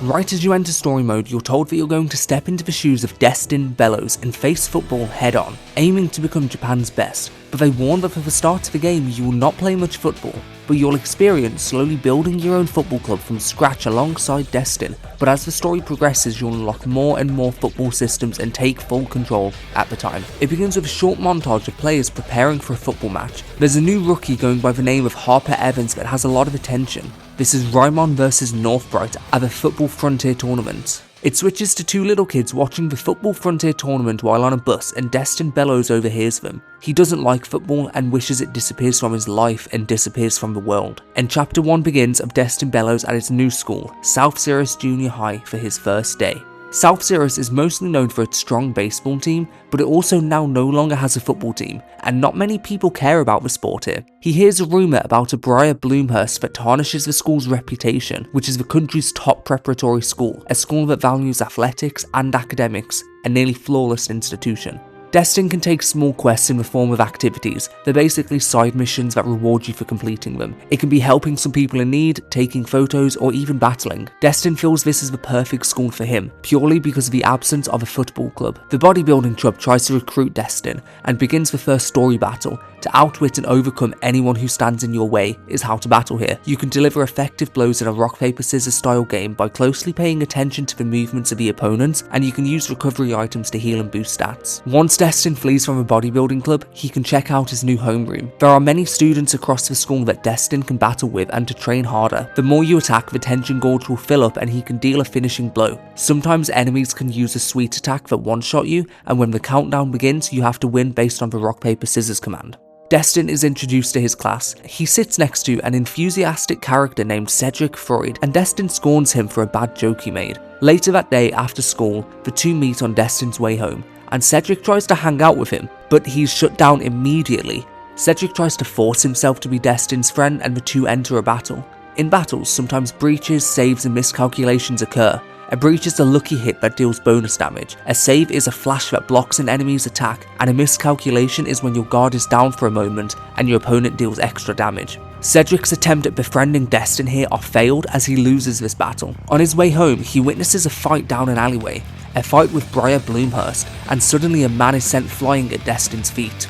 Right as you enter story mode, you're told that you're going to step into the shoes of Destin Bellows and face football head on, aiming to become Japan's best, but they warn that for the start of the game you will not play much football, but you'll experience slowly building your own football club from scratch alongside Destin. But as the story progresses, you'll unlock more and more football systems and take full control at the time. It begins with a short montage of players preparing for a football match. There's a new rookie going by the name of Harper Evans that has a lot of attention. This is Raimon vs Northbright at the Football Frontier tournament. It switches to two little kids watching the Football Frontier tournament while on a bus, and Destin Bellows overhears them. He doesn't like football and wishes it disappears from his life and disappears from the world. And chapter 1 begins of Destin Bellows at his new school, South Sirius Junior High, for his first day. South Sirius is mostly known for its strong baseball team, but it also now no longer has a football team, and not many people care about the sport here. He hears a rumour about a Briar Bloomhurst that tarnishes the school's reputation, which is the country's top preparatory school, a school that values athletics and academics, a nearly flawless institution. Destin can take small quests in the form of activities. They're basically side missions that reward you for completing them. It can be helping some people in need, taking photos, or even battling. Destin feels this is the perfect school for him, purely because of the absence of a football club. The bodybuilding club tries to recruit Destin, and begins the first story battle. To outwit and overcome anyone who stands in your way is how to battle here. You can deliver effective blows in a rock paper scissors style game by closely paying attention to the movements of the opponents, and you can use recovery items to heal and boost stats. Once Destin flees from a bodybuilding club, he can check out his new homeroom. There are many students across the school that Destin can battle with, and to train harder. The more you attack, the tension gauge will fill up and he can deal a finishing blow. Sometimes enemies can use a sweet attack that one-shot you, and when the countdown begins, you have to win based on the rock paper scissors command. Destin is introduced to his class. He sits next to an enthusiastic character named Cedric Freud, and Destin scorns him for a bad joke he made. Later that day after school, the two meet on Destin's way home, and Cedric tries to hang out with him, but he's shut down immediately. Cedric tries to force himself to be Destin's friend, and the two enter a battle. In battles, sometimes breaches, saves and miscalculations occur. A breach is a lucky hit that deals bonus damage, a save is a flash that blocks an enemy's attack, and a miscalculation is when your guard is down for a moment and your opponent deals extra damage. Cedric's attempt at befriending Destin here are failed as he loses this battle. On his way home, he witnesses a fight down an alleyway, a fight with Briar Bloomhurst, and suddenly a man is sent flying at Destin's feet.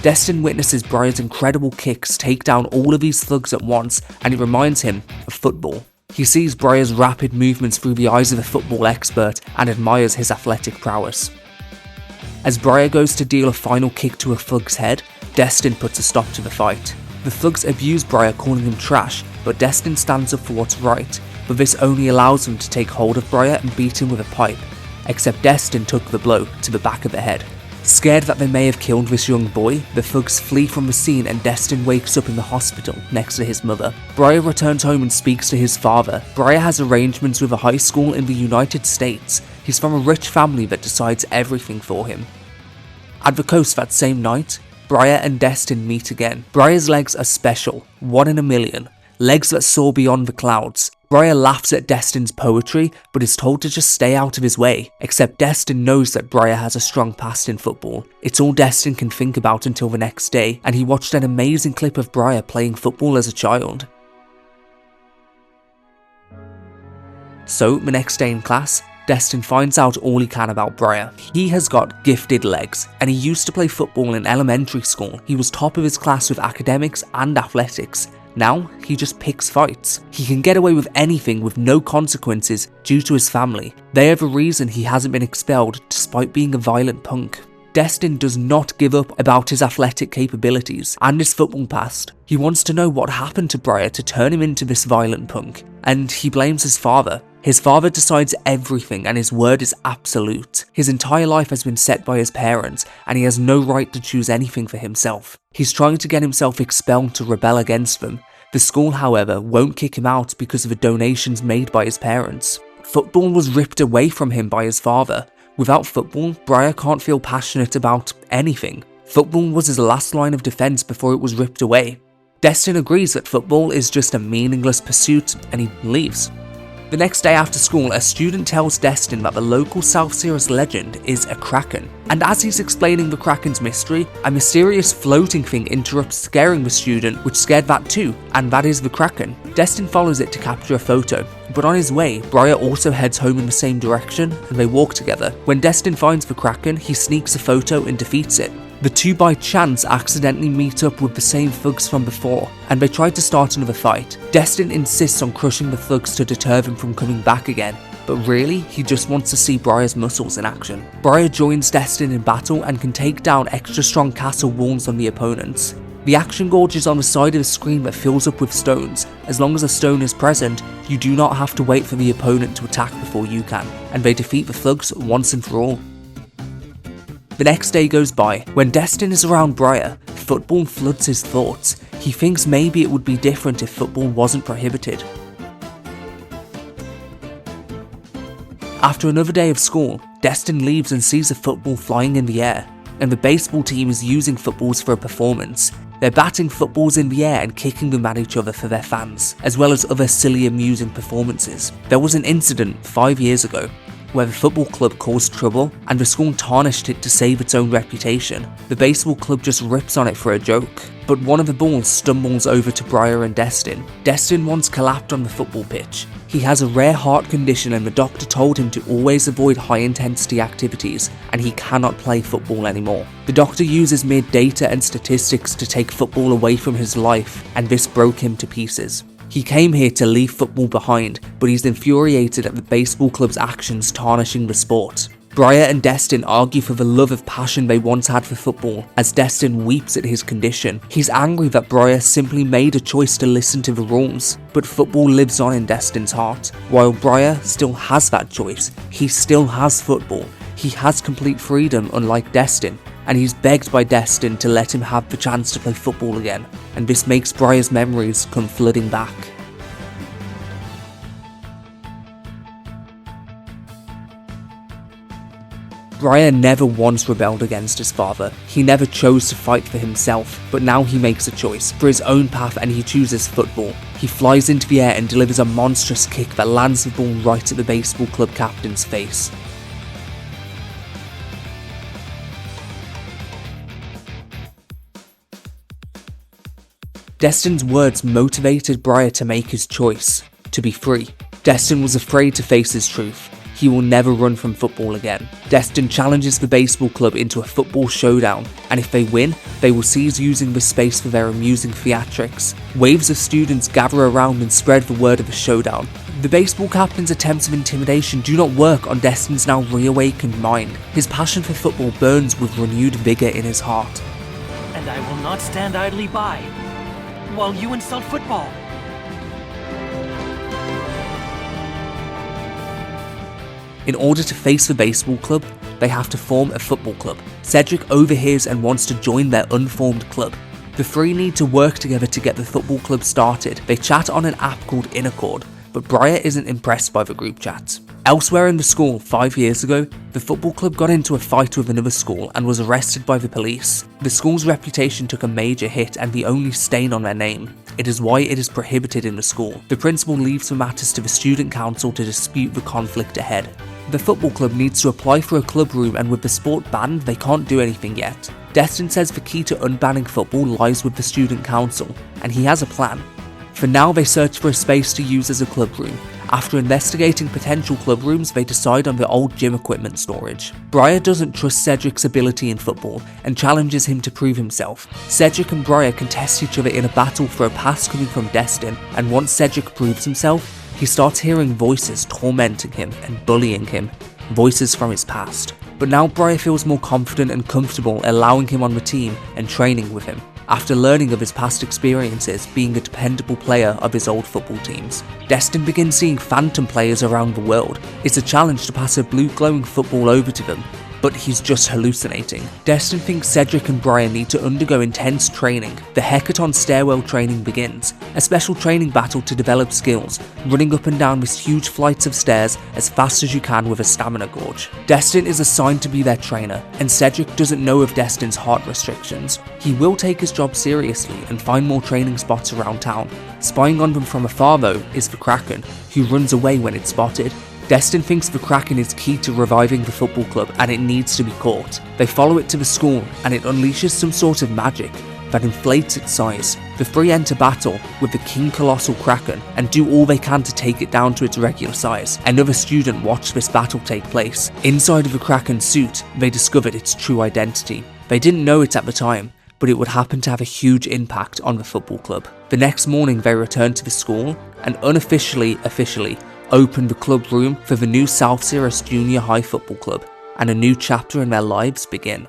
Destin witnesses Briar's incredible kicks take down all of these thugs at once, and it reminds him of football. He sees Briar's rapid movements through the eyes of a football expert and admires his athletic prowess. As Briar goes to deal a final kick to a thug's head, Destin puts a stop to the fight. The thugs abuse Briar, calling him trash, but Destin stands up for what's right, but this only allows him to take hold of Briar and beat him with a pipe, except Destin took the blow to the back of the head. Scared that they may have killed this young boy, the thugs flee from the scene and Destin wakes up in the hospital next to his mother. Briar returns home and speaks to his father. Briar has arrangements with a high school in the United States. He's from a rich family that decides everything for him. At the coast that same night, Briar and Destin meet again. Briar's legs are special, 1 in a million. Legs that soar beyond the clouds. Briar laughs at Destin's poetry, but is told to just stay out of his way, except Destin knows that Briar has a strong past in football. It's all Destin can think about until the next day, and he watched an amazing clip of Briar playing football as a child. So, the next day in class, Destin finds out all he can about Briar. He has got gifted legs, and he used to play football in elementary school. He was top of his class with academics and athletics. Now, he just picks fights. He can get away with anything with no consequences due to his family. They are the reason he hasn't been expelled despite being a violent punk. Destin does not give up about his athletic capabilities and his football past. He wants to know what happened to Briar to turn him into this violent punk, and he blames his father. His father decides everything and his word is absolute. His entire life has been set by his parents and he has no right to choose anything for himself. He's trying to get himself expelled to rebel against them. The school, however, won't kick him out because of the donations made by his parents. Football was ripped away from him by his father. Without football, Briar can't feel passionate about anything. Football was his last line of defense before it was ripped away. Destin agrees that football is just a meaningless pursuit and he leaves. The next day after school, a student tells Destin that the local South Sirius legend is a kraken, and as he's explaining the kraken's mystery, a mysterious floating thing interrupts, scaring the student, which scared that too, and that is the kraken. Destin follows it to capture a photo, but on his way, Briar also heads home in the same direction, and they walk together. When Destin finds the kraken, he sneaks a photo and defeats it. The two by chance accidentally meet up with the same thugs from before, and they try to start another fight. Destin insists on crushing the thugs to deter them from coming back again, but really, he just wants to see Briar's muscles in action. Briar joins Destin in battle and can take down extra strong castle walls on the opponents. The action gauge is on the side of the screen that fills up with stones. As long as a stone is present, you do not have to wait for the opponent to attack before you can, and they defeat the thugs once and for all. The next day goes by. When Destin is around Briar, football floods his thoughts. He thinks maybe it would be different if football wasn't prohibited. After another day of school, Destin leaves and sees a football flying in the air, and the baseball team is using footballs for a performance. They're batting footballs in the air and kicking them at each other for their fans, as well as other silly amusing performances. There was an incident 5 years ago where the football club caused trouble and the school tarnished it to save its own reputation. The baseball club just rips on it for a joke, but one of the balls stumbles over to Briar and Destin. Destin once collapsed on the football pitch. He has a rare heart condition and the doctor told him to always avoid high intensity activities, and he cannot play football anymore. The doctor uses mere data and statistics to take football away from his life, and this broke him to pieces. He came here to leave football behind, but he's infuriated at the baseball club's actions tarnishing the sport. Briar and Destin argue for the love of passion they once had for football, as Destin weeps at his condition. He's angry that Briar simply made a choice to listen to the rules, but football lives on in Destin's heart. While Briar still has that choice, he still has football. He has complete freedom, unlike Destin, and he's begged by Destin to let him have the chance to play football again, and this makes Briar's memories come flooding back. Briar never once rebelled against his father. He never chose to fight for himself, but now he makes a choice for his own path and he chooses football. He flies into the air and delivers a monstrous kick that lands the ball right at the baseball club captain's face. Destin's words motivated Briar to make his choice, to be free. Destin was afraid to face his truth. He will never run from football again. Destin challenges the baseball club into a football showdown, and if they win, they will cease using the space for their amusing theatrics. Waves of students gather around and spread the word of the showdown. The baseball captain's attempts of intimidation do not work on Destin's now reawakened mind. His passion for football burns with renewed vigour in his heart. And I will not stand idly by while you insult football. In order to face the baseball club, they have to form a football club. Cedric overhears and wants to join their unformed club. The three need to work together to get the football club started. They chat on an app called Inaccord, but Briar isn't impressed by the group chats. Elsewhere in the school, 5 years ago, the football club got into a fight with another school and was arrested by the police. The school's reputation took a major hit and the only stain on their name. It is why it is prohibited in the school. The principal leaves the matters to the student council to dispute the conflict ahead. The football club needs to apply for a club room, and with the sport banned, they can't do anything yet. Destin says the key to unbanning football lies with the student council, and he has a plan. For now, they search for a space to use as a club room. After investigating potential club rooms, they decide on the old gym equipment storage. Briar doesn't trust Cedric's ability in football and challenges him to prove himself. Cedric and Briar contest each other in a battle for a pass coming from Destin, and once Cedric proves himself, he starts hearing voices tormenting him and bullying him, voices from his past. But now Briar feels more confident and comfortable allowing him on the team and training with him, after learning of his past experiences being a dependable player of his old football teams. Destin begins seeing phantom players around the world. It's a challenge to pass a blue glowing football over to them. but he's just hallucinating. Destin thinks Cedric and Brian need to undergo intense training. The Hecaton stairwell training begins, a special training battle to develop skills, running up and down these huge flights of stairs as fast as you can with a stamina gauge. Destin is assigned to be their trainer, and Cedric doesn't know of Destin's heart restrictions. He will take his job seriously and find more training spots around town. Spying on them from afar though is the Kraken, who runs away when it's spotted. Destin thinks the Kraken is key to reviving the football club and it needs to be caught. They follow it to the school and it unleashes some sort of magic that inflates its size. The three enter battle with the King Colossal Kraken and do all they can to take it down to its regular size. Another student watched this battle take place. Inside of the Kraken's suit, they discovered its true identity. They didn't know it at the time, but it would happen to have a huge impact on the football club. The next morning they returned to the school and officially opened the club room for the new South Sirius Junior High Football Club, and a new chapter in their lives begin.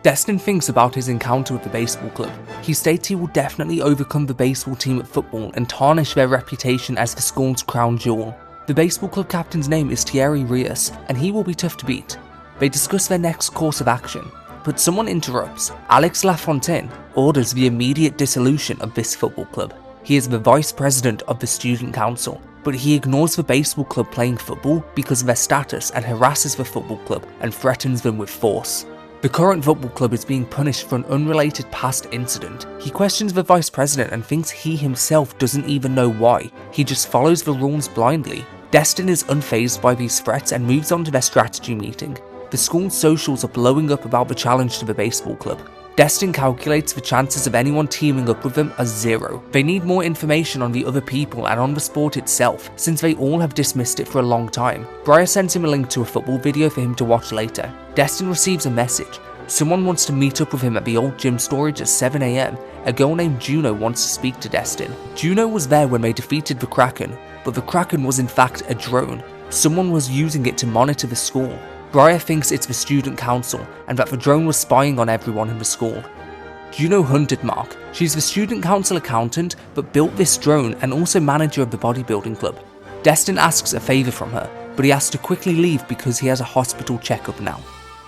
Destin thinks about his encounter with the baseball club. He states he will definitely overcome the baseball team at football and tarnish their reputation as the school's crown jewel. The baseball club captain's name is Thierry Rios, and he will be tough to beat. They discuss their next course of action, but someone interrupts. Alex Lafontaine orders the immediate dissolution of this football club. He is the vice president of the student council, but he ignores the baseball club playing football because of their status and harasses the football club and threatens them with force. The current football club is being punished for an unrelated past incident. He questions the vice president and thinks he himself doesn't even know why. He just follows the rules blindly. Destin is unfazed by these threats and moves on to their strategy meeting. The school's socials are blowing up about the challenge to the baseball club. Destin calculates the chances of anyone teaming up with them are 0. They need more information on the other people and on the sport itself, since they all have dismissed it for a long time. Briar sends him a link to a football video for him to watch later. Destin receives a message. Someone wants to meet up with him at the old gym storage at 7 AM. A girl named Juno wants to speak to Destin. Juno was there when they defeated the Kraken, but the Kraken was in fact a drone. Someone was using it to monitor the school. Briar thinks it's the student council and that the drone was spying on everyone in the school. Juno hunted Mark. She's the student council accountant but built this drone and also manager of the bodybuilding club. Destin asks a favour from her, but he has to quickly leave because he has a hospital checkup now.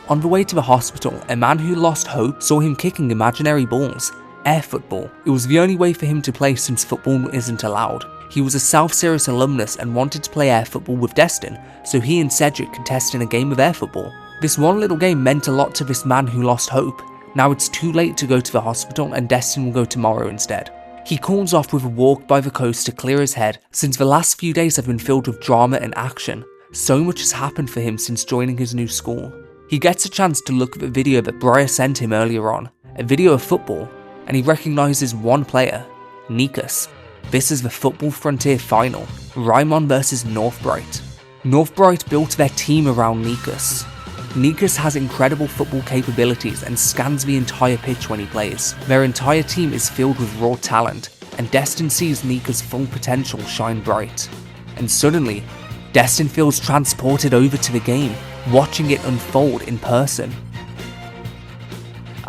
On the way to the hospital, a man who lost hope saw him kicking imaginary balls. Air football. It was the only way for him to play since football isn't allowed. He was a South Sirius alumnus and wanted to play air football with Destin, so he and Cedric could test in a game of air football. This one little game meant a lot to this man who lost hope. Now it's too late to go to the hospital and Destin will go tomorrow instead. He calls off with a walk by the coast to clear his head, since the last few days have been filled with drama and action. So much has happened for him since joining his new school. He gets a chance to look at the video that Briar sent him earlier on, a video of football, and he recognises one player, Nikas. This is the Football Frontier final, Raimon vs Northbright. Northbright built their team around Nikas. Nikas has incredible football capabilities and scans the entire pitch when he plays. Their entire team is filled with raw talent, and Destin sees Nikas' full potential shine bright. And suddenly, Destin feels transported over to the game, watching it unfold in person.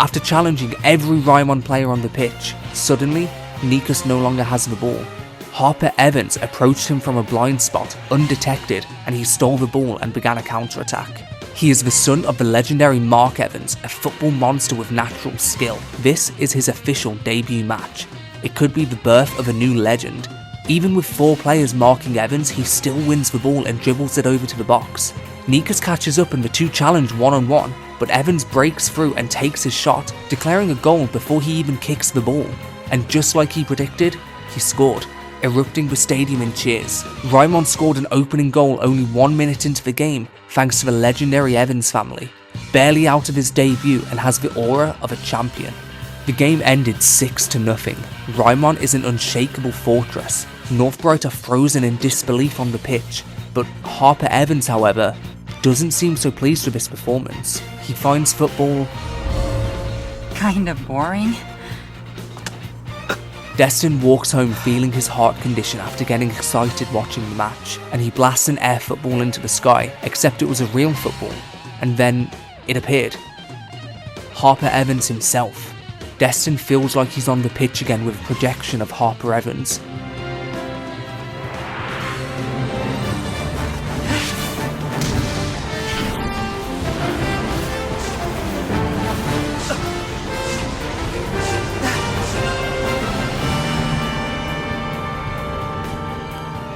After challenging every Raimon player on the pitch, suddenly, Nikas no longer has the ball. Harper Evans approached him from a blind spot, undetected, and he stole the ball and began a counter-attack. He is the son of the legendary Mark Evans, a football monster with natural skill. This is his official debut match. It could be the birth of a new legend. Even with 4 players marking Evans, he still wins the ball and dribbles it over to the box. Nikas catches up and the two challenge one-on-one, but Evans breaks through and takes his shot, declaring a goal before he even kicks the ball. And just like he predicted, he scored, erupting the stadium in cheers. Raimon scored an opening goal only 1 minute into the game, thanks to the legendary Evans family, barely out of his debut and has the aura of a champion. The game ended 6-0. Raimon is an unshakable fortress. Northbright are frozen in disbelief on the pitch, but Harper Evans, however, doesn't seem so pleased with this performance. He finds football kind of boring. Destin walks home feeling his heart condition after getting excited watching the match, and he blasts an air football into the sky, except it was a real football, and then it appeared. Harper Evans himself. Destin feels like he's on the pitch again with a projection of Harper Evans.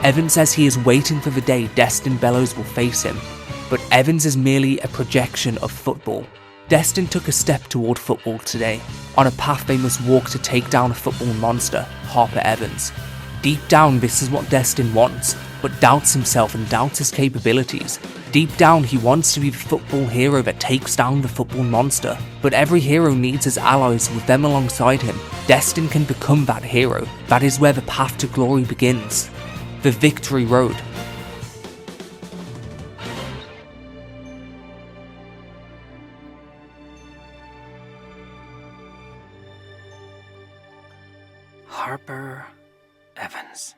Evan says he is waiting for the day Destin Bellows will face him, but Evans is merely a projection of football. Destin took a step toward football today, on a path they must walk to take down a football monster, Harper Evans. Deep down, this is what Destin wants, but doubts himself and doubts his capabilities. Deep down, he wants to be the football hero that takes down the football monster, but every hero needs his allies with them alongside him. Destin can become that hero. That is where the path to glory begins. The Victory Road. Harper Evans.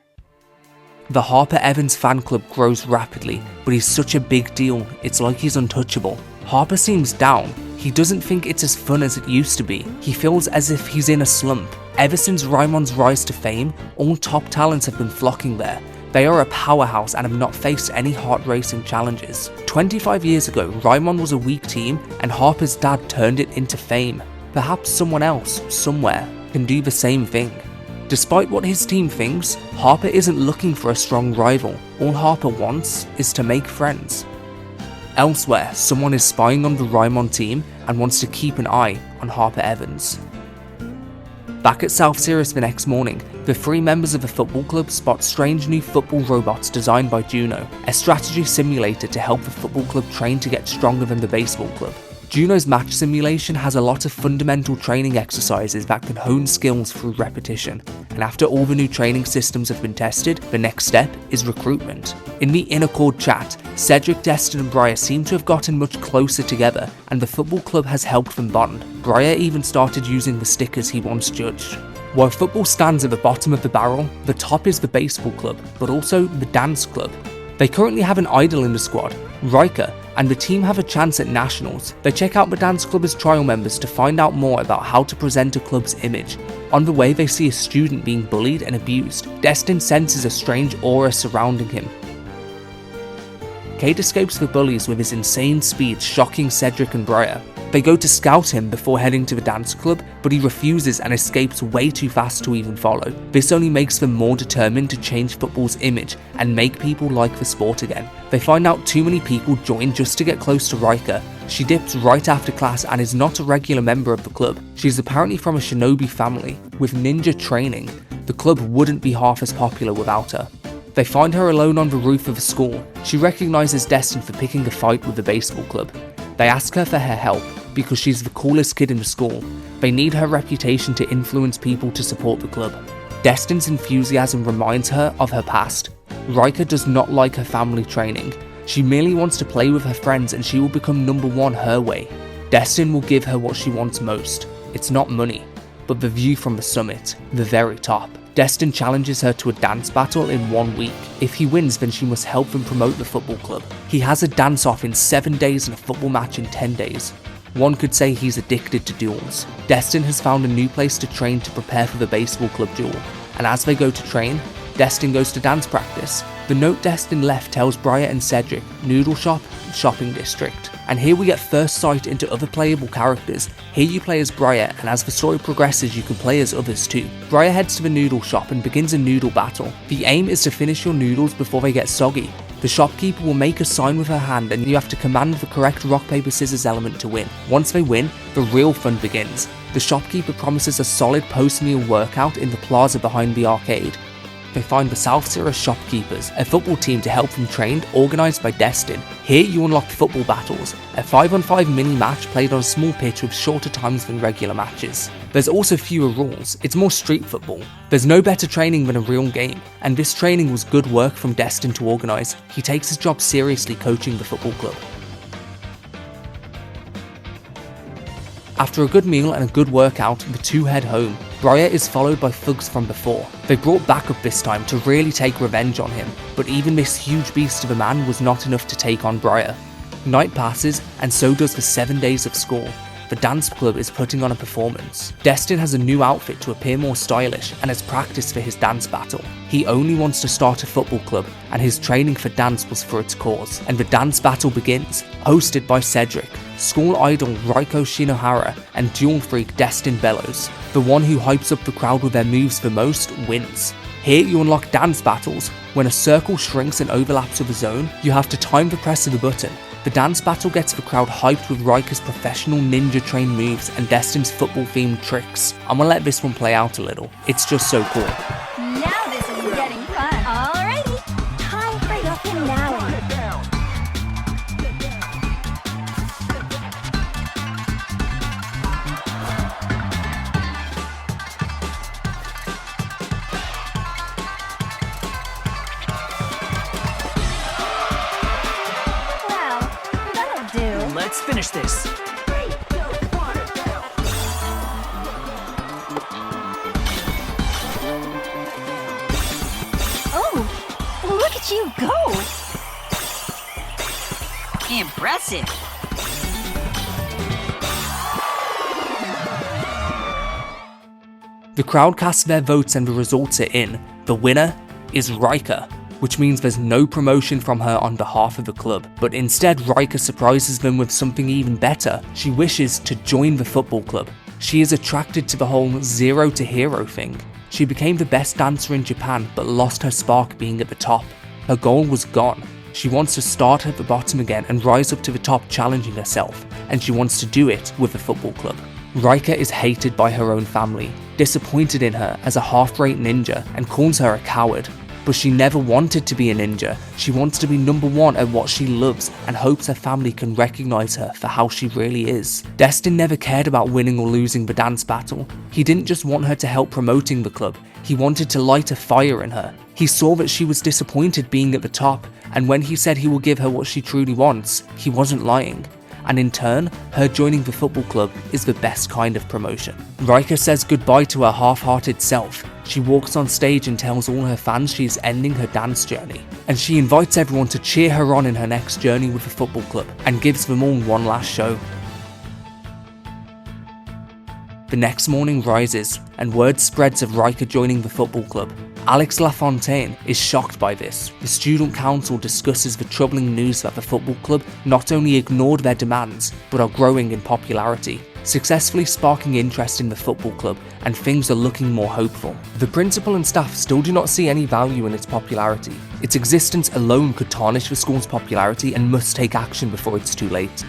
The Harper Evans fan club grows rapidly, but he's such a big deal, it's like he's untouchable. Harper seems down. He doesn't think it's as fun as it used to be. He feels as if he's in a slump. Ever since Raimon's rise to fame, all top talents have been flocking there. They are a powerhouse and have not faced any heart-racing challenges. 25 years ago, Raimon was a weak team and Harper's dad turned it into fame. Perhaps someone else, somewhere, can do the same thing. Despite what his team thinks, Harper isn't looking for a strong rival. All Harper wants is to make friends. Elsewhere, someone is spying on the Raimon team and wants to keep an eye on Harper Evans. Back at South Sirius the next morning, the three members of the football club spot strange new football robots designed by Juno, a strategy simulator to help the football club train to get stronger than the baseball club. Juno's match simulation has a lot of fundamental training exercises that can hone skills through repetition, and after all the new training systems have been tested, the next step is recruitment. In the Inner Chord chat, Cedric, Destin and Briar seem to have gotten much closer together, and the football club has helped them bond. Briar even started using the stickers he once judged. While football stands at the bottom of the barrel, the top is the baseball club, but also the dance club. They currently have an idol in the squad, Riker, and the team have a chance at nationals. They check out the dance club as trial members to find out more about how to present a club's image. On the way, they see a student being bullied and abused. Destin senses a strange aura surrounding him. Kate escapes the bullies with his insane speed, shocking Cedric and Briar. They go to scout him before heading to the dance club, but he refuses and escapes way too fast to even follow. This only makes them more determined to change football's image and make people like the sport again. They find out too many people join just to get close to Riker. She dips right after class and is not a regular member of the club. She's apparently from a shinobi family. With ninja training, the club wouldn't be half as popular without her. They find her alone on the roof of a school. She recognizes Destin for picking a fight with the baseball club. They ask her for her help because she's the coolest kid in the school. They need her reputation to influence people to support the club. Destin's enthusiasm reminds her of her past. Riker does not like her family training. She merely wants to play with her friends and she will become number one her way. Destin will give her what she wants most. It's not money, but the view from the summit, the very top. Destin challenges her to a dance battle in 1 week. If he wins, then she must help them promote the football club. He has a dance-off in 7 days and a football match in 10 days. One could say he's addicted to duels. Destin has found a new place to train to prepare for the baseball club duel, and as they go to train, Destin goes to dance practice. The note Destin left tells Briar and Cedric, Noodle Shop, Shopping District. And here we get first sight into other playable characters. Here you play as Briar, and as the story progresses you can play as others too. Briar heads to the noodle shop and begins a noodle battle. The aim is to finish your noodles before they get soggy. The shopkeeper will make a sign with her hand and you have to command the correct rock paper scissors element to win. Once they win, the real fun begins. The shopkeeper promises a solid post-meal workout in the plaza behind the arcade. They find the South Sirius Shopkeepers, a football team to help them train, organised by Destin. Here you unlock football battles, a 5-on-5 mini-match played on a small pitch with shorter times than regular matches. There's also fewer rules, it's more street football. There's no better training than a real game, and this training was good work from Destin to organise. He takes his job seriously coaching the football club. After a good meal and a good workout, the two head home. Briar is followed by thugs from before. They brought backup this time to really take revenge on him, but even this huge beast of a man was not enough to take on Briar. Night passes, and so does the 7 days of school. The dance club is putting on a performance. Destin has a new outfit to appear more stylish and has practiced for his dance battle. He only wants to start a football club, and his training for dance was for its cause. And the dance battle begins, hosted by Cedric, school idol Raiko Shinohara, and duel freak Destin Bellows. The one who hypes up the crowd with their moves the most wins. Here you unlock dance battles. When a circle shrinks and overlaps with a zone, you have to time the press of the button. The dance battle gets the crowd hyped with Rika's professional ninja trained moves and Destin's football themed tricks. I'm gonna let this one play out a little. It's just so cool. Now this is getting fun. Alrighty, time for your finale. Let's finish this. Oh, look at you go! Impressive. The crowd cast their votes and the results are in. The winner is Rika, which means there's no promotion from her on behalf of the club, but instead Rika surprises them with something even better. She wishes to join the football club. She is attracted to the whole zero to hero thing. She became the best dancer in Japan but lost her spark being at the top. Her goal was gone. She wants to start at the bottom again and rise up to the top, challenging herself, and she wants to do it with the football club. Rika is hated by her own family, disappointed in her as a half-rate ninja, and calls her a coward. But she never wanted to be a ninja. She wants to be number one at what she loves and hopes her family can recognize her for how she really is. Destin never cared about winning or losing the dance battle. He didn't just want her to help promoting the club, he wanted to light a fire in her. He saw that she was disappointed being at the top, and when he said he will give her what she truly wants, he wasn't lying. And in turn, her joining the football club is the best kind of promotion. Rika says goodbye to her half-hearted self. She walks on stage and tells all her fans she is ending her dance journey. And she invites everyone to cheer her on in her next journey with the football club, and gives them all one last show. The next morning rises, and word spreads of Rika joining the football club. Alex Lafontaine is shocked by this. The student council discusses the troubling news that the football club not only ignored their demands, but are growing in popularity, successfully sparking interest in the football club, and things are looking more hopeful. The principal and staff still do not see any value in its popularity. Its existence alone could tarnish the school's popularity and must take action before it's too late.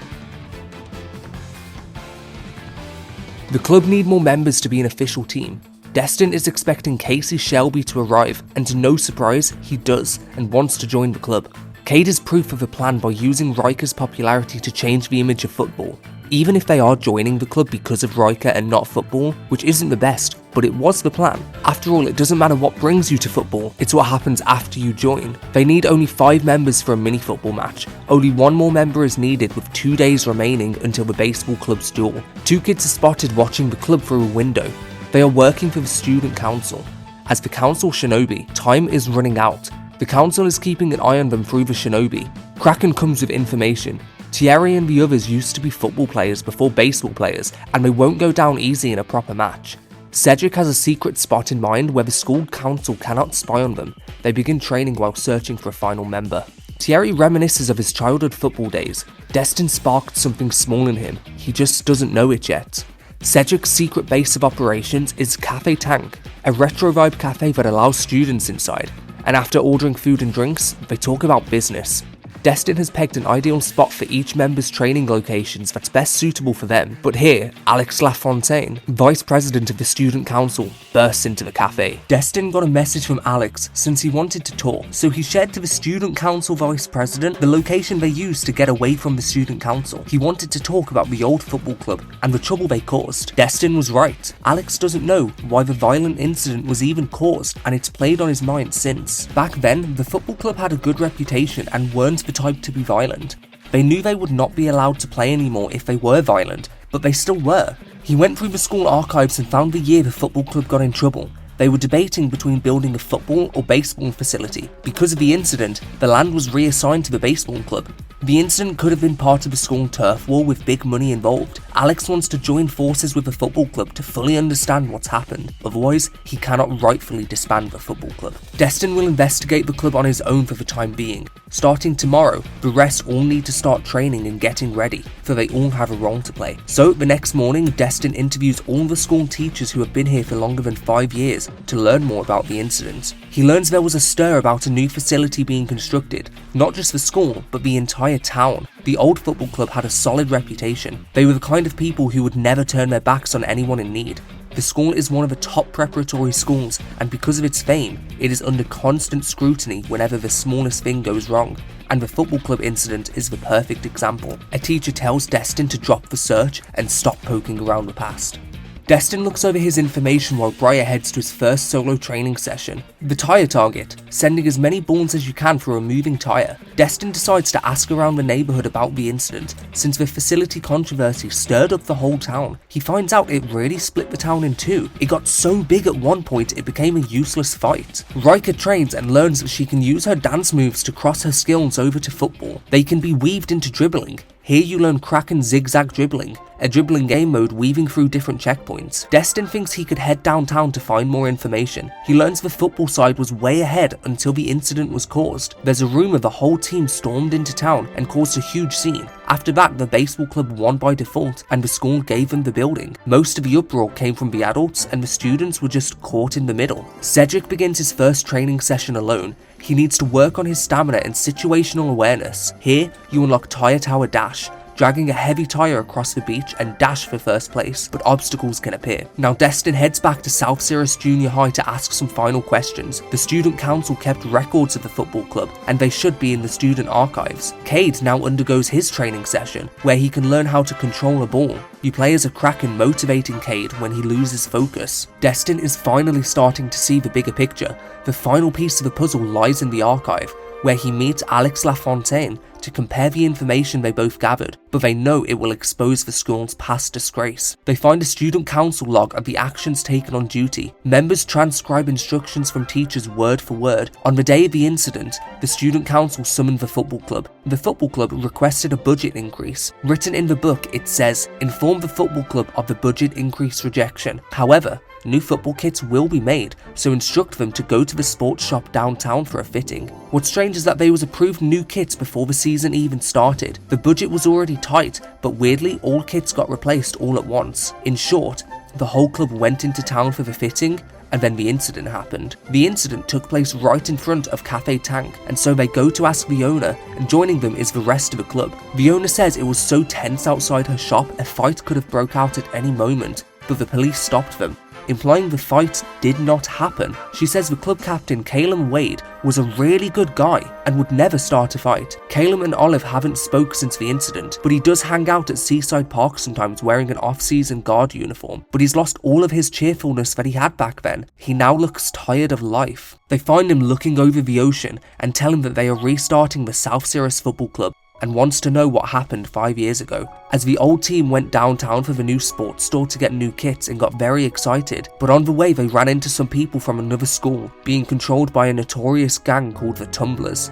The club need more members to be an official team. Destin is expecting Casey Shelby to arrive, and to no surprise, he does, and wants to join the club. Cade is proof of the plan by using Rika's popularity to change the image of football. Even if they are joining the club because of Rika and not football, which isn't the best, but it was the plan. After all, it doesn't matter what brings you to football, it's what happens after you join. They need only 5 members for a mini football match. Only 1 more member is needed with 2 days remaining until the baseball club's duel. 2 kids are spotted watching the club through a window. They are working for the student council. As the council shinobi, time is running out. The council is keeping an eye on them through the shinobi. Kraken comes with information. Thierry and the others used to be football players before baseball players, and they won't go down easy in a proper match. Cedric has a secret spot in mind where the school council cannot spy on them. They begin training while searching for a final member. Thierry reminisces of his childhood football days. Destin sparked something small in him, he just doesn't know it yet. Cedric's secret base of operations is Cafe Tank, a retro vibe cafe that allows students inside, and after ordering food and drinks, they talk about business. Destin has pegged an ideal spot for each member's training locations that's best suitable for them, but here, Alex Lafontaine, vice president of the student council, bursts into the cafe. Destin got a message from Alex since he wanted to talk, so he shared to the student council vice president the location they used to get away from the student council. He wanted to talk about the old football club and the trouble they caused. Destin was right. Alex doesn't know why the violent incident was even caused, and it's played on his mind since. Back then, the football club had a good reputation and weren't the type to be violent. They knew they would not be allowed to play anymore if they were violent, but they still were. He went through the school archives and found the year the football club got in trouble. They were debating between building a football or baseball facility. Because of the incident, the land was reassigned to the baseball club. The incident could have been part of a school turf war with big money involved. Alex wants to join forces with the football club to fully understand what's happened, otherwise he cannot rightfully disband the football club. Destin will investigate the club on his own for the time being, Starting tomorrow, the rest all need to start training and getting ready, for they all have a role to play. So the next morning, Destin interviews all the school teachers who have been here for longer than 5 years to learn more about the incident. He learns there was a stir about a new facility being constructed, not just the school, but the entire town. The old football club had a solid reputation. They were the kind of people who would never turn their backs on anyone in need. The school is one of the top preparatory schools, and because of its fame, it is under constant scrutiny whenever the smallest thing goes wrong, and the football club incident is the perfect example. A teacher tells Destin to drop the search and stop poking around the past. Destin looks over his information while Briar heads to his first solo training session. The tyre target, sending as many balls as you can for a moving tyre. Destin decides to ask around the neighbourhood about the incident, since the facility controversy stirred up the whole town. He finds out it really split the town in two. It got so big at one point it became a useless fight. Riker trains and learns that she can use her dance moves to cross her skills over to football. They can be weaved into dribbling. Here you learn Kraken zigzag dribbling, a dribbling game mode weaving through different checkpoints. Destin thinks he could head downtown to find more information. He learns the football side was way ahead until the incident was caused. There's a rumour the whole team stormed into town and caused a huge scene. After that, the baseball club won by default and the school gave them the building. Most of the uproar came from the adults and the students were just caught in the middle. Cedric begins his first training session alone. He needs to work on his stamina and situational awareness. Here, you unlock Tire Tower Dash, dragging a heavy tyre across the beach and dash for first place, but obstacles can appear. Now Destin heads back to South Sirius Junior High to ask some final questions. The student council kept records of the football club, and they should be in the student archives. Cade now undergoes his training session, where he can learn how to control a ball. You play as a Kraken motivating Cade when he loses focus. Destin is finally starting to see the bigger picture. The final piece of the puzzle lies in the archive, where he meets Alex LaFontaine to compare the information they both gathered, but they know it will expose the school's past disgrace. They find a student council log of the actions taken on duty. Members transcribe instructions from teachers word for word. On the day of the incident, the student council summoned the football club. The football club requested a budget increase. Written in the book, it says, "Inform the football club of the budget increase rejection. However, new football kits will be made, so instruct them to go to the sports shop downtown for a fitting." What's strange is that they was approved new kits before the season even started. The budget was already tight, but weirdly all kits got replaced all at once. In short, the whole club went into town for the fitting, and then the incident happened. The incident took place right in front of Cafe Tank, and so they go to ask the owner, and joining them is the rest of the club. The owner says it was so tense outside her shop a fight could have broke out at any moment, but the police stopped them, implying the fight did not happen. She says the club captain, Calum Wade, was a really good guy and would never start a fight. Calum and Olive haven't spoke since the incident, but he does hang out at Seaside Park sometimes wearing an off-season guard uniform. But he's lost all of his cheerfulness that he had back then. He now looks tired of life. They find him looking over the ocean and tell him that they are restarting the South Sirius Football Club, and wants to know what happened 5 years ago. As the old team went downtown for the new sports store to get new kits and got very excited, but on the way they ran into some people from another school, being controlled by a notorious gang called the Tumblers.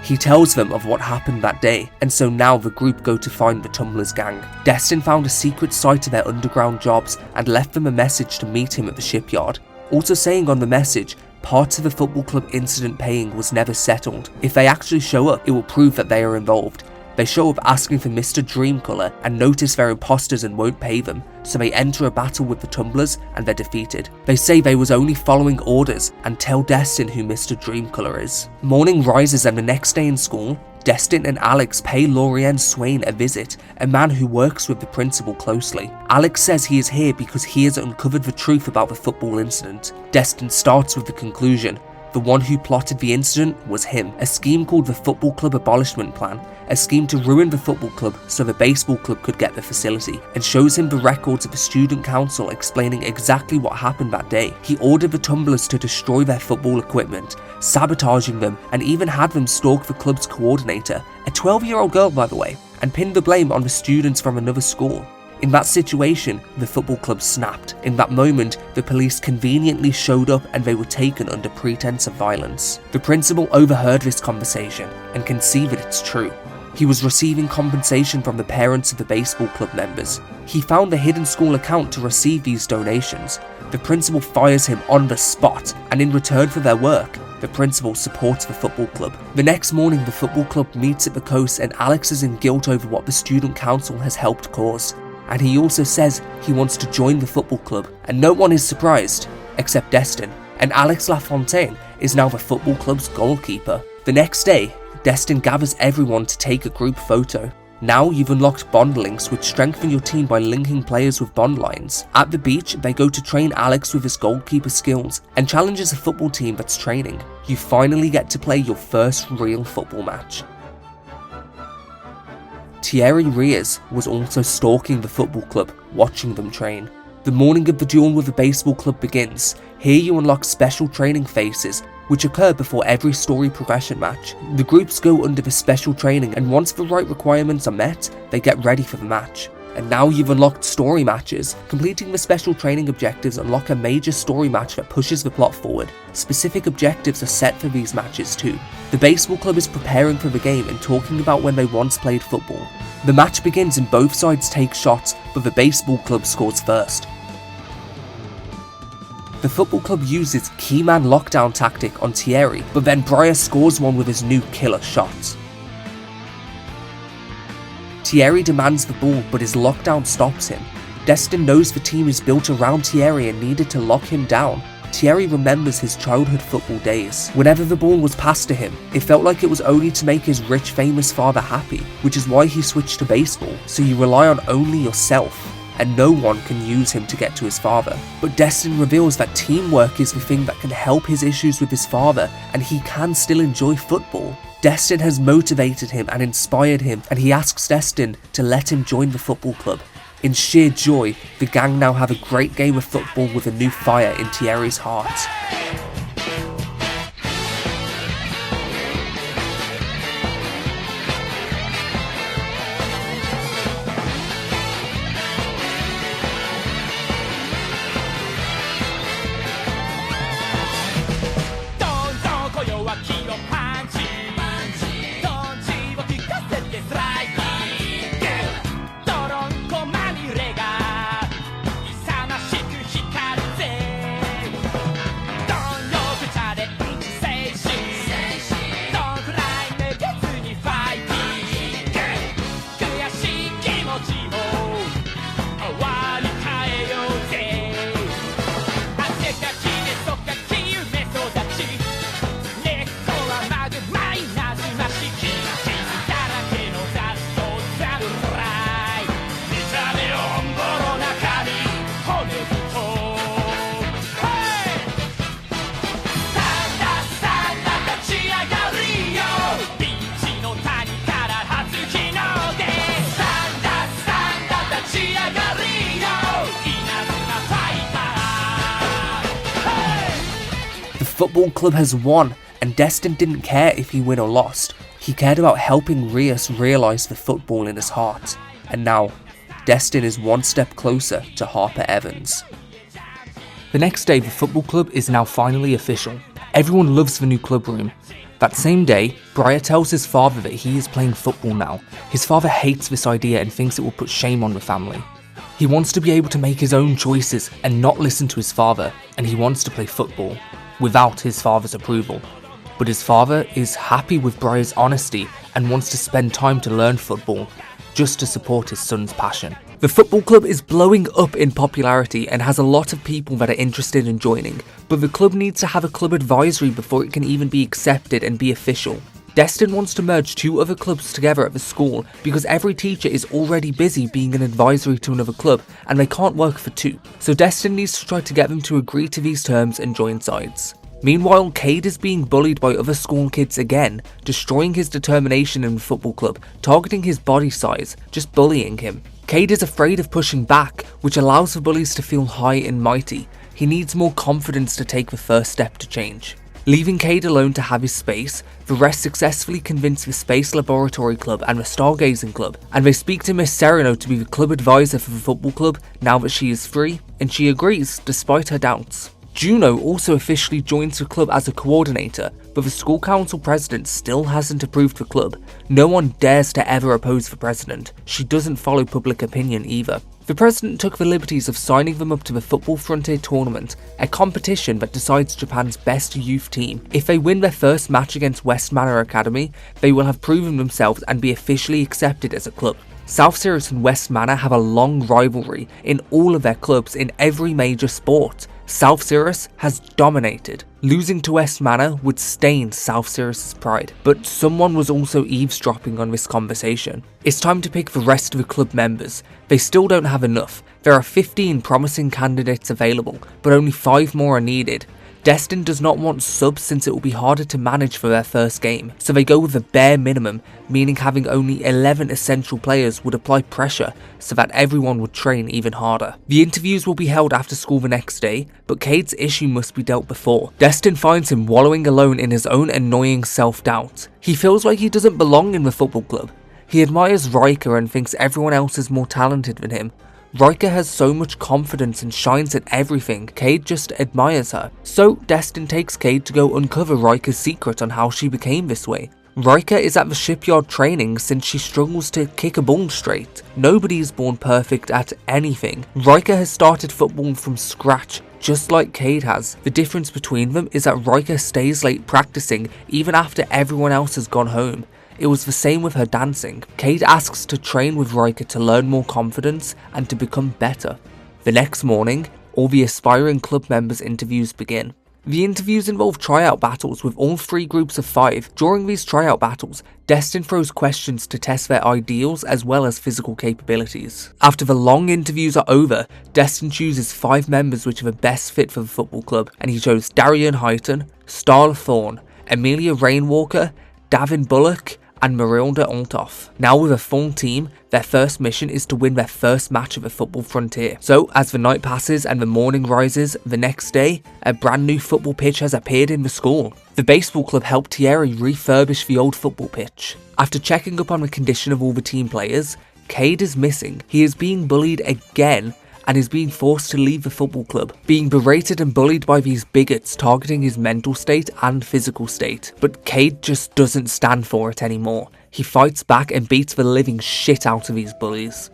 He tells them of what happened that day, and so now the group go to find the Tumblers gang. Destin found a secret site to their underground jobs and left them a message to meet him at the shipyard, also saying on the message, parts of the football club incident paying was never settled. If they actually show up, it will prove that they are involved. They show up asking for Mr. Dreamcolor and notice they're imposters and won't pay them, so they enter a battle with the Tumblers and they're defeated. They say they was only following orders and tell Destin who Mr. Dreamcolor is. Morning rises and the next day in school, Destin and Alex pay Lorianne Swain a visit, a man who works with the principal closely. Alex says he is here because he has uncovered the truth about the football incident. Destin starts with the conclusion. The one who plotted the incident was him. A scheme called the Football Club Abolishment Plan, a scheme to ruin the football club so the baseball club could get the facility, and shows him the records of the student council explaining exactly what happened that day. He ordered the Tumblers to destroy their football equipment, sabotaging them, and even had them stalk the club's coordinator, a 12-year-old girl by the way, and pinned the blame on the students from another school. In that situation, the football club snapped. In that moment, the police conveniently showed up and they were taken under pretense of violence. The principal overheard this conversation and can see that it's true. He was receiving compensation from the parents of the baseball club members. He found the hidden school account to receive these donations. The principal fires him on the spot, and in return for their work, the principal, supports the football club. The next morning, the football club meets at the coast and Alex is in guilt over what the student council has helped cause. And he also says he wants to join the football club, and no one is surprised, except Destin. And Alex Lafontaine is now the football club's goalkeeper. The next day, Destin gathers everyone to take a group photo. Now you've unlocked bond links which strengthen your team by linking players with bond lines. At the beach, they go to train Alex with his goalkeeper skills and challenges a football team that's training. You finally get to play your first real football match. Thierry Reyes was also stalking the football club, watching them train. The morning of the duel with the baseball club begins. Here you unlock special training phases which occur before every story progression match. The groups go under the special training, and once the right requirements are met, they get ready for the match. And now you've unlocked story matches. Completing the special training objectives unlock a major story match that pushes the plot forward. Specific objectives are set for these matches too. The baseball club is preparing for the game and talking about when they once played football. The match begins and both sides take shots, but the baseball club scores first. The football club uses key man lockdown tactic on Thierry, but then Briar scores one with his new killer shot. Thierry demands the ball, but his lockdown stops him. Destin knows the team is built around Thierry and needed to lock him down. Thierry remembers his childhood football days. Whenever the ball was passed to him, it felt like it was only to make his rich, famous father happy, which is why he switched to baseball, so you rely on only yourself, and no one can use him to get to his father. But Destin reveals that teamwork is the thing that can help his issues with his father, and he can still enjoy football. Destin has motivated him and inspired him, and he asks Destin to let him join the football club. In sheer joy, the gang now have a great game of football with a new fire in Thierry's heart. The football club has won, and Destin didn't care if he won or lost. He cared about helping Reyes realise the football in his heart. And now, Destin is one step closer to Harper Evans. The next day, the football club is now finally official. Everyone loves the new club room. That same day, Briar tells his father that he is playing football now. His father hates this idea and thinks it will put shame on the family. He wants to be able to make his own choices and not listen to his father, and he wants to play football without his father's approval. But his father is happy with Briar's honesty and wants to spend time to learn football, just to support his son's passion. The football club is blowing up in popularity and has a lot of people that are interested in joining, but the club needs to have a club advisory before it can even be accepted and be official. Destin wants to merge two other clubs together at the school because every teacher is already busy being an advisory to another club and they can't work for two. So Destin needs to try to get them to agree to these terms and join sides. Meanwhile, Cade is being bullied by other school kids again, destroying his determination in the football club, targeting his body size, just bullying him. Cade is afraid of pushing back, which allows the bullies to feel high and mighty. He needs more confidence to take the first step to change. Leaving Cade alone to have his space, the rest successfully convince the Space Laboratory Club and the Stargazing Club, and they speak to Miss Sereno to be the club advisor for the football club now that she is free, and she agrees despite her doubts. Juno also officially joins the club as a coordinator, but the school council president still hasn't approved the club. No one dares to ever oppose the president. She doesn't follow public opinion either. The president took the liberties of signing them up to the Football Frontier Tournament, a competition that decides Japan's best youth team. If they win their first match against West Mana Academy, they will have proven themselves and be officially accepted as a club. South Sirius and West Mana have a long rivalry in all of their clubs in every major sport. South Sirius has dominated. Losing to West Mana would stain South Sirius' pride, but someone was also eavesdropping on this conversation. It's time to pick the rest of the club members. They still don't have enough. There are 15 promising candidates available, but only 5 more are needed. Destin does not want subs since it will be harder to manage for their first game, so they go with the bare minimum, meaning having only 11 essential players would apply pressure so that everyone would train even harder. The interviews will be held after school the next day, but Cade's issue must be dealt before. Destin finds him wallowing alone in his own annoying self-doubt. He feels like he doesn't belong in the football club. He admires Riker and thinks everyone else is more talented than him. Riker has so much confidence and shines at everything, Cade just admires her. So Destin takes Cade to go uncover Riker's secret on how she became this way. Riker is at the shipyard training since she struggles to kick a ball straight. Nobody is born perfect at anything. Riker has started football from scratch, just like Cade has. The difference between them is that Riker stays late practicing even after everyone else has gone home. It was the same with her dancing. Cade asks to train with Riker to learn more confidence and to become better. The next morning, all the aspiring club members' interviews begin. The interviews involve tryout battles with all 3 groups of 5. During these tryout battles, Destin throws questions to test their ideals as well as physical capabilities. After the long interviews are over, Destin chooses 5 members which are the best fit for the football club, and he chose Darian Highton, Starla Thorne, Amelia Rainwalker, Davin Bullock, and Marilda Althoff. Now with a full team, their first mission is to win their first match of the Football Frontier. So as the night passes and the morning rises, the next day, a brand new football pitch has appeared in the school. The baseball club helped Thierry refurbish the old football pitch. After checking up on the condition of all the team players, Cade is missing. He is being bullied again and is being forced to leave the football club, being berated and bullied by these bigots targeting his mental state and physical state. But Cade just doesn't stand for it anymore. He fights back and beats the living shit out of these bullies.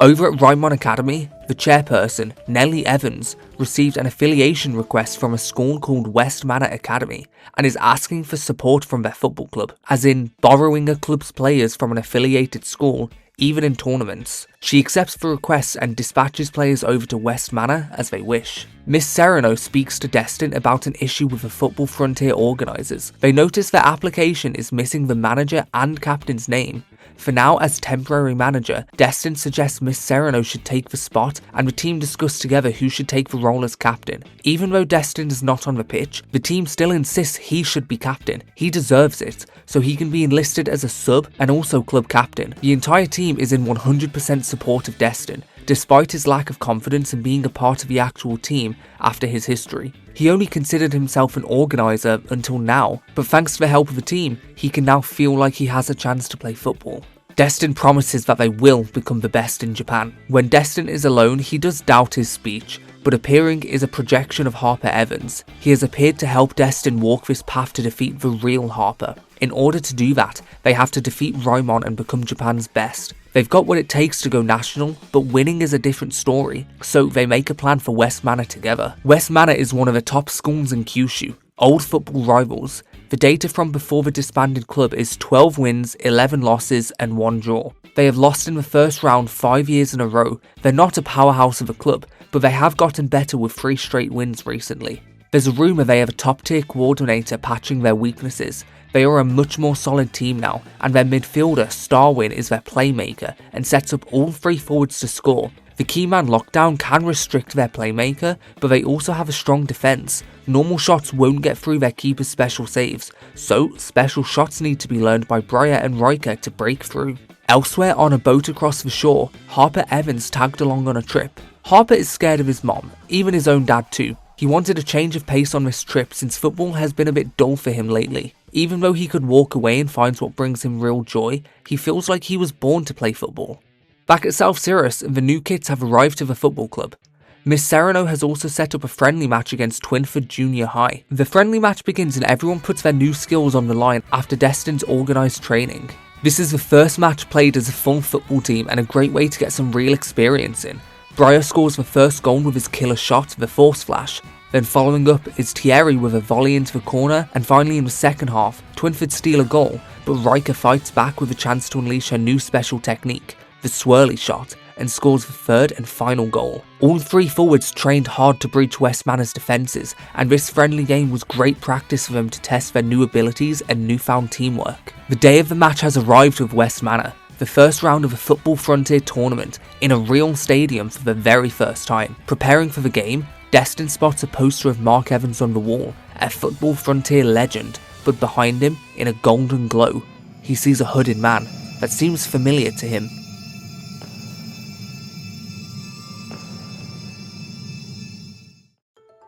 Over at Raimon Academy, the chairperson, Nellie Evans, received an affiliation request from a school called West Mana Academy and is asking for support from their football club, as in borrowing a club's players from an affiliated school, even in tournaments. She accepts the requests and dispatches players over to West Mana as they wish. Miss Serrano speaks to Destin about an issue with the Football Frontier organisers. They notice their application is missing the manager and captain's name. For now, as temporary manager, Destin suggests Miss Serrano should take the spot and the team discuss together who should take the role as captain. Even though Destin is not on the pitch, the team still insists he should be captain. He deserves it, so he can be enlisted as a sub and also club captain. The entire team is in 100% support of Destin, despite his lack of confidence in being a part of the actual team after his history. He only considered himself an organiser until now, but thanks to the help of the team, he can now feel like he has a chance to play football. Destin promises that they will become the best in Japan. When Destin is alone, he does doubt his speech, but appearing is a projection of Harper Evans. He has appeared to help Destin walk this path to defeat the real Harper. In order to do that, they have to defeat Raimon and become Japan's best. They've got what it takes to go national, but winning is a different story, so they make a plan for West Mana together. West Mana is one of the top schools in Kyushu, old football rivals. The data from before the disbanded club is 12 wins, 11 losses and 1 draw. They have lost in the first round 5 years in a row. They're not a powerhouse of a club, but they have gotten better with 3 straight wins recently. There's a rumour they have a top tier coordinator patching their weaknesses. They are a much more solid team now, and their midfielder Starwin is their playmaker and sets up all 3 forwards to score. The key man lockdown can restrict their playmaker, but they also have a strong defence. Normal shots won't get through their keeper's special saves, so special shots need to be learned by Briar and Riker to break through. Elsewhere on a boat across the shore, Harper Evans tagged along on a trip. Harper is scared of his mom, even his own dad too. He wanted a change of pace on this trip since football has been a bit dull for him lately. Even though he could walk away and finds what brings him real joy, he feels like he was born to play football. Back at South Sirius, the new kids have arrived to the football club. Miss Serrano has also set up a friendly match against Twinford Junior High. The friendly match begins and everyone puts their new skills on the line after Destin's organised training. This is the first match played as a full football team and a great way to get some real experience in. Briar scores the first goal with his killer shot, the Force Flash, then following up is Thierry with a volley into the corner, and finally in the second half, Twinford steal a goal, but Riker fights back with a chance to unleash her new special technique, the swirly shot, and scores the third and final goal. All three forwards trained hard to breach West Manor's defences, and this friendly game was great practice for them to test their new abilities and newfound teamwork. The day of the match has arrived with West Manor, the first round of a Football Frontier tournament, in a real stadium for the very first time. Preparing for the game, Destin spots a poster of Mark Evans on the wall, a Football Frontier legend, but behind him, in a golden glow, he sees a hooded man that seems familiar to him.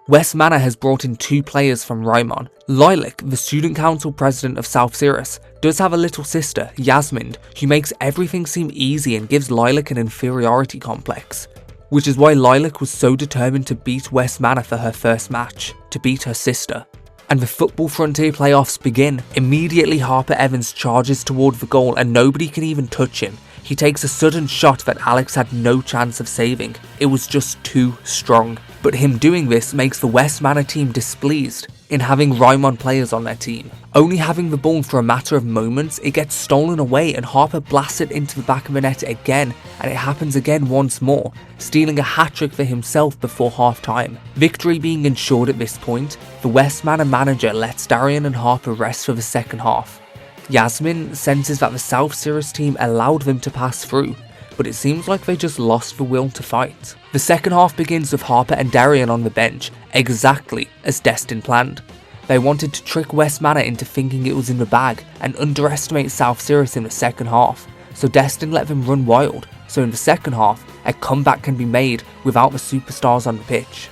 West Manor has brought in 2 players from Raimon. Lilac, the student council president of South Cirrus, does have a little sister, Yasmin, who makes everything seem easy and gives Lilac an inferiority complex. Which is why Lilac was so determined to beat West Manor for her first match, to beat her sister. And the Football Frontier playoffs begin. Immediately Harper Evans charges toward the goal and nobody can even touch him. He takes a sudden shot that Alex had no chance of saving. It was just too strong. But him doing this makes the West Manor team displeased in having Raimon players on their team. Only having the ball for a matter of moments, it gets stolen away and Harper blasts it into the back of the net again, and it happens again once more, stealing a hat-trick for himself before half-time. Victory being ensured at this point, the West Manor manager lets Darian and Harper rest for the second half. Yasmin senses that the South Cirrus team allowed them to pass through, but it seems like they just lost the will to fight. The second half begins with Harper and Darian on the bench, exactly as Destin planned. They wanted to trick West Manor into thinking it was in the bag and underestimate South Cirrus in the second half, so Destin let them run wild, so in the second half, a comeback can be made without the superstars on the pitch.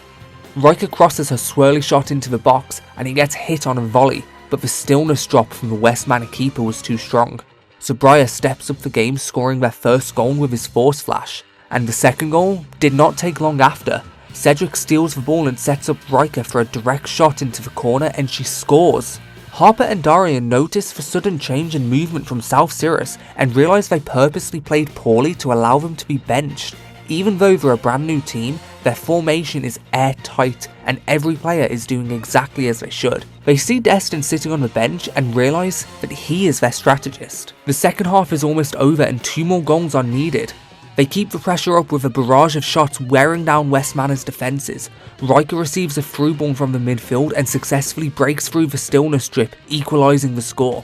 Riker crosses her swirly shot into the box and he gets hit on a volley, but the stillness drop from the West Manor keeper was too strong. So Briar steps up the game, scoring their first goal with his Force Flash, and the second goal did not take long after. Cedric steals the ball and sets up Riker for a direct shot into the corner and she scores. Harper and Darian notice the sudden change in movement from South Cirrus and realise they purposely played poorly to allow them to be benched. Even though they're a brand new team, their formation is airtight and every player is doing exactly as they should. They see Destin sitting on the bench and realise that he is their strategist. The second half is almost over and 2 more goals are needed. They keep the pressure up with a barrage of shots wearing down West Manor's defences. Riker receives a through ball from the midfield and successfully breaks through the stillness strip, equalising the score.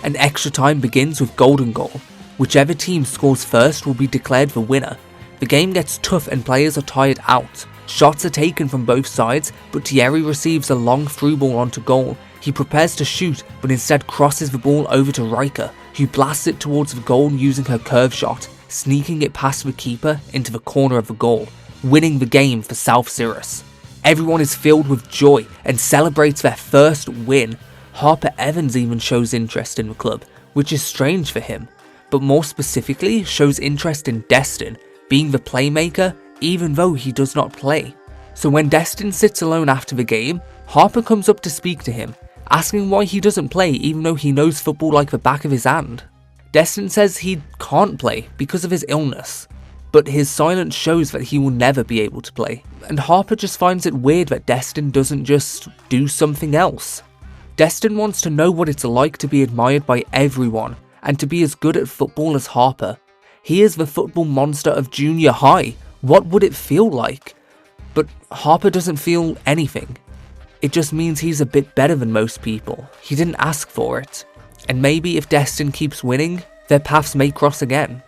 An extra time begins with golden goal. Whichever team scores first will be declared the winner. The game gets tough and players are tired out. Shots are taken from both sides, but Thierry receives a long through ball onto goal. He prepares to shoot, but instead crosses the ball over to Riker, who blasts it towards the goal using her curve shot, sneaking it past the keeper into the corner of the goal, winning the game for South Cirrus. Everyone is filled with joy and celebrates their first win. Harper Evans even shows interest in the club, which is strange for him, but more specifically shows interest in Destin, being the playmaker even though he does not play. So when Destin sits alone after the game, Harper comes up to speak to him, asking why he doesn't play even though he knows football like the back of his hand. Destin says he can't play because of his illness, but his silence shows that he will never be able to play, and Harper just finds it weird that Destin doesn't just do something else. Destin wants to know what it's like to be admired by everyone, and to be as good at football as Harper. He is the football monster of junior high. What would it feel like? But Harper doesn't feel anything. It just means he's a bit better than most people. He didn't ask for it. And maybe if Destin keeps winning, their paths may cross again.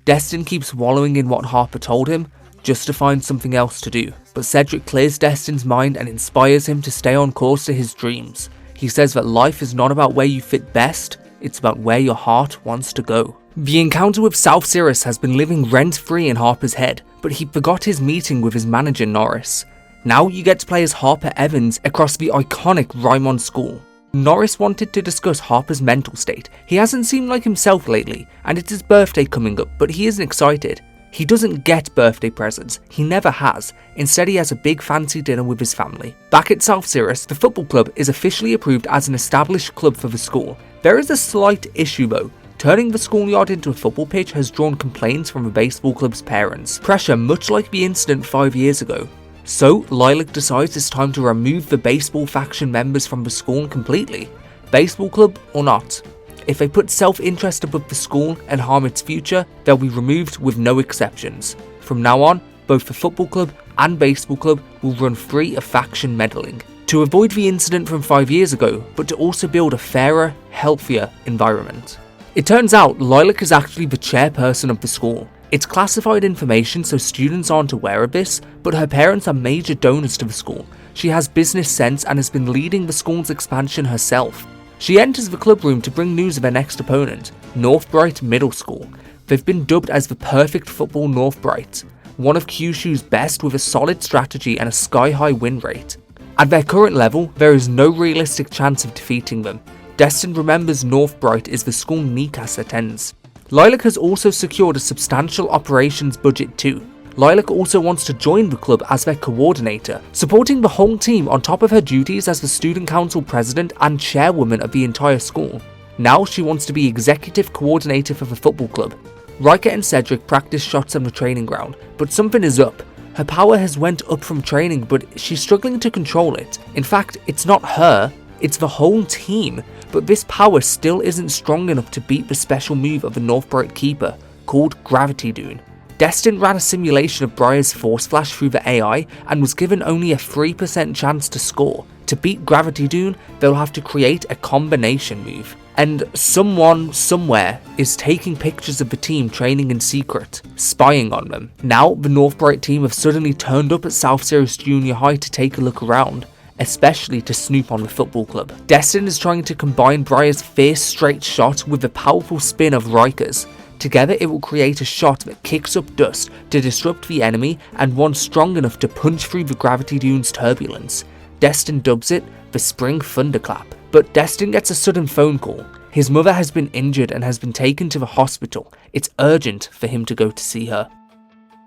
Destin keeps wallowing in what Harper told him, just to find something else to do. But Cedric clears Destin's mind and inspires him to stay on course to his dreams. He says that life is not about where you fit best, it's about where your heart wants to go. The encounter with South Cirrus has been living rent-free in Harper's head, but he forgot his meeting with his manager Norris. Now you get to play as Harper Evans across the iconic Raimon school. Norris wanted to discuss Harper's mental state. He hasn't seemed like himself lately, and it's his birthday coming up, but he isn't excited. He doesn't get birthday presents, he never has. Instead, he has a big fancy dinner with his family. Back at South Sirius, the football club is officially approved as an established club for the school. There is a slight issue though. Turning the schoolyard into a football pitch has drawn complaints from the baseball club's parents. Pressure much like the incident 5 years ago. So, Lilac decides it's time to remove the baseball faction members from the school completely. Baseball club or not. If they put self-interest above the school and harm its future, they'll be removed with no exceptions. From now on, both the football club and baseball club will run free of faction meddling. To avoid the incident from 5 years ago, but to also build a fairer, healthier environment. It turns out Lilac is actually the chairperson of the school. It's classified information so students aren't aware of this, but her parents are major donors to the school. She has business sense and has been leading the school's expansion herself. She enters the club room to bring news of her next opponent, Northbright Middle School. They've been dubbed as the perfect football Northbright, one of Kyushu's best with a solid strategy and a sky-high win rate. At their current level, there is no realistic chance of defeating them. Destin remembers Northbright is the school Nikas attends. Lilac has also secured a substantial operations budget too. Lilac also wants to join the club as their coordinator, supporting the whole team on top of her duties as the student council president and chairwoman of the entire school. Now she wants to be executive coordinator for the football club. Rika and Cedric practice shots on the training ground, but something is up. Her power has went up from training, but she's struggling to control it. In fact, it's not her, it's the whole team, but this power still isn't strong enough to beat the special move of the Northbright keeper, called Gravity Dune. Destin ran a simulation of Briar's Force Flash through the AI and was given only a 3% chance to score. To beat Gravity Dune, they'll have to create a combination move. And someone, somewhere, is taking pictures of the team training in secret, spying on them. Now, the Northbright team have suddenly turned up at South Sirius Junior High to take a look around, especially to snoop on the football club. Destin is trying to combine Briar's fierce straight shot with the powerful spin of Rika's. Together it will create a shot that kicks up dust to disrupt the enemy and one strong enough to punch through the Gravity Dune's turbulence. Destin dubs it the Spring Thunderclap. But Destin gets a sudden phone call. His mother has been injured and has been taken to the hospital. It's urgent for him to go to see her.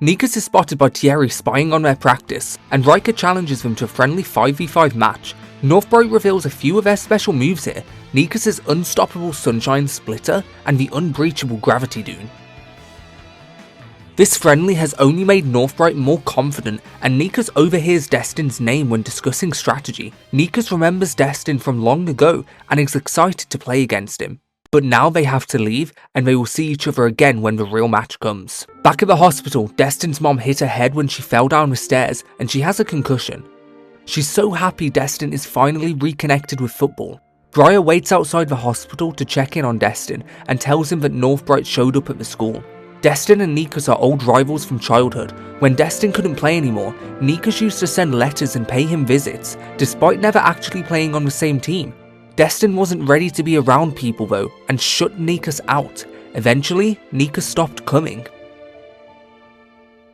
Nikas is spotted by Thierry spying on their practice, and Rika challenges them to a friendly 5v5 match. Northbright reveals a few of their special moves here, Nikas' unstoppable Sunshine Splitter and the unbreachable Gravity Dune. This friendly has only made Northbright more confident, and Nikas overhears Destin's name when discussing strategy. Nikas remembers Destin from long ago and is excited to play against him. But now they have to leave, and they will see each other again when the real match comes. Back at the hospital, Destin's mom hit her head when she fell down the stairs, and she has a concussion. She's so happy Destin is finally reconnected with football. Briar waits outside the hospital to check in on Destin and tells him that Northbright showed up at the school. Destin and Nikas are old rivals from childhood. When Destin couldn't play anymore, Nikas used to send letters and pay him visits, despite never actually playing on the same team. Destin wasn't ready to be around people though, and shut Nikas out. Eventually, Nikas stopped coming.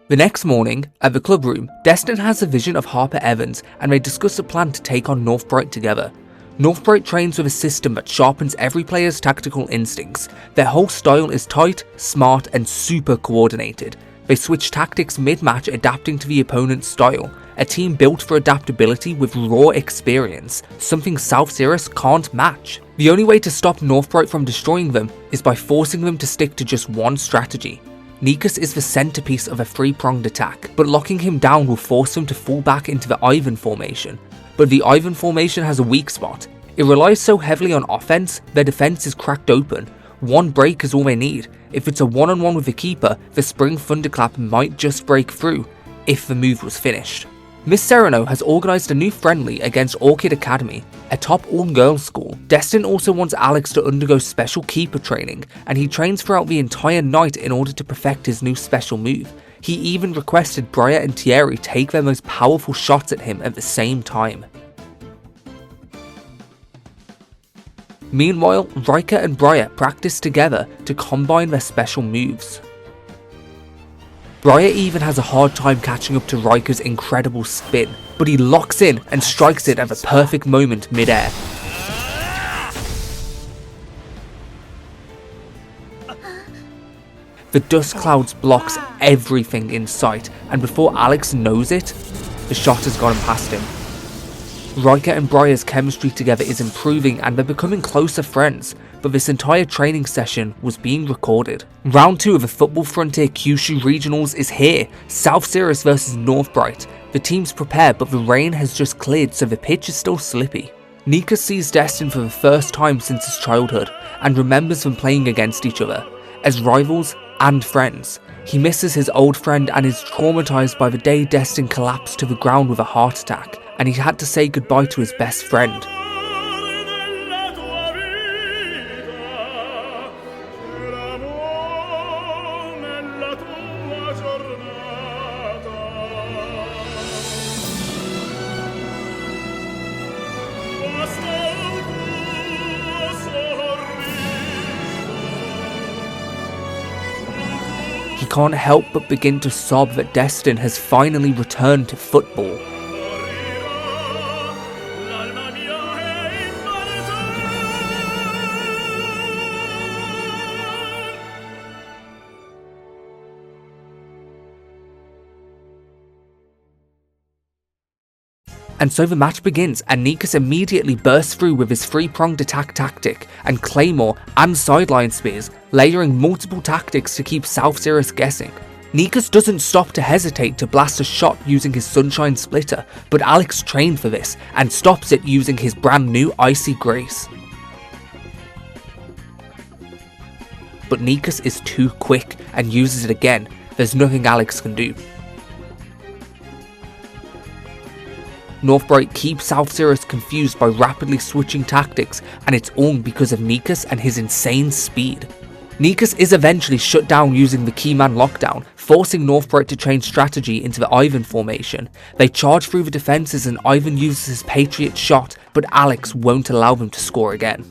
The next morning, at the club room, Destin has a vision of Harper Evans and they discuss a plan to take on Northbright together. Northbright trains with a system that sharpens every player's tactical instincts. Their whole style is tight, smart and super coordinated. They switch tactics mid-match adapting to the opponent's style. A team built for adaptability with raw experience, something South Sirius can't match. The only way to stop Northbright from destroying them is by forcing them to stick to just one strategy. Nikas is the centerpiece of a three-pronged attack, but locking him down will force him to fall back into the Ivan formation. But the Ivan formation has a weak spot. It relies so heavily on offense, their defense is cracked open. One break is all they need. If it's a one-on-one with the keeper, the Spring Thunderclap might just break through, if the move was finished. Miss Sereno has organised a new friendly against Orchid Academy, a top all-girls school. Destin also wants Alex to undergo special keeper training, and he trains throughout the entire night in order to perfect his new special move. He even requested Briar and Thierry take their most powerful shots at him at the same time. Meanwhile, Rika and Briar practice together to combine their special moves. Briar even has a hard time catching up to Rika's incredible spin, but he locks in and strikes it at the perfect moment mid-air. The dust clouds blocks everything in sight, and before Alex knows it, the shot has gone past him. Riker and Briar's chemistry together is improving and they're becoming closer friends, but this entire training session was being recorded. Round 2 of the Football Frontier Kyushu Regionals is here, South Sirius vs Northbright. The teams prepare, but the rain has just cleared, so the pitch is still slippy. Nika sees Destin for the first time since his childhood, and remembers them playing against each other, as rivals and friends. He misses his old friend and is traumatized by the day Destin collapsed to the ground with a heart attack, and he had to say goodbye to his best friend. He can't help but begin to sob that Destin has finally returned to football. And so the match begins, and Nikas immediately bursts through with his 3-pronged attack tactic and claymore and sideline spears, layering multiple tactics to keep South Sirius guessing. Nikas doesn't stop to hesitate to blast a shot using his Sunshine Splitter, but Alex trained for this and stops it using his brand new Icy Grace. But Nikas is too quick and uses it again. There's nothing Alex can do. Northbright keeps South Sirius confused by rapidly switching tactics, and it's all because of Nikas and his insane speed. Nikas is eventually shut down using the Keyman lockdown, forcing Northbright to change strategy into the Ivan formation. They charge through the defences and Ivan uses his Patriot shot, but Alex won't allow them to score again.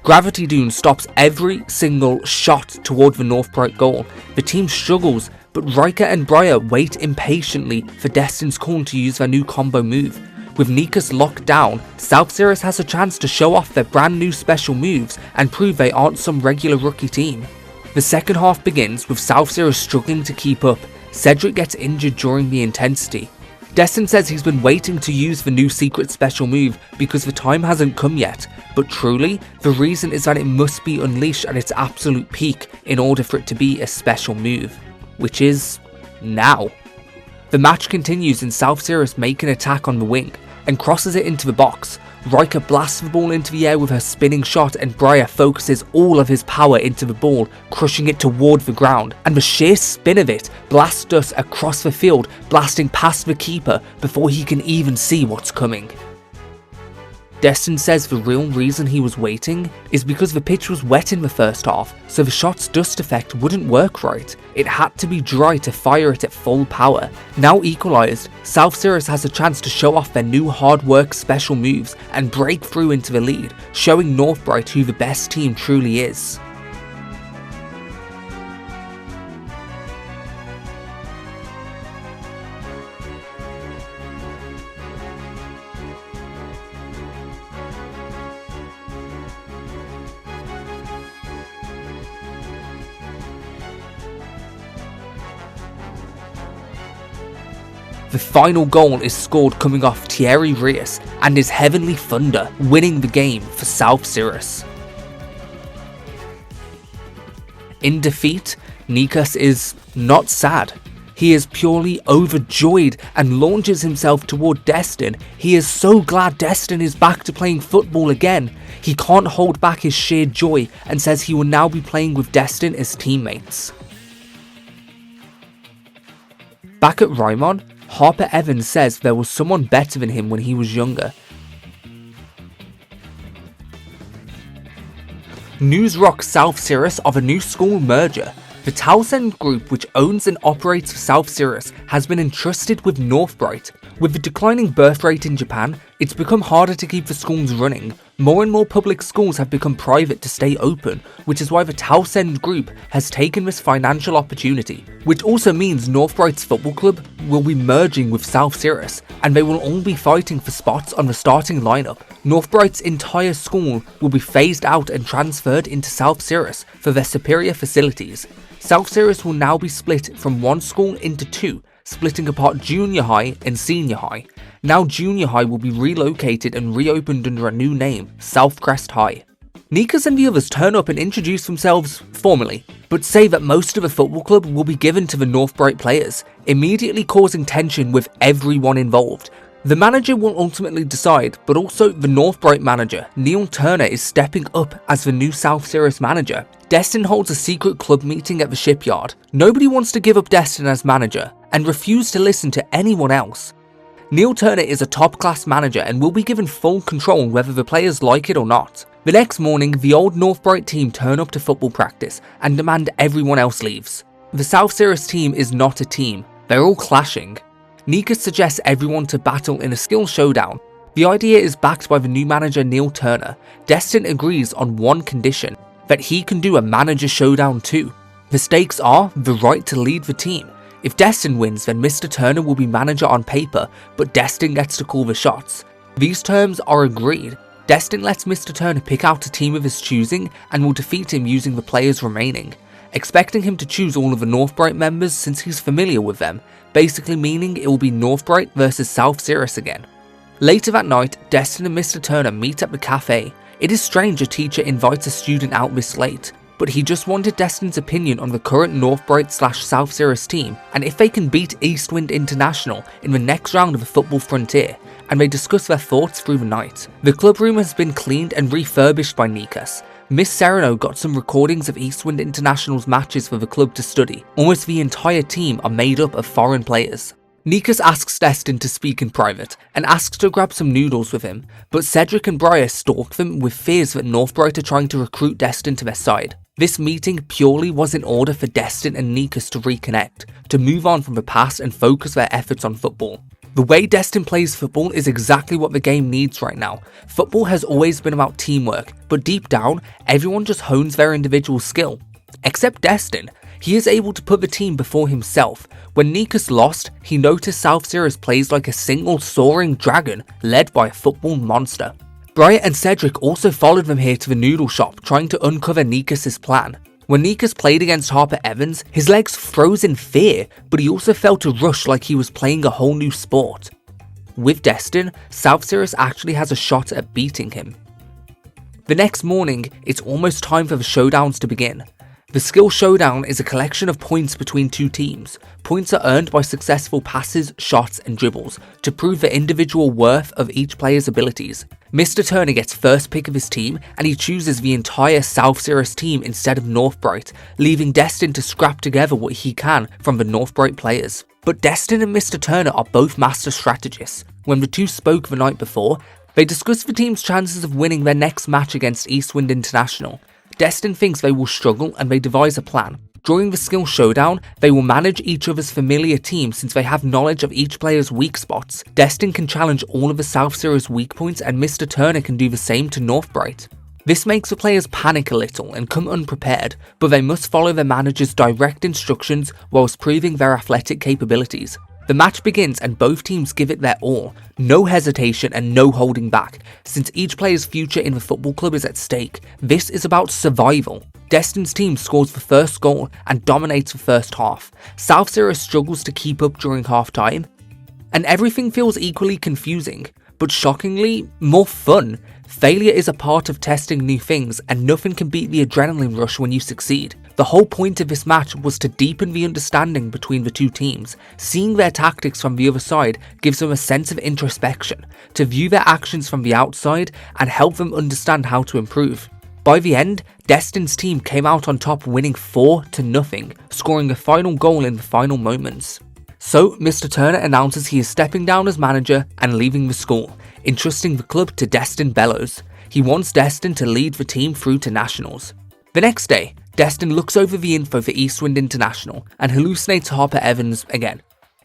Gravity Dune stops every single shot toward the Northbright goal. The team struggles, but Riker and Briar wait impatiently for Destin's call to use their new combo move. With Nikas locked down, South Sirius has a chance to show off their brand new special moves and prove they aren't some regular rookie team. The second half begins with South Sirius struggling to keep up. Cedric gets injured during the intensity. Destin says he's been waiting to use the new secret special move because the time hasn't come yet, but truly, the reason is that it must be unleashed at its absolute peak in order for it to be a special move, which is now. The match continues and South Sirius make an attack on the wing and crosses it into the box. Riker blasts the ball into the air with her spinning shot and Briar focuses all of his power into the ball, crushing it toward the ground, and the sheer spin of it blasts us across the field, blasting past the keeper before he can even see what's coming. Destin says the real reason he was waiting is because the pitch was wet in the first half, so the shot's dust effect wouldn't work right. It had to be dry to fire it at full power. Now equalised, South Sirius has a chance to show off their new hard work special moves and break through into the lead, showing Northbright who the best team truly is. The final goal is scored coming off Thierry Reyes and his Heavenly Thunder, winning the game for South Sirius. In defeat, Nikas is not sad. He is purely overjoyed and launches himself toward Destin. He is so glad Destin is back to playing football again. He can't hold back his sheer joy and says he will now be playing with Destin as teammates. Back at Raimon, Harper Evans says there was someone better than him when he was younger. News rocks South Sirius of a new school merger. The Townsend Group, which owns and operates for South Sirius, has been entrusted with Northbright. With the declining birth rate in Japan, it's become harder to keep the schools running. More and more public schools have become private to stay open, which is why the Townsend Group has taken this financial opportunity, which also means Northbright's football club will be merging with South Sirius, and they will all be fighting for spots on the starting lineup. Northbright's entire school will be phased out and transferred into South Sirius for their superior facilities. South Sirius will now be split from one school into two, splitting apart junior high and senior high. Now junior high will be relocated and reopened under a new name, Southcrest High. Nikas and the others turn up and introduce themselves formally, but say that most of the football club will be given to the Northbright players, immediately causing tension with everyone involved. The manager will ultimately decide, but also the Northbright manager, Neil Turner, is stepping up as the new South Sirius manager. Destin holds a secret club meeting at the shipyard. Nobody wants to give up Destin as manager, and refuse to listen to anyone else. Neil Turner is a top-class manager and will be given full control whether the players like it or not. The next morning, the old Northbright team turn up to football practice and demand everyone else leaves. The South Sirius team is not a team, they're all clashing. Nikas suggests everyone to battle in a skill showdown. The idea is backed by the new manager Neil Turner. Destin agrees on one condition, that he can do a manager showdown too. The stakes are the right to lead the team. If Destin wins, then Mr. Turner will be manager on paper, but Destin gets to call the shots. These terms are agreed. Destin lets Mr. Turner pick out a team of his choosing and will defeat him using the players remaining, expecting him to choose all of the Northbright members since he's familiar with them, basically meaning it will be Northbright versus South Sirius again. Later that night, Destin and Mr. Turner meet at the cafe. It is strange a teacher invites a student out this late, but he just wanted Destin's opinion on the current Northbright/South Sirius team and if they can beat Eastwind International in the next round of the Football Frontier, and they discuss their thoughts through the night. The club room has been cleaned and refurbished by Nikas. Miss Sereno got some recordings of Eastwind International's matches for the club to study. Almost the entire team are made up of foreign players. Nikas asks Destin to speak in private and asks to grab some noodles with him, but Cedric and Briar stalk them with fears that Northbright are trying to recruit Destin to their side. This meeting purely was in order for Destin and Nikas to reconnect, to move on from the past and focus their efforts on football. The way Destin plays football is exactly what the game needs right now. Football has always been about teamwork, but deep down, everyone just hones their individual skill. Except Destin. He is able to put the team before himself. When Nikas lost, he noticed South Sirius plays like a single soaring dragon led by a football monster. Briar and Cedric also followed them here to the noodle shop, trying to uncover Nikas' plan. When Nikas played against Harper Evans, his legs froze in fear, but he also felt a rush like he was playing a whole new sport. With Destin, South Sirius actually has a shot at beating him. The next morning, it's almost time for the showdowns to begin. The skill showdown is a collection of points between two teams. Points are earned by successful passes, shots and dribbles to prove the individual worth of each player's abilities. Mr. Turner gets first pick of his team and he chooses the entire South Sirius team instead of Northbright, leaving Destin to scrap together what he can from the Northbright players. But Destin and Mr. Turner are both master strategists. When the two spoke the night before, they discussed the team's chances of winning their next match against Eastwind International. Destin thinks they will struggle and they devise a plan. During the skill showdown, they will manage each other's familiar team since they have knowledge of each player's weak spots. Destin can challenge all of the South Sirius weak points and Mr. Turner can do the same to Northbright. This makes the players panic a little and come unprepared, but they must follow their manager's direct instructions whilst proving their athletic capabilities. The match begins and both teams give it their all, no hesitation and no holding back. Since each player's future in the football club is at stake, this is about survival. Destin's team scores the first goal and dominates the first half. South Sirius struggles to keep up during half time, and everything feels equally confusing, but shockingly, more fun. Failure is a part of testing new things and nothing can beat the adrenaline rush when you succeed. The whole point of this match was to deepen the understanding between the two teams. Seeing their tactics from the other side gives them a sense of introspection, to view their actions from the outside and help them understand how to improve. By the end, Destin's team came out on top, winning 4-0, scoring a final goal in the final moments. So Mr. Turner announces he is stepping down as manager and leaving the school, entrusting the club to Destin Bellows. He wants Destin to lead the team through to nationals. The next day, Destin looks over the info for Eastwind International and hallucinates Harper Evans again.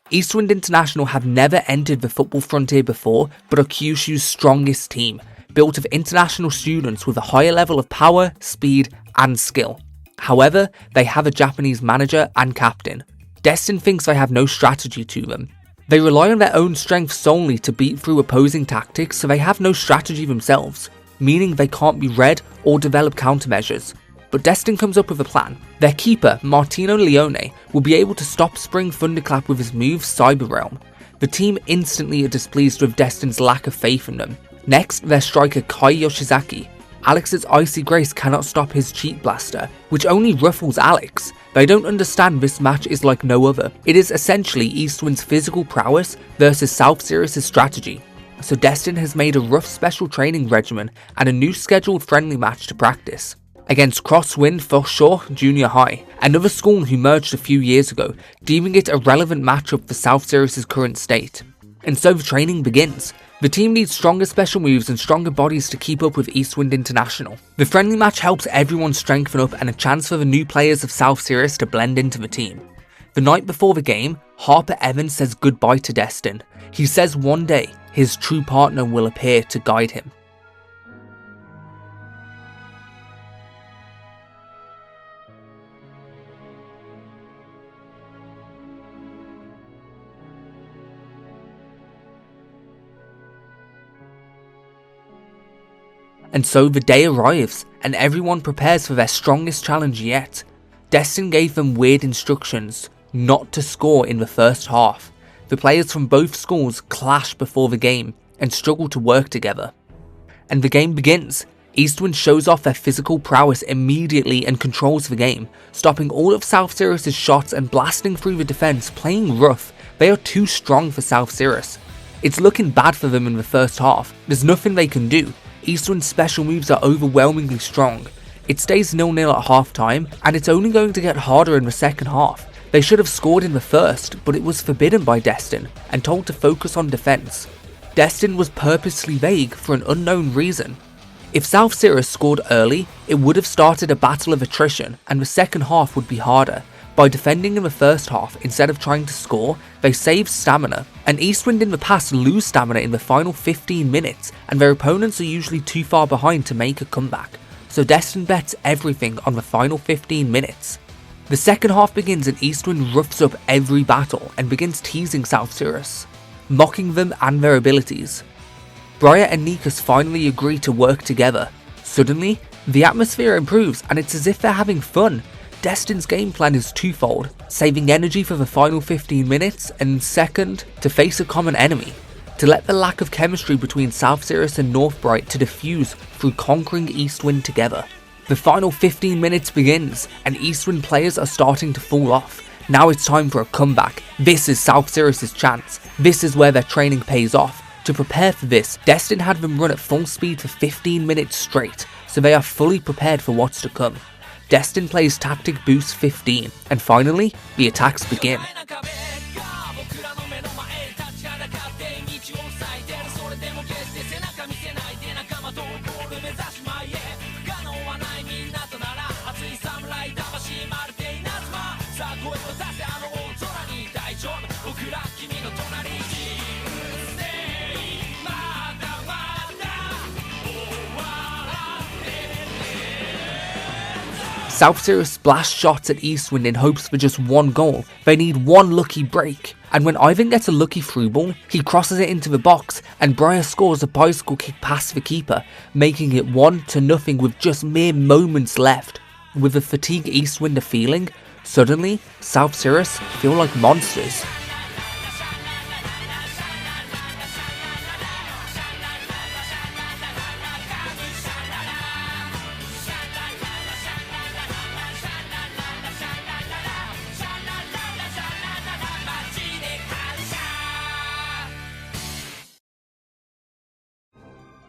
Eastwind International have never entered the Football Frontier before, but are Kyushu's strongest team. built of international students with a higher level of power, speed, and skill. However, they have a Japanese manager and captain. Destin thinks they have no strategy to them. They rely on their own strength solely to beat through opposing tactics, so they have no strategy themselves, meaning they can't be read or develop countermeasures. But Destin comes up with a plan. Their keeper, Martino Leone, will be able to stop Spring Thunderclap with his move Cyber Realm. The team instantly are displeased with Destin's lack of faith in them. Next, their striker Kai Yoshizaki. Alex's Icy Grace cannot stop his Cheat Blaster, which only ruffles Alex. They don't understand this match is like no other. It is essentially Eastwind's physical prowess versus South Sirius' strategy. So Destin has made a rough special training regimen and a new scheduled friendly match to practice. Against Crosswind Foreshadowing Junior High, another school who merged a few years ago, deeming it a relevant matchup for South Sirius' current state. And so the training begins. The team needs stronger special moves and stronger bodies to keep up with Eastwind International. The friendly match helps everyone strengthen up and a chance for the new players of South Sirius to blend into the team. The night before the game, Harper Evans says goodbye to Destin. He says one day, his true partner will appear to guide him. And so the day arrives, and everyone prepares for their strongest challenge yet. Destin gave them weird instructions not to score in the first half. The players from both schools clash before the game and struggle to work together. And the game begins. Eastwind shows off their physical prowess immediately and controls the game, stopping all of South Sirius' shots and blasting through the defense, playing rough. They are too strong for South Sirius. It's looking bad for them in the first half. There's nothing they can do. Eastwind's special moves are overwhelmingly strong. It stays 0-0 at half time, and it's only going to get harder in the second half. They should have scored in the first, but it was forbidden by Destin, and told to focus on defense. Destin was purposely vague for an unknown reason. If South Sirius scored early, it would have started a battle of attrition, and the second half would be harder. By defending in the first half instead of trying to score, they save stamina, and Eastwind in the past lose stamina in the final 15 minutes, and their opponents are usually too far behind to make a comeback, so Destin bets everything on the final 15 minutes. The second half begins and Eastwind roughs up every battle and begins teasing South Sirius, mocking them and their abilities. Briar and Nikas finally agree to work together. Suddenly, the atmosphere improves and it's as if they're having fun. Destin's game plan is twofold, saving energy for the final 15 minutes, and second, to face a common enemy, to let the lack of chemistry between South Sirius and Northbright to diffuse through conquering Eastwind together. The final 15 minutes begins, and Eastwind players are starting to fall off. Now it's time for a comeback. This is South Sirius' chance. This is where their training pays off. To prepare for this, Destin had them run at full speed for 15 minutes straight, so they are fully prepared for what's to come. Destin plays Tactic Boost 15, and finally, the attacks begin. South Sirius blast shots at Eastwind in hopes for just one goal. They need one lucky break. And when Ivan gets a lucky through ball, he crosses it into the box and Briar scores a bicycle kick past the keeper, making it 1-0 with just mere moments left. With the fatigue Eastwind are feeling, suddenly South Sirius feel like monsters.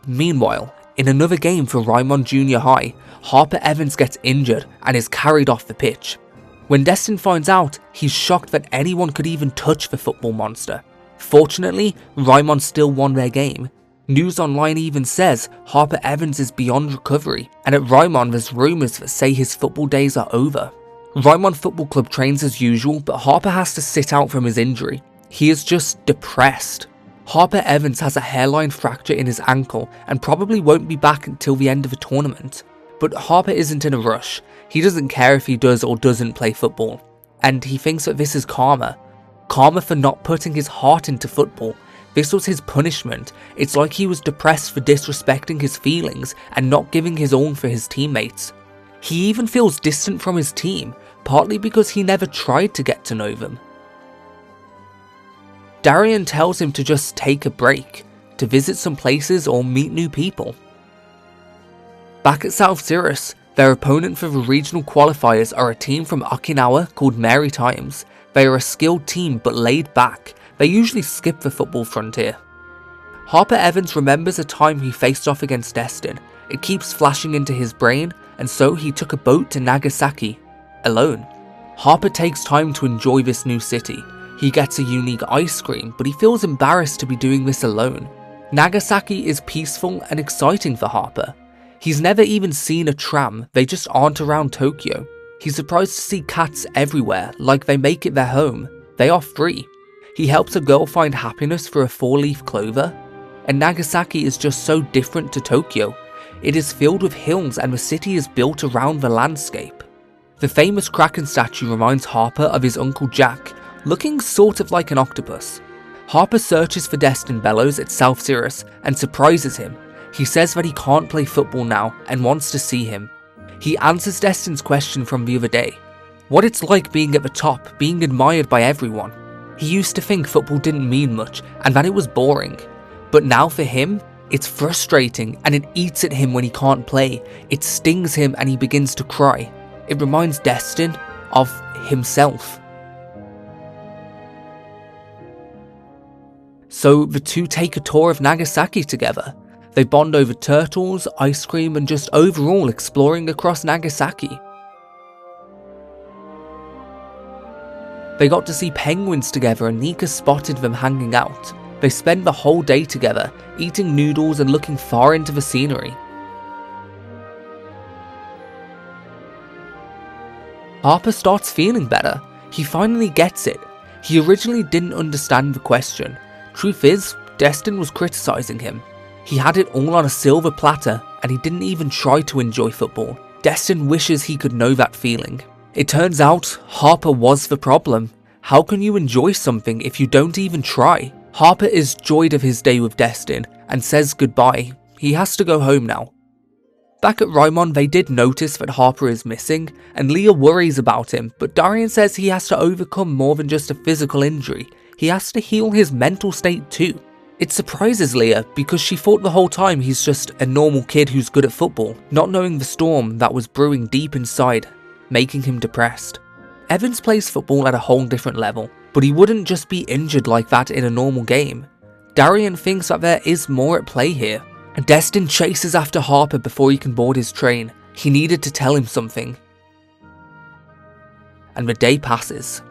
Meanwhile, in another game for Raimon Junior High, Harper Evans gets injured and is carried off the pitch. When Destin finds out, he's shocked that anyone could even touch the football monster. Fortunately, Raimon still won their game. News Online even says Harper Evans is beyond recovery, and at Raimon there's rumours that say his football days are over. Raimon Football Club trains as usual, but Harper has to sit out from his injury. He is just depressed. Harper Evans has a hairline fracture in his ankle and probably won't be back until the end of the tournament. But Harper isn't in a rush. He doesn't care if he does or doesn't play football. And he thinks that this is karma. Karma for not putting his heart into football. This was his punishment. It's like he was depressed for disrespecting his feelings and not giving his all for his teammates. He even feels distant from his team, partly because he never tried to get to know them. Darian tells him to just take a break, to visit some places or meet new people. Back at South Cirrus, their opponent for the regional qualifiers are a team from Okinawa called Mary Times. They are a skilled team but laid back. They usually skip the football frontier. Harper Evans remembers a time he faced off against Destin. It keeps flashing into his brain, and so he took a boat to Nagasaki, alone. Harper takes time to enjoy this new city. He gets a unique ice cream, but he feels embarrassed to be doing this alone. Nagasaki is peaceful and exciting for Harper. He's never even seen a tram, they just aren't around Tokyo. He's surprised to see cats everywhere, like they make it their home. They are free. He helps a girl find happiness for a 4-leaf clover. And Nagasaki is just so different to Tokyo. It is filled with hills and the city is built around the landscape. The famous Kraken statue reminds Harper of his Uncle Jack, looking sort of like an octopus. Harper searches for Destin Bellows at South Cirrus and surprises him. He says that he can't play football now and wants to see him. He answers Destin's question from the other day. What it's like being at the top, being admired by everyone. He used to think football didn't mean much and that it was boring. But now for him, it's frustrating and it eats at him when he can't play. It stings him and he begins to cry. It reminds Destin of himself. So the two take a tour of Nagasaki together. They bond over turtles, ice cream, and just overall exploring across Nagasaki. They got to see penguins together and Nika spotted them hanging out. They spend the whole day together, eating noodles and looking far into the scenery. Harper starts feeling better. He finally gets it. He originally didn't understand the question. Truth is, Destin was criticizing him. He had it all on a silver platter and he didn't even try to enjoy football. Destin wishes he could know that feeling. It turns out, Harper was the problem. How can you enjoy something if you don't even try? Harper is joyed of his day with Destin and says goodbye. He has to go home now. Back at Raimon, they did notice that Harper is missing and Leah worries about him, but Darian says he has to overcome more than just a physical injury. He has to heal his mental state too. It surprises Leah because she thought the whole time he's just a normal kid who's good at football, not knowing the storm that was brewing deep inside, making him depressed. Evans plays football at a whole different level, but he wouldn't just be injured like that in a normal game. Darian thinks that there is more at play here. Destin chases after Harper before he can board his train. He needed to tell him something. And the day passes.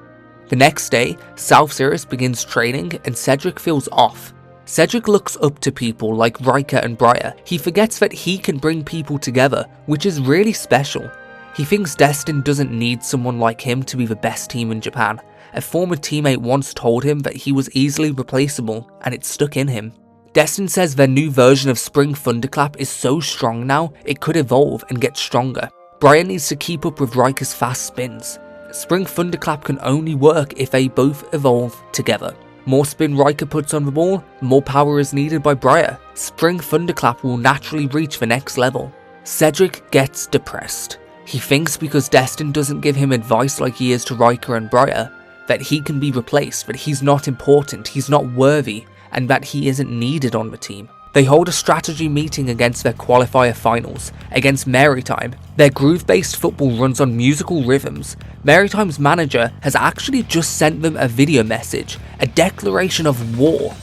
The next day, South Cirrus begins training and Cedric feels off. Cedric looks up to people like Riker and Briar. He forgets that he can bring people together, which is really special. He thinks Destin doesn't need someone like him to be the best team in Japan. A former teammate once told him that he was easily replaceable, and it stuck in him. Destin says their new version of Spring Thunderclap is so strong now, it could evolve and get stronger. Briar needs to keep up with Riker's fast spins. Spring Thunderclap can only work if they both evolve together. More spin Riker puts on the ball, more power is needed by Briar. Spring Thunderclap will naturally reach the next level. Cedric gets depressed. He thinks because Destin doesn't give him advice like he is to Riker and Briar, that he can be replaced, that he's not important, he's not worthy, and that he isn't needed on the team. They hold a strategy meeting against their qualifier finals, against Maritime. Their groove-based football runs on musical rhythms. Maritime's manager has actually just sent them a video message, a declaration of war.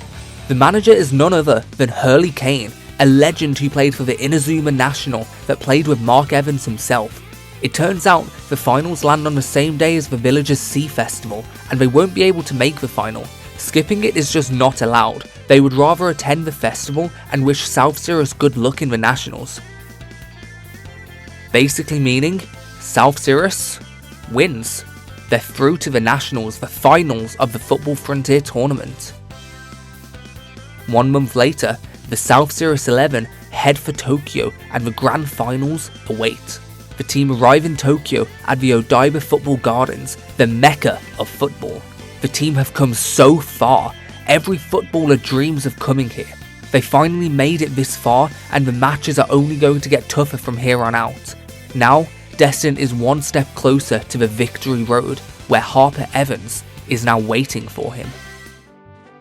The manager is none other than Hurley Kane, a legend who played for the Inazuma National that played with Mark Evans himself. It turns out the finals land on the same day as the Villagers' Sea Festival, and they won't be able to make the final. Skipping it is just not allowed. They would rather attend the festival and wish South Cirrus good luck in the Nationals. Basically meaning, South Cirrus wins. They're through to the Nationals, the finals of the Football Frontier tournament. 1 month later, the South Series 11 head for Tokyo and the grand finals await. The team arrive in Tokyo at the Odaiba Football Gardens, the mecca of football. The team have come so far, every footballer dreams of coming here. They finally made it this far, and the matches are only going to get tougher from here on out. Now, Destin is one step closer to the Victory Road, where Harper Evans is now waiting for him.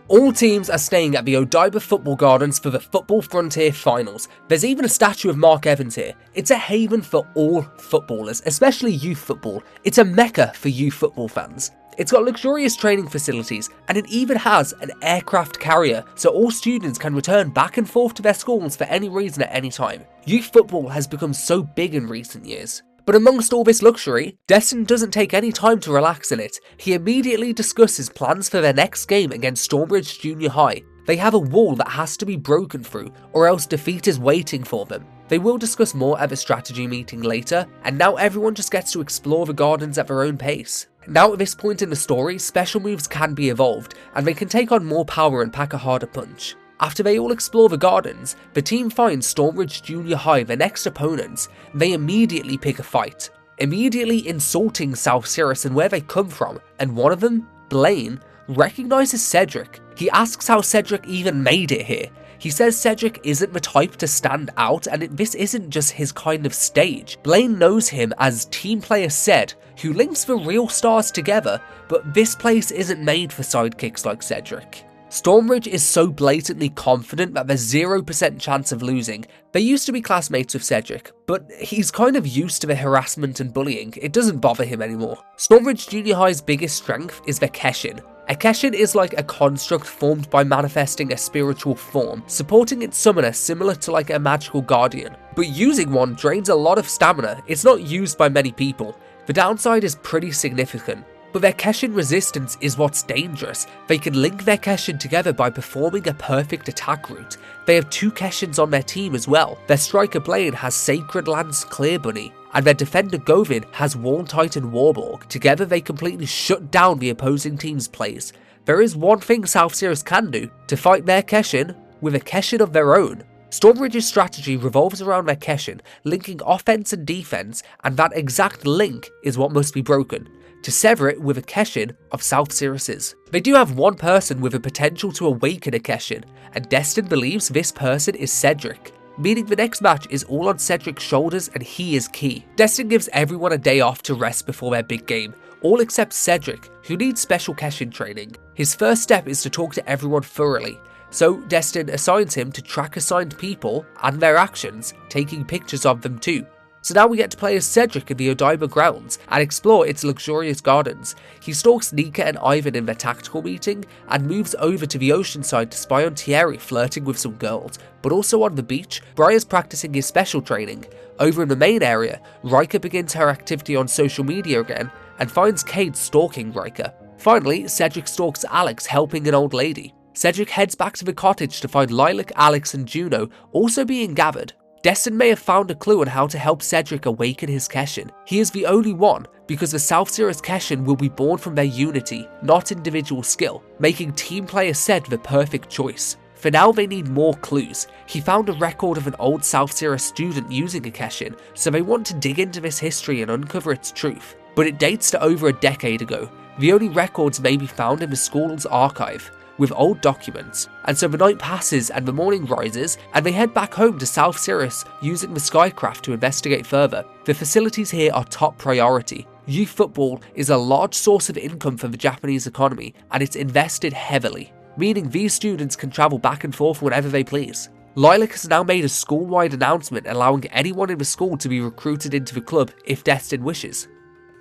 All teams are staying at the Odaiba Football Gardens for the Football Frontier Finals. There's even a statue of Mark Evans here. It's a haven for all footballers, especially youth football. It's a mecca for youth football fans. It's got luxurious training facilities, and it even has an aircraft carrier, so all students can return back and forth to their schools for any reason at any time. Youth football has become so big in recent years. But amongst all this luxury, Destin doesn't take any time to relax in it. He immediately discusses plans for their next game against Stormbridge Junior High. They have a wall that has to be broken through, or else defeat is waiting for them. They will discuss more at the strategy meeting later, and now everyone just gets to explore the gardens at their own pace. Now at this point in the story, special moves can be evolved, and they can take on more power and pack a harder punch. After they all explore the gardens, the team finds Stormbridge Junior High their next opponents. They immediately pick a fight, immediately insulting South Cirrus and where they come from, and one of them, Blaine, recognizes Cedric. He asks how Cedric even made it here. He says Cedric isn't the type to stand out, and this isn't just his kind of stage. Blaine knows him as team player Ced, who links the real stars together, but this place isn't made for sidekicks like Cedric. Stormbridge is so blatantly confident that there's 0% chance of losing. They used to be classmates with Cedric, but he's kind of used to the harassment and bullying. It doesn't bother him anymore. Stormbridge Junior High's biggest strength is their Keshin. A Keshin is like a construct formed by manifesting a spiritual form, supporting its summoner similar to like a magical guardian. But using one drains a lot of stamina. It's not used by many people. The downside is pretty significant. But their Keshin resistance is what's dangerous. They can link their Keshin together by performing a perfect attack route. They have 2 Keshins on their team as well. Their striker Blaine has Sacred Lands Clear Bunny, and their defender Govin has Worn Titan Warborg. Together they completely shut down the opposing team's plays. There is one thing South Cirrus can do: to fight their Keshin with a Keshin of their own. Stormbridge's strategy revolves around their Keshin, linking offense and defense, and that exact link is what must be broken, to sever it with a Keshin of South Cirrus's. They do have one person with the potential to awaken a Keshin, and Destin believes this person is Cedric, meaning the next match is all on Cedric's shoulders and he is key. Destin gives everyone a day off to rest before their big game, all except Cedric, who needs special Keshin training. His first step is to talk to everyone thoroughly, so Destin assigns him to track assigned people and their actions, taking pictures of them too. So now we get to play as Cedric in the Odaiba grounds and explore its luxurious gardens. He stalks Nika and Ivan in their tactical meeting and moves over to the ocean side to spy on Thierry flirting with some girls, but also on the beach, Briar's practicing his special training. Over in the main area, Rika begins her activity on social media again and finds Cade stalking Rika. Finally, Cedric stalks Alex helping an old lady. Cedric heads back to the cottage to find Lilac, Alex and Juno also being gathered. Destin may have found a clue on how to help Cedric awaken his Keshin. He is the only one, because the South Cirrus Keshin will be born from their unity, not individual skill, making team player Ced the perfect choice. For now they need more clues. He found a record of an old South Cirrus student using a Keshin, so they want to dig into this history and uncover its truth. But it dates to over a decade ago. The only records may be found in the school's archive, with old documents, and so the night passes and the morning rises, and they head back home to South Cirrus using the Skycraft to investigate further. The facilities here are top priority. Youth football is a large source of income for the Japanese economy, and it's invested heavily, meaning these students can travel back and forth whenever they please. Lilac has now made a school-wide announcement allowing anyone in the school to be recruited into the club if Destin wishes.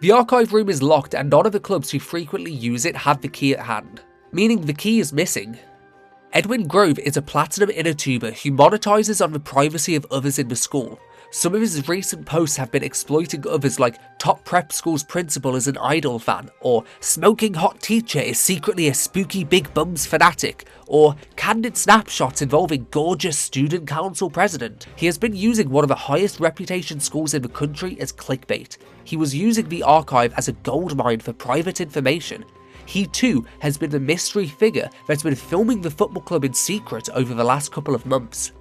The archive room is locked and none of the clubs who frequently use it have the key at hand, meaning the key is missing. Edwin Grove is a platinum inner tuber who monetizes on the privacy of others in the school. Some of his recent posts have been exploiting others like top prep school's principal is an Idol fan, or smoking hot teacher is secretly a spooky big bums fanatic, or candid snapshots involving gorgeous student council president. He has been using one of the highest reputation schools in the country as clickbait. He was using the archive as a goldmine for private information. He too has been the mystery figure that's been filming the football club in secret over the last couple of months.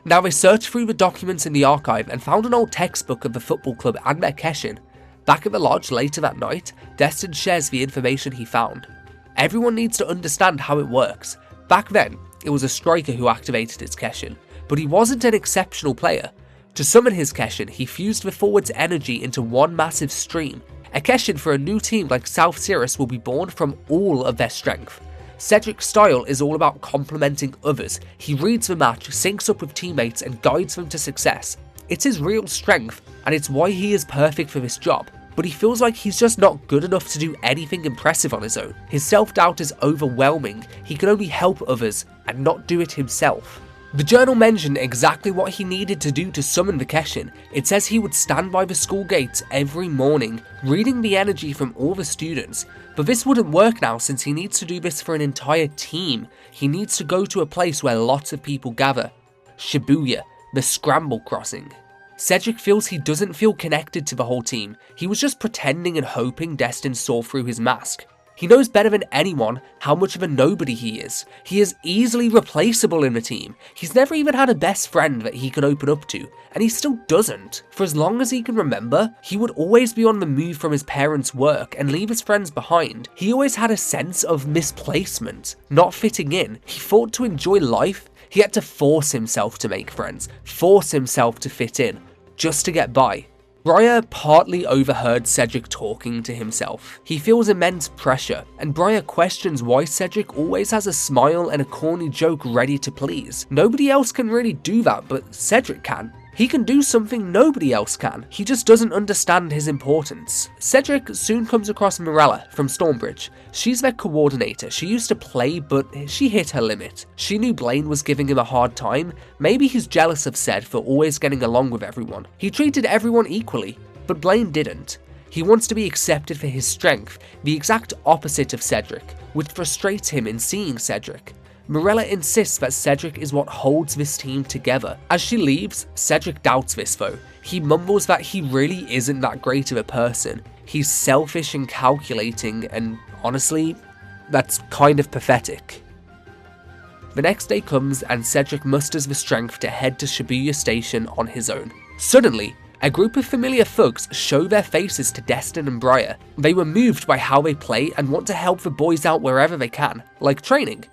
Now they searched through the documents in the archive and found an old textbook of the football club and their Keshin. Back at the lodge later that night, Destin shares the information he found. Everyone needs to understand how it works. Back then, it was a striker who activated his Keshin, but he wasn't an exceptional player. To summon his Keshin, he fused the forward's energy into one massive stream. A Keshin for a new team like South Cirrus will be born from all of their strength. Cedric's style is all about complementing others. He reads the match, syncs up with teammates and guides them to success. It's his real strength, and it's why he is perfect for this job. But he feels like he's just not good enough to do anything impressive on his own. His self-doubt is overwhelming. He can only help others and not do it himself. The journal mentioned exactly what he needed to do to summon the Keshin. It says he would stand by the school gates every morning, reading the energy from all the students. But this wouldn't work now since he needs to do this for an entire team. He needs to go to a place where lots of people gather. Shibuya, the Scramble Crossing. Cedric feels he doesn't feel connected to the whole team. He was just pretending and hoping Destin saw through his mask. He knows better than anyone how much of a nobody he is. He is easily replaceable in the team. He's never even had a best friend that he can open up to, and he still doesn't. For as long as he can remember, he would always be on the move from his parents' work and leave his friends behind. He always had a sense of misplacement, not fitting in. He fought to enjoy life. He had to force himself to make friends, force himself to fit in, just to get by. Briar partly overheard Cedric talking to himself. He feels immense pressure, and Briar questions why Cedric always has a smile and a corny joke ready to please. Nobody else can really do that, but Cedric can. He can do something nobody else can. He just doesn't understand his importance. Cedric soon comes across Morella from Stormbridge. She's their coordinator. She used to play, but she hit her limit. She knew Blaine was giving him a hard time. Maybe he's jealous of Ced for always getting along with everyone. He treated everyone equally, but Blaine didn't. He wants to be accepted for his strength, the exact opposite of Cedric, which frustrates him in seeing Cedric. Morella insists that Cedric is what holds this team together. As she leaves, Cedric doubts this though. He mumbles that he really isn't that great of a person. He's selfish and calculating, and honestly, that's kind of pathetic. The next day comes and Cedric musters the strength to head to Shibuya Station on his own. Suddenly, a group of familiar thugs show their faces to Destin and Briar. They were moved by how they play and want to help the boys out wherever they can, like training.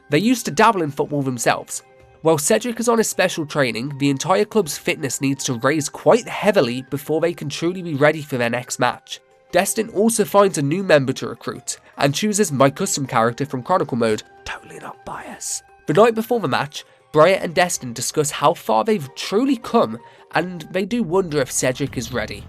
They used to dabble in football themselves. While Cedric is on his special training, the entire club's fitness needs to raise quite heavily before they can truly be ready for their next match. Destin also finds a new member to recruit, and chooses my custom character from Chronicle mode, totally not biased. The night before the match, Briar and Destin discuss how far they've truly come, and they do wonder if Cedric is ready.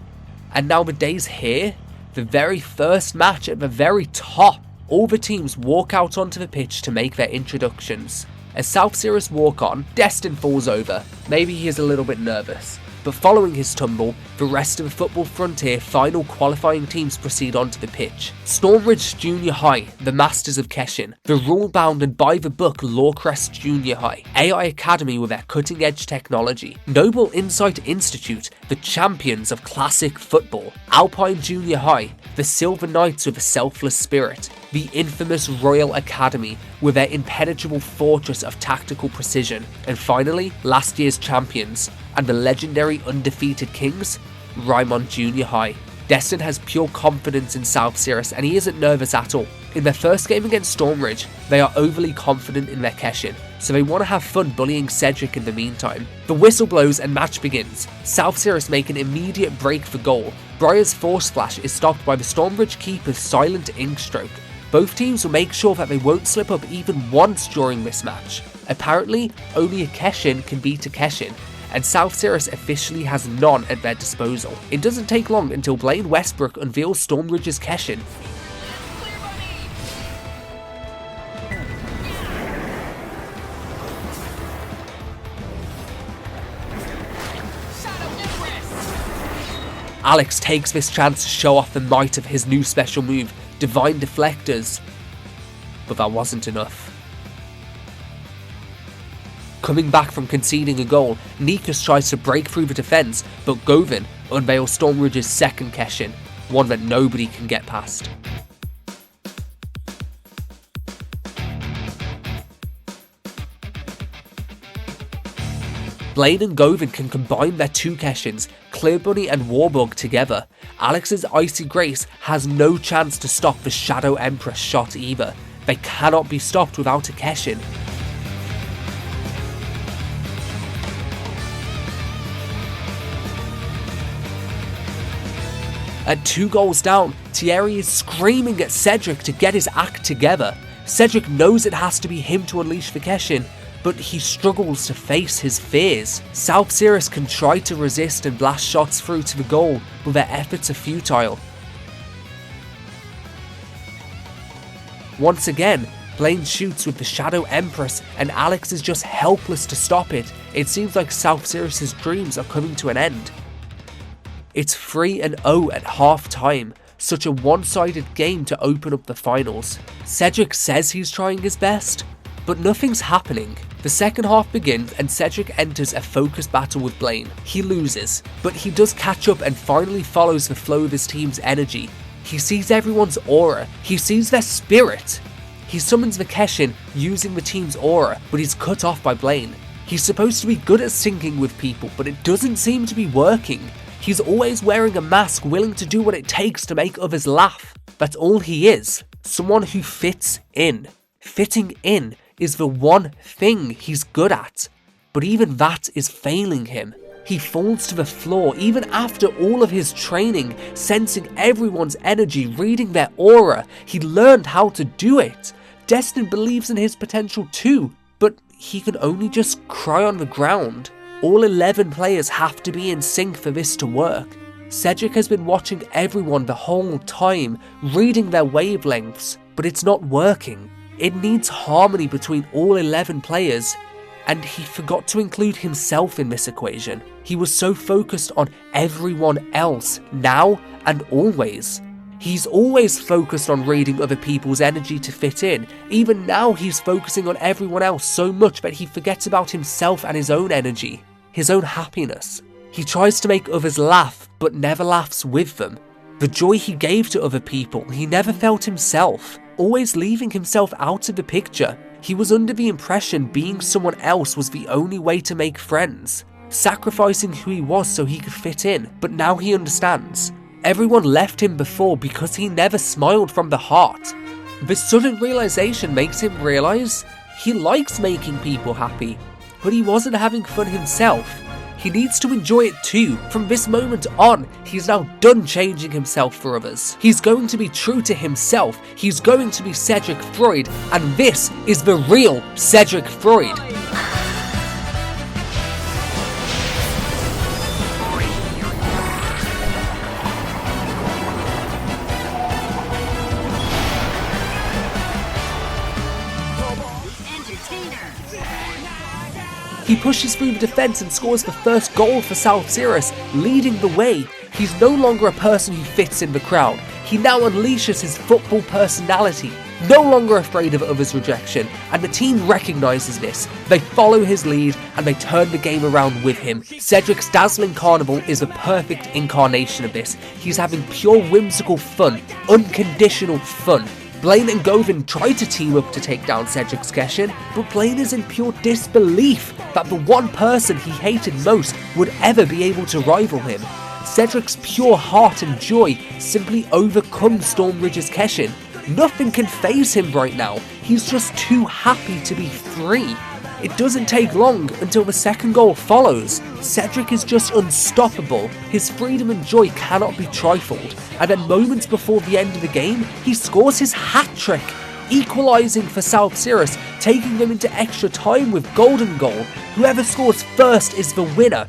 And now the day's here, the very first match at the very top. All the teams walk out onto the pitch to make their introductions. As South Cirrus walk on, Destin falls over. Maybe he is a little bit nervous. But following his tumble, the rest of the Football Frontier final qualifying teams proceed onto the pitch. Stormbridge Junior High, the Masters of Keshin, the rule-bound and by-the-book Lawcrest Junior High, AI Academy with their cutting-edge technology, Noble Insight Institute, the champions of classic football, Alpine Junior High, the Silver Knights with a selfless spirit, the infamous Royal Academy with their impenetrable fortress of tactical precision, and finally, last year's champions, and the legendary undefeated kings, Raimon Junior High. Destin has pure confidence in South Cirrus and he isn't nervous at all. In their first game against Stormbridge, they are overly confident in their Keshin, so they want to have fun bullying Cedric in the meantime. The whistle blows and match begins. South Cirrus make an immediate break for goal. Briar's force splash is stopped by the Stormbridge keeper's silent ink stroke. Both teams will make sure that they won't slip up even once during this match. Apparently, only a Keshin can beat a Keshin, and South Cirrus officially has none at their disposal. It doesn't take long until Blaine Westbrook unveils Stormbridge's Keshin. Alex takes this chance to show off the might of his new special move, Divine Deflectors. But that wasn't enough. Coming back from conceding a goal, Nikas tries to break through the defence, but Govin unveils Stormbridge's second Keshin, one that nobody can get past. Blaine and Govin can combine their two Keshins, Clear Bunny and Warbug, together. Alex's Icy Grace has no chance to stop the Shadow Empress shot either. They cannot be stopped without a Keshin. At 2 goals down, Thierry is screaming at Cedric to get his act together. Cedric knows it has to be him to unleash the Keshin, but he struggles to face his fears. South Sirius can try to resist and blast shots through to the goal, but their efforts are futile. Once again, Blaine shoots with the Shadow Empress and Alex is just helpless to stop it. It seems like South Sirius's dreams are coming to an end. It's 3-0 at half time, such a one-sided game to open up the finals. Cedric says he's trying his best, but nothing's happening. The second half begins and Cedric enters a focused battle with Blaine. He loses, but he does catch up and finally follows the flow of his team's energy. He sees everyone's aura, he sees their spirit. He summons the Keshin using the team's aura, but he's cut off by Blaine. He's supposed to be good at syncing with people, but it doesn't seem to be working. He's always wearing a mask, willing to do what it takes to make others laugh. That's all he is. Someone who fits in. Fitting in is the one thing he's good at. But even that is failing him. He falls to the floor even after all of his training, sensing everyone's energy, reading their aura. He learned how to do it. Destin believes in his potential too, but he can only just cry on the ground. All 11 players have to be in sync for this to work. Cedric has been watching everyone the whole time, reading their wavelengths, but it's not working. It needs harmony between all 11 players, and he forgot to include himself in this equation. He was so focused on everyone else, now and always. He's always focused on reading other people's energy to fit in. Even now he's focusing on everyone else so much that he forgets about himself and his own energy, his own happiness. He tries to make others laugh, but never laughs with them. The joy he gave to other people, he never felt himself, always leaving himself out of the picture. He was under the impression being someone else was the only way to make friends, sacrificing who he was so he could fit in, but now he understands. Everyone left him before because he never smiled from the heart. This sudden realization makes him realize he likes making people happy, but he wasn't having fun himself. He needs to enjoy it too. From this moment on, he's now done changing himself for others. He's going to be true to himself. He's going to be Cedric Freud, and this is the real Cedric Freud. He pushes through the defence and scores the first goal for South Sirius, leading the way. He's no longer a person who fits in the crowd. He now unleashes his football personality, no longer afraid of others' rejection, and the team recognises this. They follow his lead and they turn the game around with him. Cedric's dazzling carnival is a perfect incarnation of this. He's having pure whimsical fun, unconditional fun. Blaine and Govin try to team up to take down Cedric's Keshin, but Blaine is in pure disbelief that the one person he hated most would ever be able to rival him. Cedric's pure heart and joy simply overcomes Stormbridge's Keshin. Nothing can faze him right now. He's just too happy to be free. It doesn't take long until the second goal follows. Cedric is just unstoppable. His freedom and joy cannot be trifled. And then moments before the end of the game, he scores his hat-trick, equalising for South Sirius, taking them into extra time with golden goal. Whoever scores first is the winner.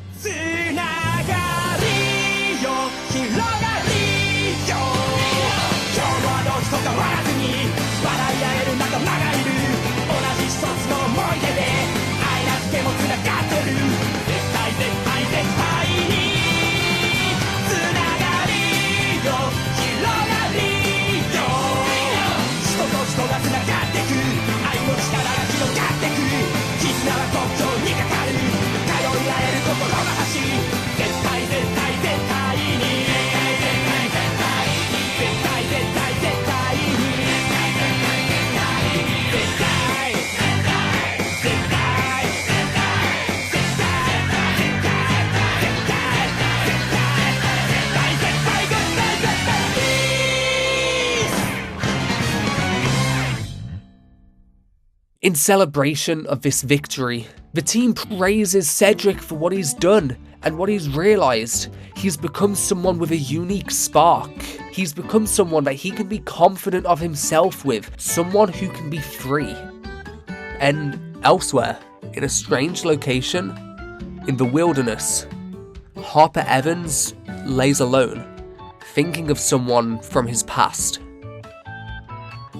In celebration of this victory, the team praises Cedric for what he's done and what he's realised. He's become someone with a unique spark. He's become someone that he can be confident of himself with, someone who can be free. And elsewhere, in a strange location, in the wilderness, Harper Evans lays alone, thinking of someone from his past.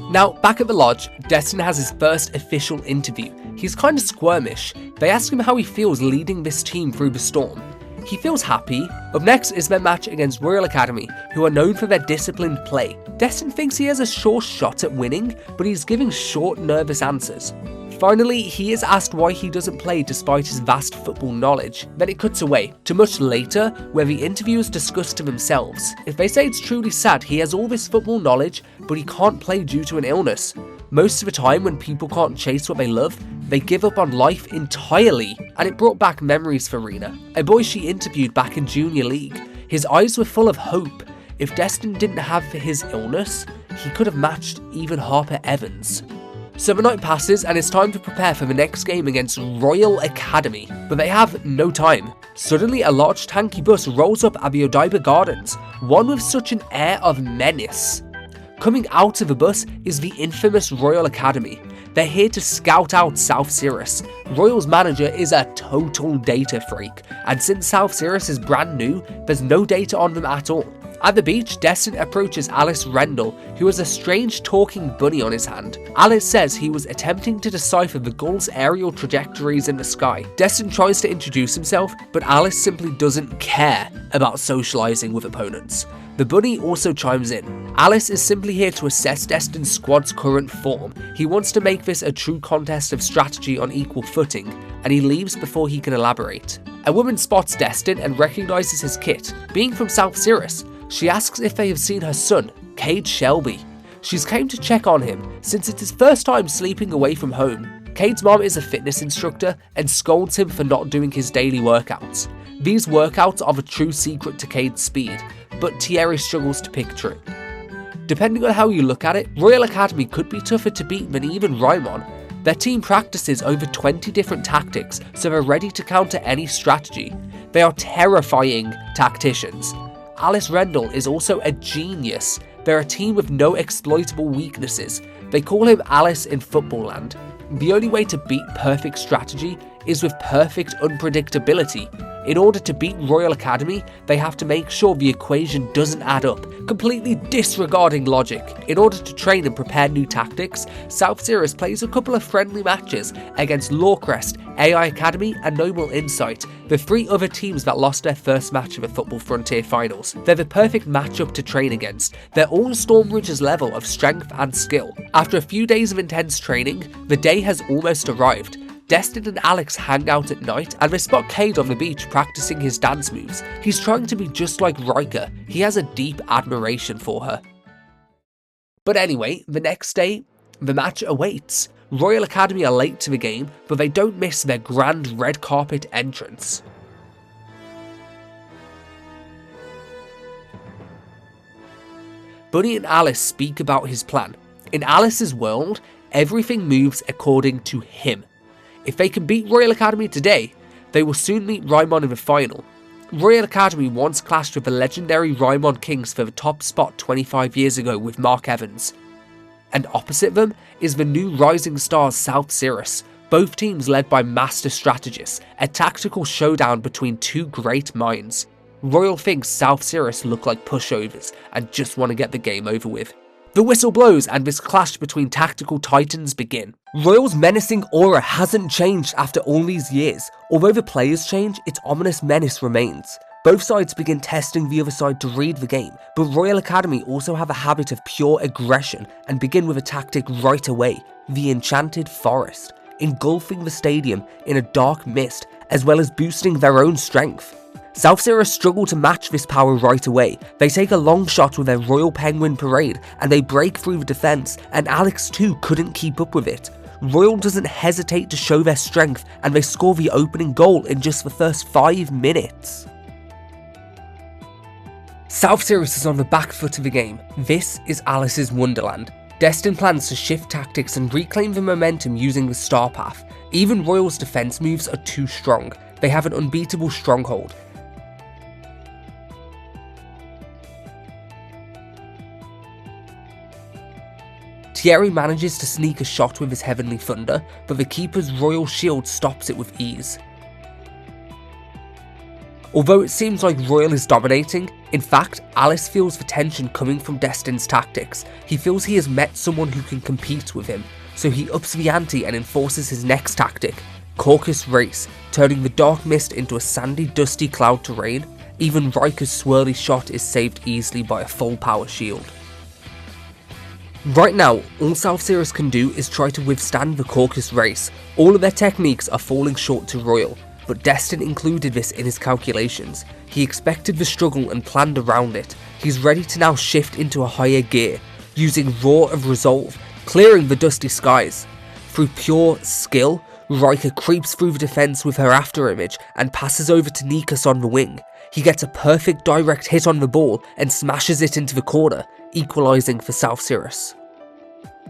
Now, back at the lodge, Destin has his first official interview. He's kind of squirmish. They ask him how he feels leading this team through the storm. He feels happy. Up next is their match against Royal Academy, who are known for their disciplined play. Destin thinks he has a sure shot at winning, but he's giving short, nervous answers. Finally, he is asked why he doesn't play despite his vast football knowledge. Then it cuts away to much later, where the interviewers discuss to themselves. If they say it's truly sad he has all this football knowledge, but he can't play due to an illness. Most of the time when people can't chase what they love, they give up on life entirely. And it brought back memories for Rena, a boy she interviewed back in Junior League. His eyes were full of hope. If Destin didn't have his illness, he could have matched even Harper Evans. So the night passes and it's time to prepare for the next game against Royal Academy, but they have no time. Suddenly a large tanky bus rolls up at the Odaiba Gardens, one with such an air of menace. Coming out of the bus is the infamous Royal Academy. They're here to scout out South Cirrus. Royal's manager is a total data freak, and since South Cirrus is brand new, there's no data on them at all. At the beach, Destin approaches Alice Rendell, who has a strange talking bunny on his hand. Alice says he was attempting to decipher the gull's aerial trajectories in the sky. Destin tries to introduce himself, but Alice simply doesn't care about socializing with opponents. The bunny also chimes in. Alice is simply here to assess Destin's squad's current form. He wants to make this a true contest of strategy on equal footing, and he leaves before he can elaborate. A woman spots Destin and recognizes his kit. Being from South Cirrus, she asks if they have seen her son, Cade Shelby. She's came to check on him, since it's his first time sleeping away from home. Cade's mom is a fitness instructor and scolds him for not doing his daily workouts. These workouts are the true secret to Cade's speed, but Thierry struggles to picture it. Depending on how you look at it, Royal Academy could be tougher to beat than even Raimon. Their team practices over 20 different tactics, so they're ready to counter any strategy. They are terrifying tacticians. Alice Rendell is also a genius. They're a team with no exploitable weaknesses. They call him Alice in Football Land. The only way to beat perfect strategy is with perfect unpredictability. In order to beat Royal Academy, they have to make sure the equation doesn't add up, completely disregarding logic. In order to train and prepare new tactics, South Cirrus plays a couple of friendly matches against Lawcrest, AI Academy and Noble Insight, the three other teams that lost their first match of the Football Frontier finals. They're the perfect matchup to train against. They're all Stormbridge's level of strength and skill. After a few days of intense training, the day has almost arrived. Destin and Alex hang out at night and they spot Cade on the beach practicing his dance moves. He's trying to be just like Riker. He has a deep admiration for her. But anyway, the next day, the match awaits. Royal Academy are late to the game, but they don't miss their grand red carpet entrance. Bunny and Alice speak about his plan. In Alice's world, everything moves according to him. If they can beat Royal Academy today, they will soon meet Raimon in the final. Royal Academy once clashed with the legendary Raimon Kings for the top spot 25 years ago with Mark Evans. And opposite them is the new Rising Stars South Cirrus, both teams led by master strategists, a tactical showdown between two great minds. Royal thinks South Cirrus look like pushovers and just want to get the game over with. The whistle blows and this clash between tactical titans begin. Royal's menacing aura hasn't changed after all these years. Although the players change, its ominous menace remains. Both sides begin testing the other side to read the game, but Royal Academy also have a habit of pure aggression and begin with a tactic right away, the Enchanted Forest, engulfing the stadium in a dark mist as well as boosting their own strength. South Cirrus struggle to match this power right away. They take a long shot with their Royal Penguin Parade and they break through the defense, and Alex too couldn't keep up with it. Royal doesn't hesitate to show their strength and they score the opening goal in just the first 5 minutes. South Cirrus is on the back foot of the game. This is Alice's Wonderland. Destin plans to shift tactics and reclaim the momentum using the star path. Even Royal's defense moves are too strong. They have an unbeatable stronghold. Thierry manages to sneak a shot with his Heavenly Thunder, but the keeper's Royal Shield stops it with ease. Although it seems like Royal is dominating, in fact, Alice feels the tension coming from Destin's tactics. He feels he has met someone who can compete with him, so he ups the ante and enforces his next tactic, Caucus Race, turning the dark mist into a sandy, dusty cloud to rain. Even Riker's swirly shot is saved easily by a full power shield. Right now, all South Sirius can do is try to withstand the Caucus Race. All of their techniques are falling short to Royal, but Destin included this in his calculations. He expected the struggle and planned around it. He's ready to now shift into a higher gear, using Roar of Resolve, clearing the dusty skies. Through pure skill, Riker creeps through the defense with her afterimage and passes over to Nikas on the wing. He gets a perfect direct hit on the ball and smashes it into the corner, equalising for South Sirius.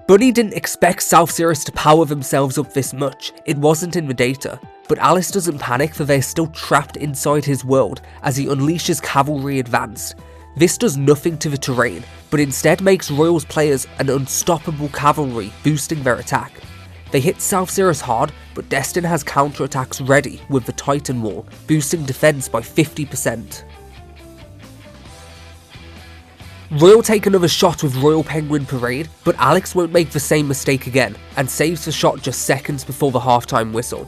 Bunny didn't expect South Sirius to power themselves up this much, it wasn't in the data, but Alice doesn't panic for they're still trapped inside his world as he unleashes Cavalry Advanced. This does nothing to the terrain, but instead makes Royal's players an unstoppable cavalry, boosting their attack. They hit South Sirius hard, but Destin has counterattacks ready with the Titan Wall, boosting defense by 50%. Royal take another shot with Royal Penguin Parade, but Alex won't make the same mistake again, and saves the shot just seconds before the halftime whistle.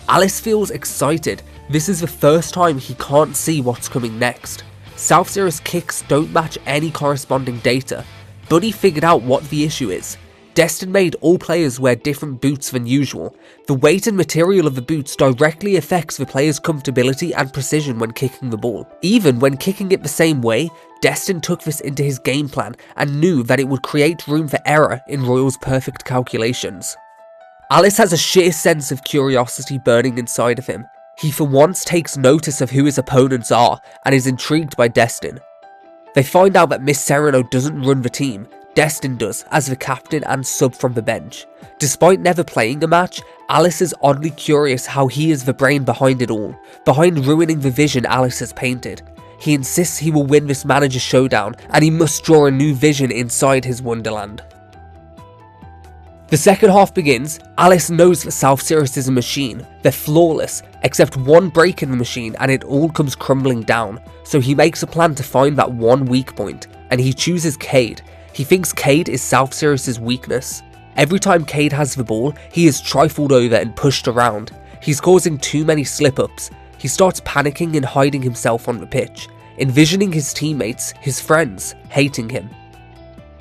Alice feels excited. This is the first time he can't see what's coming next. South Sirius kicks don't match any corresponding data. Bunny figured out what the issue is. Destin made all players wear different boots than usual. The weight and material of the boots directly affects the player's comfortability and precision when kicking the ball. Even when kicking it the same way, Destin took this into his game plan and knew that it would create room for error in Royal's perfect calculations. Alice has a sheer sense of curiosity burning inside of him. He for once takes notice of who his opponents are and is intrigued by Destin. They find out that Miss Sereno doesn't run the team. Destin does, as the captain and sub from the bench. Despite never playing a match, Alice is oddly curious how he is the brain behind it all, behind ruining the vision Alice has painted. He insists he will win this manager showdown, and he must draw a new vision inside his Wonderland. The second half begins. Alice knows that South Sirius is a machine. They're flawless, except one break in the machine and it all comes crumbling down. So he makes a plan to find that one weak point, and he chooses Cade. He thinks Cade is South Sirius' weakness. Every time Cade has the ball, he is trifled over and pushed around. He's causing too many slip-ups. He starts panicking and hiding himself on the pitch, envisioning his teammates, his friends, hating him.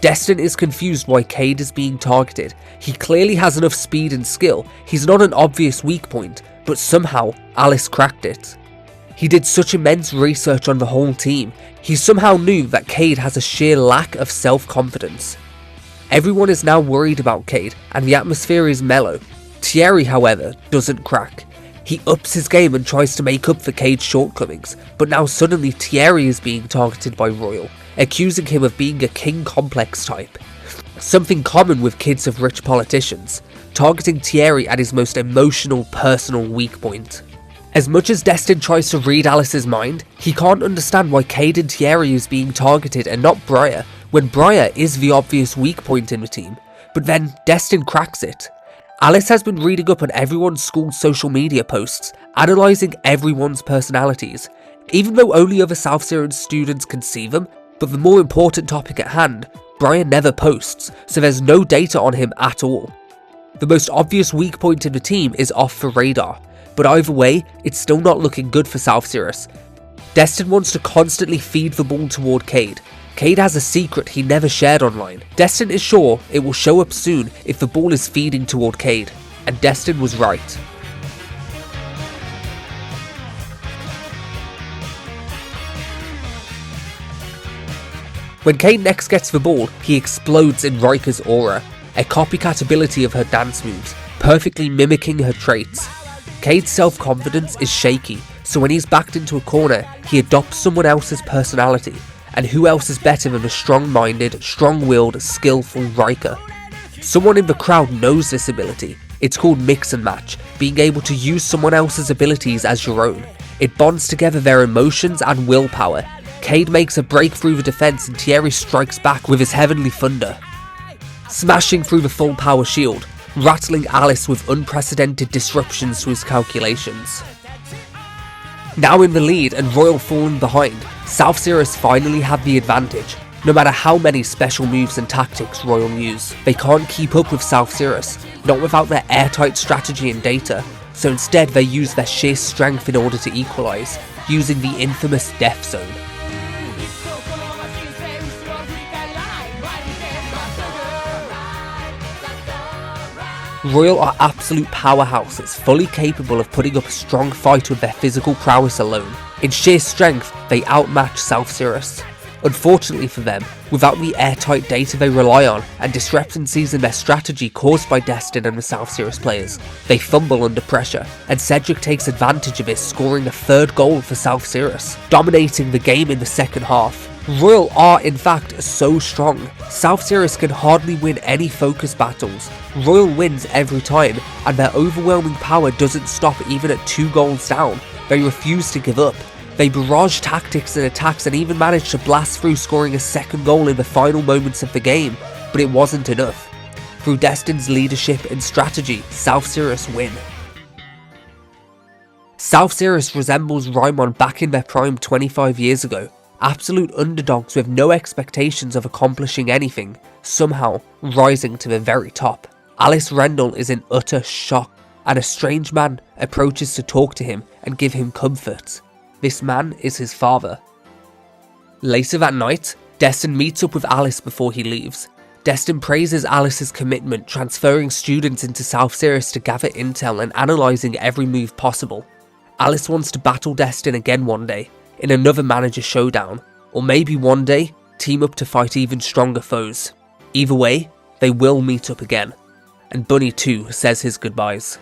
Destin is confused why Cade is being targeted. He clearly has enough speed and skill. He's not an obvious weak point, but somehow Alice cracked it. He did such immense research on the whole team. He somehow knew that Cade has a sheer lack of self-confidence. Everyone is now worried about Cade, and the atmosphere is mellow. Thierry, however, doesn't crack. He ups his game and tries to make up for Cade's shortcomings, but now suddenly Thierry is being targeted by Royal, accusing him of being a king complex type. Something common with kids of rich politicians, targeting Thierry at his most emotional, personal weak point. As much as Destin tries to read Alice's mind, he can't understand why Cade and Thierry is being targeted and not Briar, when Briar is the obvious weak point in the team. But then Destin cracks it. Alice has been reading up on everyone's school's social media posts, analysing everyone's personalities, even though only other South Sirius students can see them. But the more important topic at hand, Brian never posts, so there's no data on him at all. The most obvious weak point in the team is off the radar, but either way, it's still not looking good for South Sirius. Destin wants to constantly feed the ball toward Cade. Cade has a secret he never shared online. Destin is sure it will show up soon if the ball is feeding toward Cade, and Destin was right. When Cade next gets the ball, he explodes in Riker's aura, a copycat ability of her dance moves, perfectly mimicking her traits. Cade's self-confidence is shaky, so when he's backed into a corner, he adopts someone else's personality, And who else is better than a strong-minded, strong-willed, skillful Riker? Someone in the crowd knows this ability. It's called mix and match, being able to use someone else's abilities as your own. It bonds together their emotions and willpower. Cade makes a break through the defense and Thierry strikes back with his heavenly thunder, smashing through the full power shield, rattling Alice with unprecedented disruptions to his calculations. Now in the lead and Royal falling behind, South Sirius finally have the advantage. No matter how many special moves and tactics Royal use, they can't keep up with South Sirius, not without their airtight strategy and data, so instead they use their sheer strength in order to equalise, using the infamous Death Zone. Royal are absolute powerhouses, fully capable of putting up a strong fight with their physical prowess alone. In sheer strength, they outmatch South Sirius. Unfortunately for them, without the airtight data they rely on and discrepancies in their strategy caused by Destin and the South Sirius players, they fumble under pressure, and Cedric takes advantage of this, scoring a third goal for South Sirius, dominating the game in the second half. Royal are in fact so strong, South Sirius can hardly win any focus battles. Royal wins every time, and their overwhelming power doesn't stop even at 2 goals down. They refuse to give up. They barrage tactics and attacks and even manage to blast through, scoring a second goal in the final moments of the game, but it wasn't enough. Through Destin's leadership and strategy, South Sirius win. South Sirius resembles Raimon back in their prime 25 years ago. Absolute underdogs with no expectations of accomplishing anything, somehow rising to the very top. Alice Rendell is in utter shock, and a strange man approaches to talk to him and give him comfort. This man is his father. Later that night, Destin meets up with Alice before he leaves. Destin praises Alice's commitment, transferring students into South Sirius to gather intel and analysing every move possible. Alice wants to battle Destin again one day, in another manager showdown, or maybe one day, team up to fight even stronger foes. Either way, they will meet up again, and Bunny too says his goodbyes.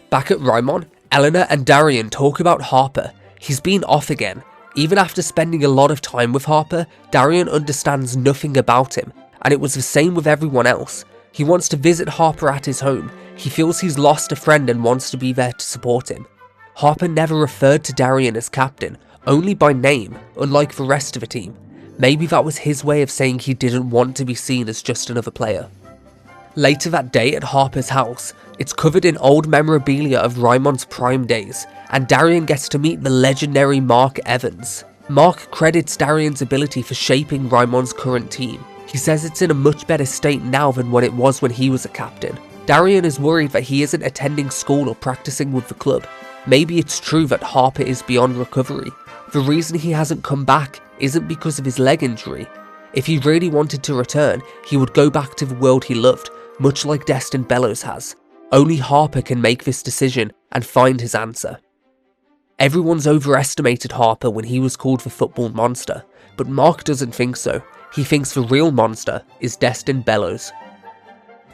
Back at Raimon, Eleanor and Darian talk about Harper. He's been off again. Even after spending a lot of time with Harper, Darian understands nothing about him, and it was the same with everyone else. He wants to visit Harper at his home. He feels he's lost a friend and wants to be there to support him. Harper never referred to Darian as captain, only by name, unlike the rest of the team. Maybe that was his way of saying he didn't want to be seen as just another player. Later that day at Harper's house, it's covered in old memorabilia of Raimon's prime days, and Darian gets to meet the legendary Mark Evans. Mark credits Darian's ability for shaping Raimon's current team. He says it's in a much better state now than what it was when he was a captain. Darian is worried that he isn't attending school or practicing with the club. Maybe it's true that Harper is beyond recovery. The reason he hasn't come back isn't because of his leg injury. If he really wanted to return, he would go back to the world he loved, much like Destin Bellows has. Only Harper can make this decision and find his answer. Everyone's overestimated Harper when he was called the football monster, but Mark doesn't think so. He thinks the real monster is Destin Bellows.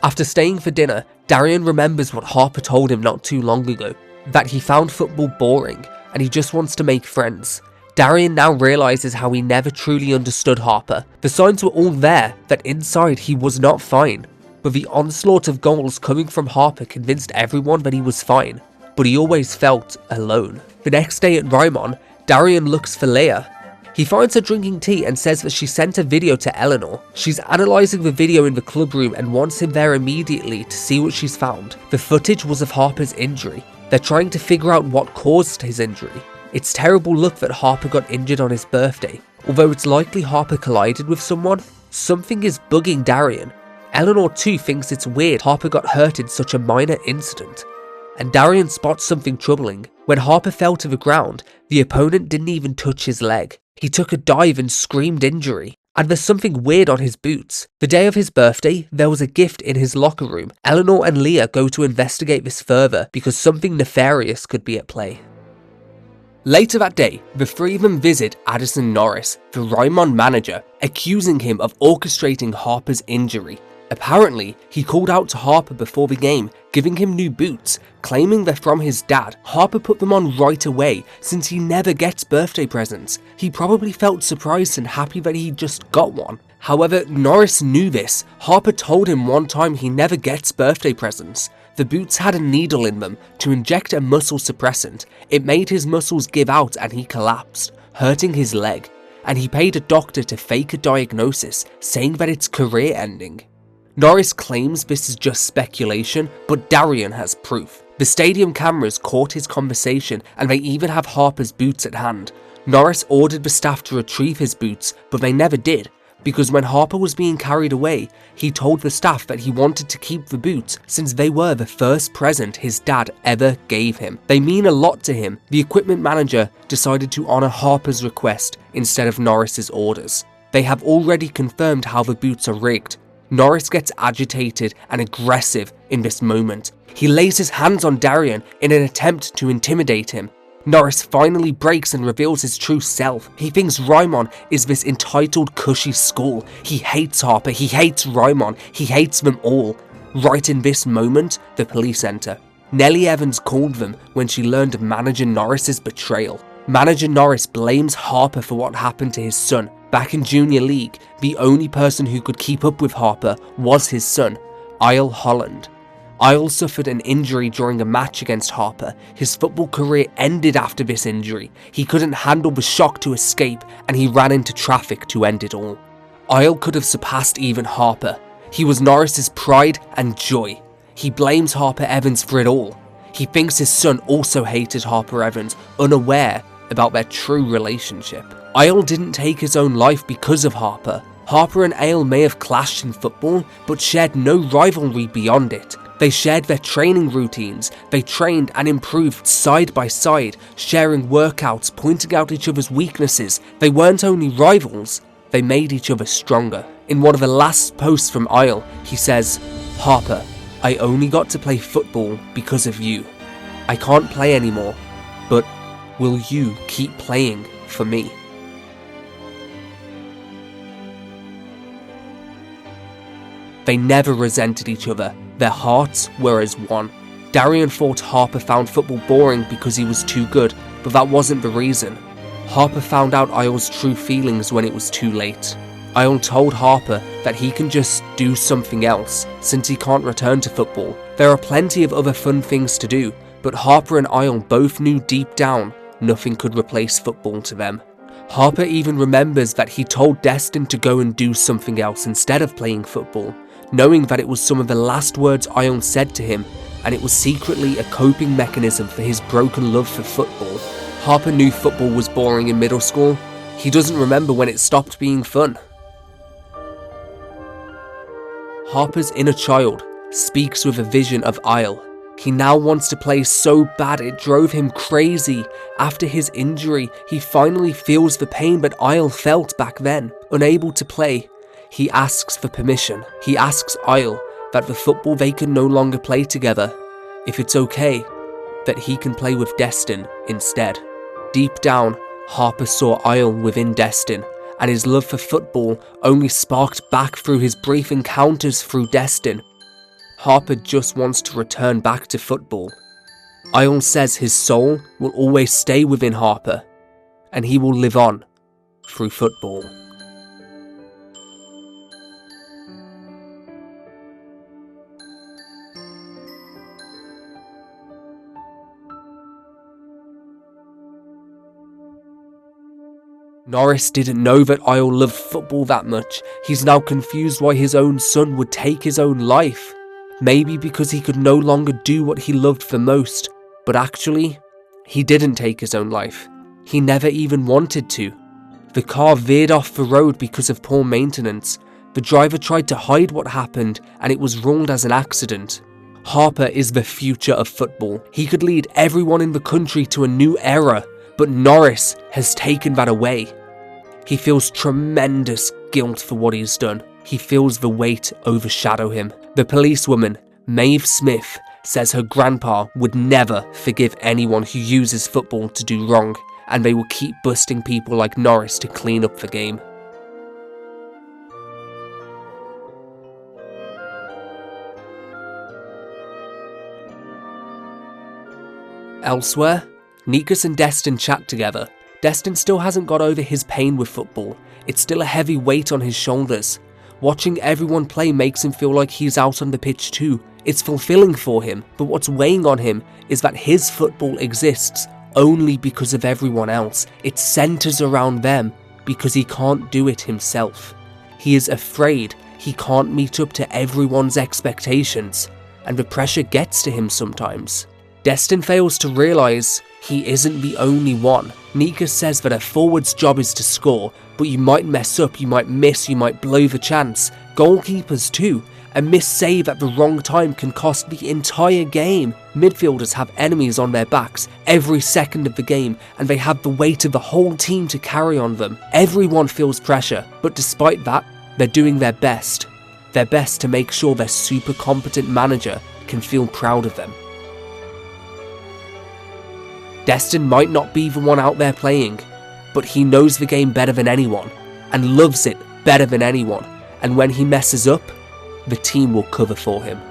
After staying for dinner, Darian remembers what Harper told him not too long ago, that he found football boring and he just wants to make friends. Darian now realises how he never truly understood Harper. The signs were all there that inside he was not fine, but the onslaught of goals coming from Harper convinced everyone that he was fine, but he always felt alone. The next day at Raimon, Darian looks for Leia. He finds her drinking tea and says that she sent a video to Eleanor. She's analysing the video in the club room and wants him there immediately to see what she's found. The footage was of Harper's injury. They're trying to figure out what caused his injury. It's terrible luck that Harper got injured on his birthday. Although it's likely Harper collided with someone, something is bugging Darian. Eleanor too thinks it's weird Harper got hurt in such a minor incident. And Darian spots something troubling. When Harper fell to the ground, the opponent didn't even touch his leg. He took a dive and screamed injury. And there's something weird on his boots. The day of his birthday, there was a gift in his locker room. Eleanor and Leah go to investigate this further because something nefarious could be at play. Later that day, the three of them visit Addison Norris, the Raimon manager, accusing him of orchestrating Harper's injury. Apparently, he called out to Harper before the game, giving him new boots, claiming they're from his dad. Harper put them on right away, since he never gets birthday presents. He probably felt surprised and happy that he just got one. However, Norris knew this. Harper told him one time he never gets birthday presents. The boots had a needle in them to inject a muscle suppressant. It made his muscles give out and he collapsed, hurting his leg. And he paid a doctor to fake a diagnosis, saying that it's career ending. Norris claims this is just speculation, but Darian has proof. The stadium cameras caught his conversation and they even have Harper's boots at hand. Norris ordered the staff to retrieve his boots, but they never did, because when Harper was being carried away, he told the staff that he wanted to keep the boots since they were the first present his dad ever gave him. They mean a lot to him. The equipment manager decided to honour Harper's request instead of Norris's orders. They have already confirmed how the boots are rigged. Norris gets agitated and aggressive in this moment. He lays his hands on Darian in an attempt to intimidate him. Norris finally breaks and reveals his true self. He thinks Raimon is this entitled cushy school. He hates Harper, he hates Raimon, he hates them all. Right in this moment, the police enter. Nellie Evans called them when she learned of Manager Norris's betrayal. Manager Norris blames Harper for what happened to his son. Back in Junior League, the only person who could keep up with Harper was his son, Isle Holland. Isle suffered an injury during a match against Harper. His football career ended after this injury. He couldn't handle the shock to escape and he ran into traffic to end it all. Isle could have surpassed even Harper. He was Norris's pride and joy. He blames Harper Evans for it all. He thinks his son also hated Harper Evans, unaware about their true relationship. Isle didn't take his own life because of Harper. Harper and Isle may have clashed in football, but shared no rivalry beyond it. They shared their training routines, they trained and improved side by side, sharing workouts, pointing out each other's weaknesses. They weren't only rivals, they made each other stronger. In one of the last posts from Isle, he says, "Harper, I only got to play football because of you. I can't play anymore, but will you keep playing for me?" They never resented each other. Their hearts were as one. Darian thought Harper found football boring because he was too good, but that wasn't the reason. Harper found out Isle's true feelings when it was too late. Isle told Harper that he can just do something else, since he can't return to football. There are plenty of other fun things to do, but Harper and Isle both knew deep down nothing could replace football to them. Harper even remembers that he told Destin to go and do something else instead of playing football, knowing that it was some of the last words Ion said to him, and it was secretly a coping mechanism for his broken love for football. Harper knew football was boring in middle school. He doesn't remember when it stopped being fun. Harper's inner child speaks with a vision of Isle. He now wants to play so bad it drove him crazy. After his injury, he finally feels the pain that Isle felt back then. Unable to play, he asks for permission. He asks Isle that the football they can no longer play together, if it's okay, that he can play with Destin instead. Deep down, Harper saw Isle within Destin, and his love for football only sparked back through his brief encounters through Destin. Harper just wants to return back to football. Isle says his soul will always stay within Harper, and he will live on through football. Norris didn't know that Isle loved football that much. He's now confused why his own son would take his own life. Maybe because he could no longer do what he loved the most. But actually, he didn't take his own life. He never even wanted to. The car veered off the road because of poor maintenance. The driver tried to hide what happened, and it was ruled as an accident. Harper is the future of football. He could lead everyone in the country to a new era, but Norris has taken that away. He feels tremendous guilt for what he's done. He feels the weight overshadow him. The policewoman, Maeve Smith, says her grandpa would never forgive anyone who uses football to do wrong, and they will keep busting people like Norris to clean up the game. Elsewhere, Nikas and Destin chat together. Destin still hasn't got over his pain with football. It's still a heavy weight on his shoulders. Watching everyone play makes him feel like he's out on the pitch too. It's fulfilling for him, but what's weighing on him is that his football exists only because of everyone else. It centers around them because he can't do it himself. He is afraid he can't meet up to everyone's expectations, and the pressure gets to him sometimes. Destin fails to realise he isn't the only one. Nika says that a forward's job is to score, but you might mess up, you might miss, you might blow the chance. Goalkeepers too. A missed save at the wrong time can cost the entire game. Midfielders have enemies on their backs every second of the game, and they have the weight of the whole team to carry on them. Everyone feels pressure, but despite that, they're doing their best. Their best to make sure their super competent manager can feel proud of them. Destin might not be the one out there playing, but he knows the game better than anyone, and loves it better than anyone, and when he messes up, the team will cover for him.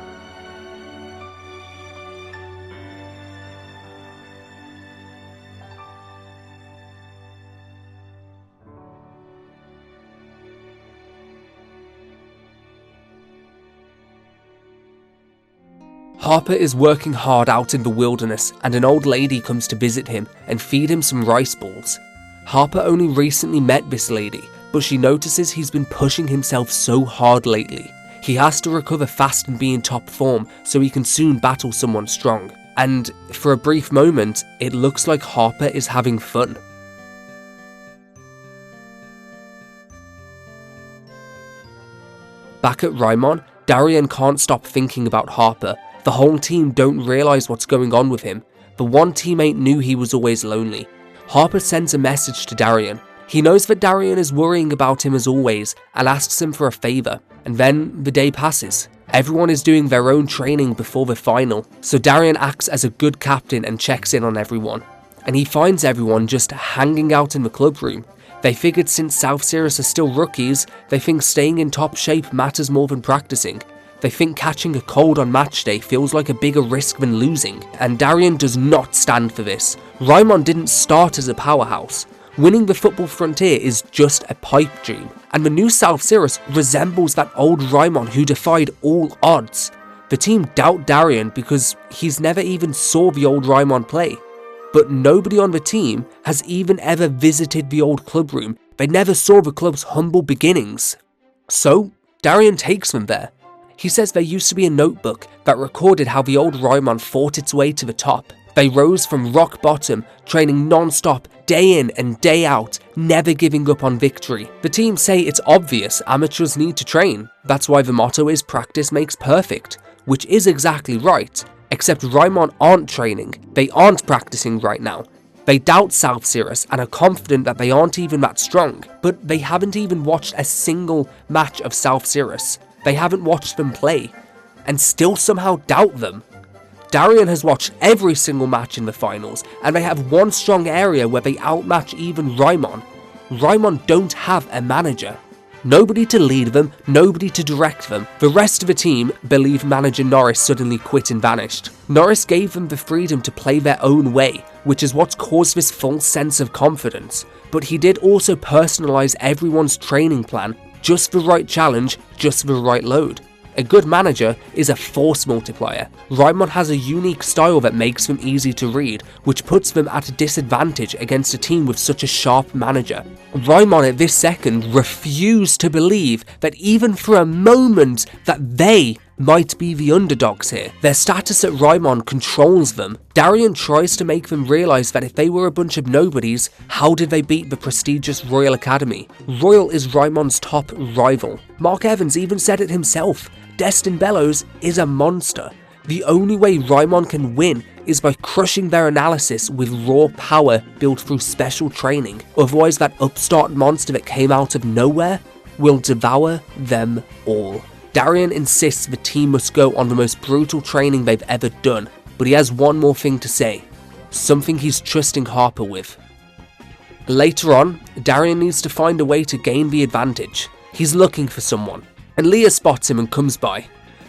Harper is working hard out in the wilderness, and an old lady comes to visit him and feed him some rice balls. Harper only recently met this lady, but she notices he's been pushing himself so hard lately. He has to recover fast and be in top form so he can soon battle someone strong. And for a brief moment, it looks like Harper is having fun. Back at Raimon, Darien can't stop thinking about Harper. The whole team don't realise what's going on with him. The one teammate knew he was always lonely. Harper sends a message to Darien. He knows that Darien is worrying about him as always and asks him for a favour, and then the day passes. Everyone is doing their own training before the final, so Darien acts as a good captain and checks in on everyone. And he finds everyone just hanging out in the club room. They figured since South Sirius are still rookies, they think staying in top shape matters more than practicing. They think catching a cold on match day feels like a bigger risk than losing, and Darien does not stand for this. Raimon didn't start as a powerhouse. Winning the Football Frontier is just a pipe dream, and the new South Sirius resembles that old Raimon who defied all odds. The team doubt Darien because he's never even saw the old Raimon play. But nobody on the team has even ever visited the old club room. They never saw the club's humble beginnings. So, Darien takes them there. He says there used to be a notebook that recorded how the old Raimon fought its way to the top. They rose from rock bottom, training non-stop, day in and day out, never giving up on victory. The team say it's obvious amateurs need to train. That's why the motto is practice makes perfect, which is exactly right. Except Raimon aren't training, they aren't practicing right now. They doubt South Sirius and are confident that they aren't even that strong, but they haven't even watched a single match of South Sirius. They haven't watched them play, and still somehow doubt them. Darien has watched every single match in the finals, and they have one strong area where they outmatch even Raimon. Raimon don't have a manager. Nobody to lead them, nobody to direct them. The rest of the team believe manager Norris suddenly quit and vanished. Norris gave them the freedom to play their own way, which is what's caused this false sense of confidence. But he did also personalise everyone's training plan. Just the right challenge, just the right load. A good manager is a force multiplier. Raimon has a unique style that makes them easy to read, which puts them at a disadvantage against a team with such a sharp manager. Raimon at this second refused to believe that even for a moment that they might be the underdogs here. Their status at Raimon controls them. Darien tries to make them realise that if they were a bunch of nobodies, how did they beat the prestigious Royal Academy? Royal is Raimon's top rival. Mark Evans even said it himself. Destin Bellows is a monster. The only way Raimon can win is by crushing their analysis with raw power built through special training. Otherwise, that upstart monster that came out of nowhere will devour them all. Darien insists the team must go on the most brutal training they've ever done, but he has one more thing to say. Something he's trusting Harper with. Later on, Darien needs to find a way to gain the advantage. He's looking for someone, and Leah spots him and comes by.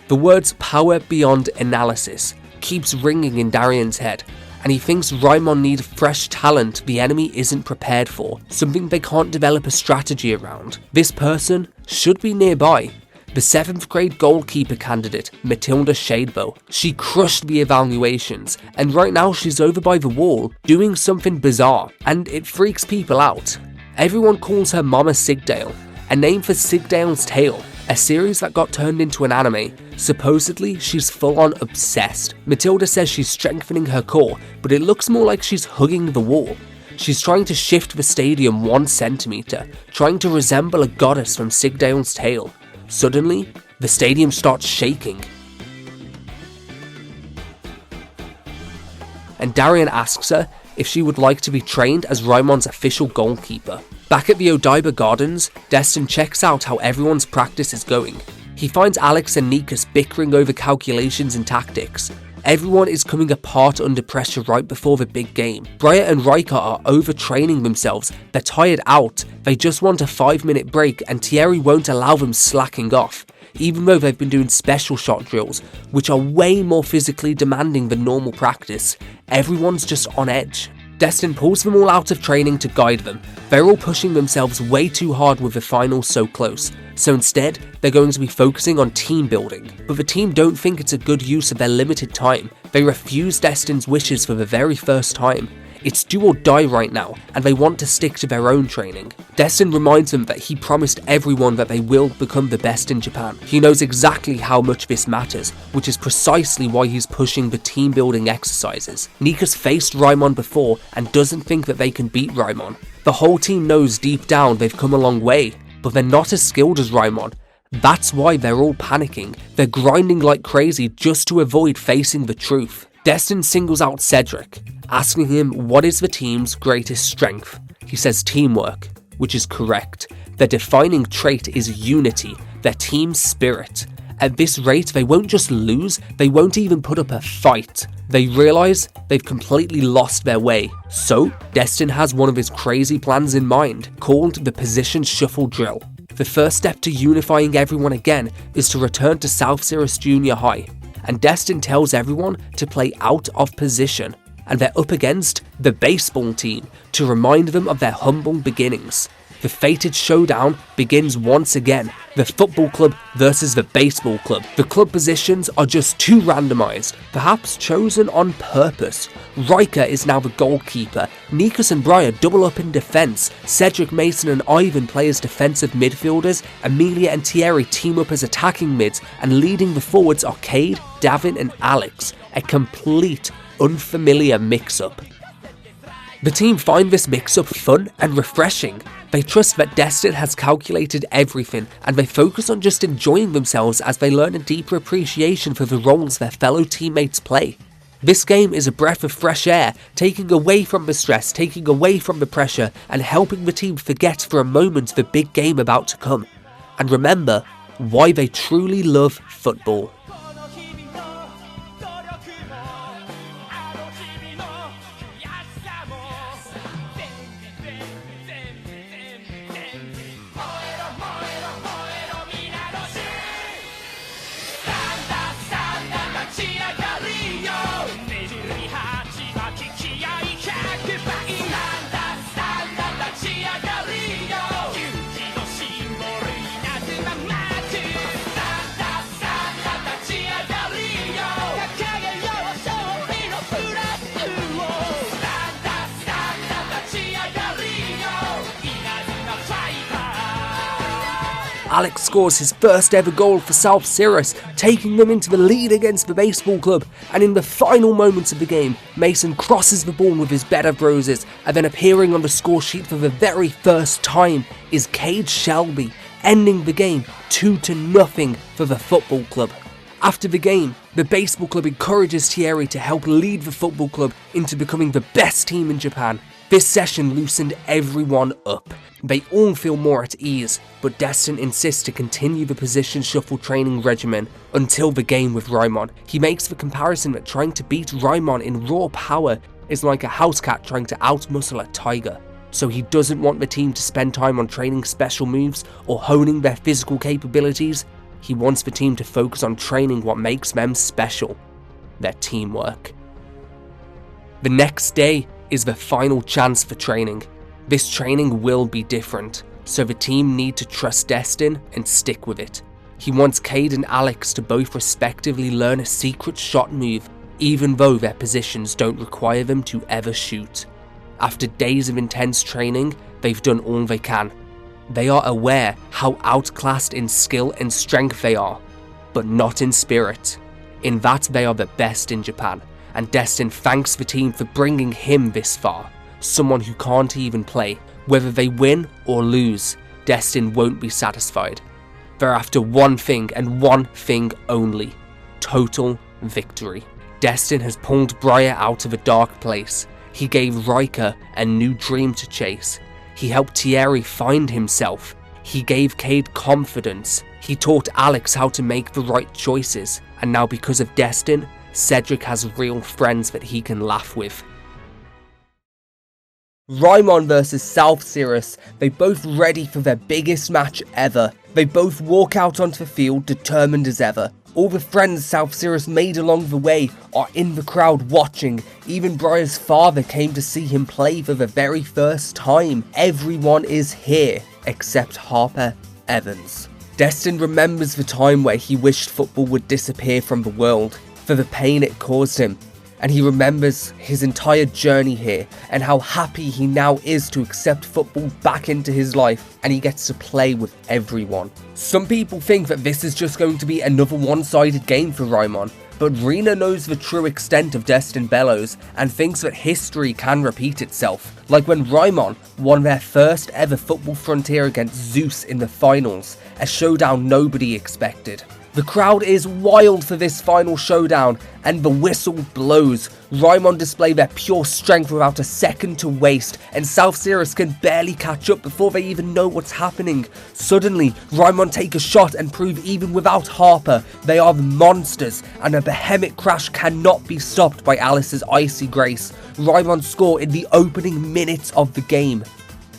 The words power beyond analysis keeps ringing in Darien's head, and he thinks Raimon need fresh talent the enemy isn't prepared for, something they can't develop a strategy around. This person should be nearby. The 7th grade goalkeeper candidate, Matilda Shadebow. She crushed the evaluations, and right now she's over by the wall, doing something bizarre, and it freaks people out. Everyone calls her Mama Sigdale, a name for Sigdale's Tale, a series that got turned into an anime. Supposedly, she's full-on obsessed. Matilda says she's strengthening her core, but it looks more like she's hugging the wall. She's trying to shift the stadium 1 centimeter, trying to resemble a goddess from Sigdale's Tale. Suddenly, the stadium starts shaking. And Darian asks her if she would like to be trained as Raimon's official goalkeeper. Back at the Odaiba Gardens, Destin checks out how everyone's practice is going. He finds Alex and Nikas bickering over calculations and tactics. Everyone is coming apart under pressure right before the big game. Briar and Riker are overtraining themselves, they're tired out, they just want a 5-minute break, and Thierry won't allow them slacking off, even though they've been doing special shot drills, which are way more physically demanding than normal practice. Everyone's just on edge. Destin pulls them all out of training to guide them. They're all pushing themselves way too hard with the finals so close, so instead they're going to be focusing on team building. But the team don't think it's a good use of their limited time. They refuse Destin's wishes for the very first time. It's do or die right now, and they want to stick to their own training. Destin reminds them that he promised everyone that they will become the best in Japan. He knows exactly how much this matters, which is precisely why he's pushing the team building exercises. Nika's faced Raimon before and doesn't think that they can beat Raimon. The whole team knows deep down they've come a long way, but they're not as skilled as Raimon. That's why they're all panicking. They're grinding like crazy just to avoid facing the truth. Destin singles out Cedric, asking him what is the team's greatest strength. He says teamwork, which is correct. Their defining trait is unity, their team spirit. At this rate, they won't just lose, they won't even put up a fight. They realise they've completely lost their way. So, Destin has one of his crazy plans in mind, called the Position Shuffle Drill. The first step to unifying everyone again is to return to South Cirrus Junior High, and Destin tells everyone to play out of position, and they're up against the baseball team to remind them of their humble beginnings. The fated showdown begins once again, the football club versus the baseball club. The club positions are just too randomised, perhaps chosen on purpose. Riker is now the goalkeeper, Nikas and Briar double up in defence, Cedric, Mason and Ivan play as defensive midfielders, Amelia and Thierry team up as attacking mids, and leading the forwards are Cade, Davin and Alex, a complete unfamiliar mix-up. The team find this mix-up fun and refreshing. They trust that Destin has calculated everything, and they focus on just enjoying themselves as they learn a deeper appreciation for the roles their fellow teammates play. This game is a breath of fresh air, taking away from the stress, taking away from the pressure, and helping the team forget for a moment the big game about to come, and remember why they truly love football. Alex scores his first ever goal for South Cirrus, taking them into the lead against the baseball club, and in the final moments of the game, Mason crosses the ball with his bed of roses, and then appearing on the score sheet for the very first time is Cade Shelby, ending the game 2-0 for the football club. After the game, the baseball club encourages Thierry to help lead the football club into becoming the best team in Japan. This session loosened everyone up. They all feel more at ease, but Destin insists to continue the position shuffle training regimen until the game with Raimon. He makes the comparison that trying to beat Raimon in raw power is like a house cat trying to outmuscle a tiger. So he doesn't want the team to spend time on training special moves or honing their physical capabilities. He wants the team to focus on training what makes them special, their teamwork. The next day is the final chance for training. This training will be different, so the team need to trust Destin and stick with it. He wants Cade and Alex to both respectively learn a secret shot move, even though their positions don't require them to ever shoot. After days of intense training, they've done all they can. They are aware how outclassed in skill and strength they are, but not in spirit. In that they are the best in Japan, and Destin thanks the team for bringing him this far. Someone who can't even play. Whether they win or lose, Destin won't be satisfied. They're after one thing and one thing only: total victory. Destin has pulled Briar out of a dark place. He gave Riker a new dream to chase. He helped Thierry find himself. He gave Cade confidence. He taught Alex how to make the right choices. And now because of Destin, Cedric has real friends that he can laugh with. Raimon versus South Sirius. They both ready for their biggest match ever. They both walk out onto the field determined as ever. All the friends South Sirius made along the way are in the crowd watching. Even Briar's father came to see him play for the very first time. Everyone is here, except Harper Evans. Destin remembers the time where he wished football would disappear from the world, for the pain it caused him. And he remembers his entire journey here and how happy he now is to accept football back into his life, and he gets to play with everyone. Some people think that this is just going to be another one-sided game for Raimon, but Rina knows the true extent of Destin Bellows and thinks that history can repeat itself, like when Raimon won their first ever football frontier against Zeus in the finals, a showdown nobody expected. The crowd is wild for this final showdown, and the whistle blows. Raimon display their pure strength without a second to waste, and South Sirius can barely catch up before they even know what's happening. Suddenly, Raimon take a shot and prove even without Harper, they are the monsters, and a behemoth crash cannot be stopped by Alice's icy grace. Raimon score in the opening minutes of the game.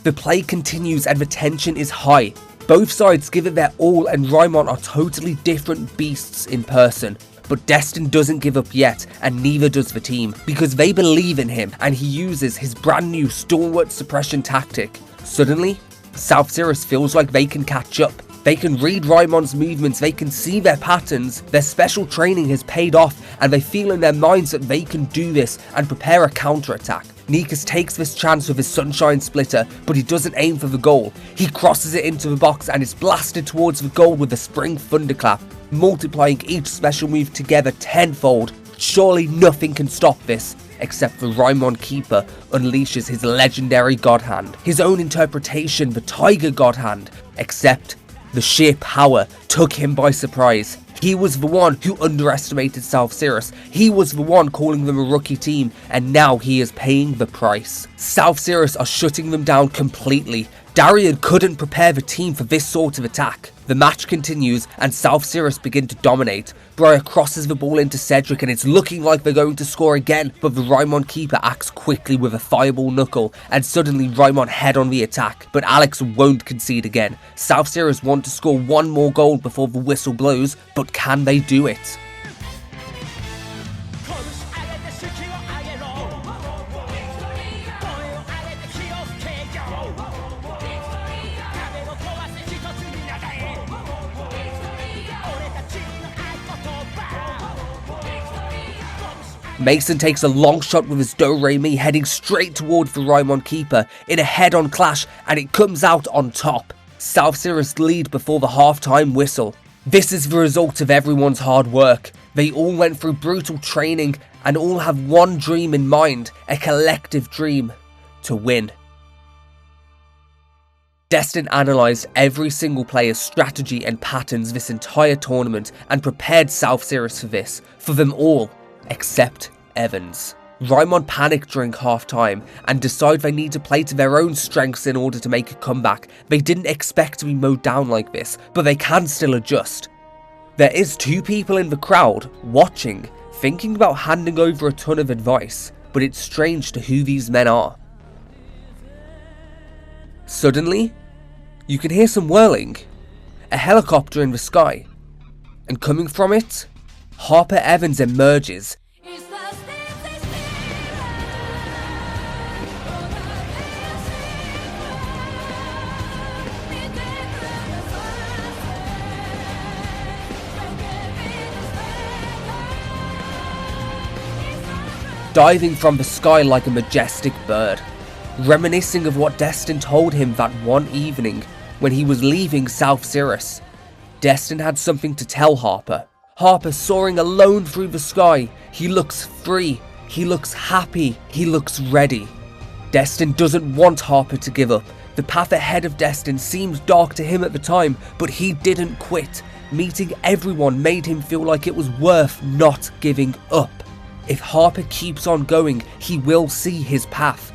The play continues and the tension is high. Both sides give it their all, and Raimon are totally different beasts in person. But Destin doesn't give up yet, and neither does the team, because they believe in him and he uses his brand new stalwart suppression tactic. Suddenly, South Sirius feels like they can catch up. They can read Raimon's movements, they can see their patterns, their special training has paid off, and they feel in their minds that they can do this and prepare a counterattack. Nikas takes this chance with his Sunshine Splitter, but he doesn't aim for the goal. He crosses it into the box and is blasted towards the goal with a Spring Thunderclap, multiplying each special move together tenfold. Surely nothing can stop this, except the Raimon Keeper unleashes his legendary God Hand, his own interpretation, the Tiger God Hand, except the sheer power took him by surprise. He was the one who underestimated South Sirius. He was the one calling them a rookie team, and now he is paying the price. South Sirius are shutting them down completely. Darian couldn't prepare the team for this sort of attack. The match continues and South Sirius begin to dominate. Briar crosses the ball into Cedric and it's looking like they're going to score again, but the Raimon Keeper acts quickly with a fireball knuckle and suddenly Raimon head on the attack, but Alex won't concede again. South Sirius want to score one more goal before the whistle blows, but can they do it? Mason takes a long shot with his Do-Re-Mi, heading straight towards the Raimon Keeper in a head-on clash, and it comes out on top. South Sirius lead before the half-time whistle. This is the result of everyone's hard work. They all went through brutal training and all have one dream in mind, a collective dream: to win. Destin analysed every single player's strategy and patterns this entire tournament and prepared South Sirius for this, for them all, except Evans. Raimon panic during half-time and decide they need to play to their own strengths in order to make a comeback. They didn't expect to be mowed down like this, but they can still adjust. There is two people in the crowd watching, thinking about handing over a ton of advice, but it's strange to who these men are. Suddenly, you can hear some whirling, a helicopter in the sky, and coming from it, Harper Evans emerges. diving from the sky like a majestic bird, reminiscing of what Destin told him that one evening when he was leaving South Cirrus. Destin had something to tell Harper. Harper soaring alone through the sky. He looks free, he looks happy, he looks ready. Destin doesn't want Harper to give up. The path ahead of Destin seemed dark to him at the time, but he didn't quit. Meeting everyone made him feel like it was worth not giving up. If Harper keeps on going, he will see his path.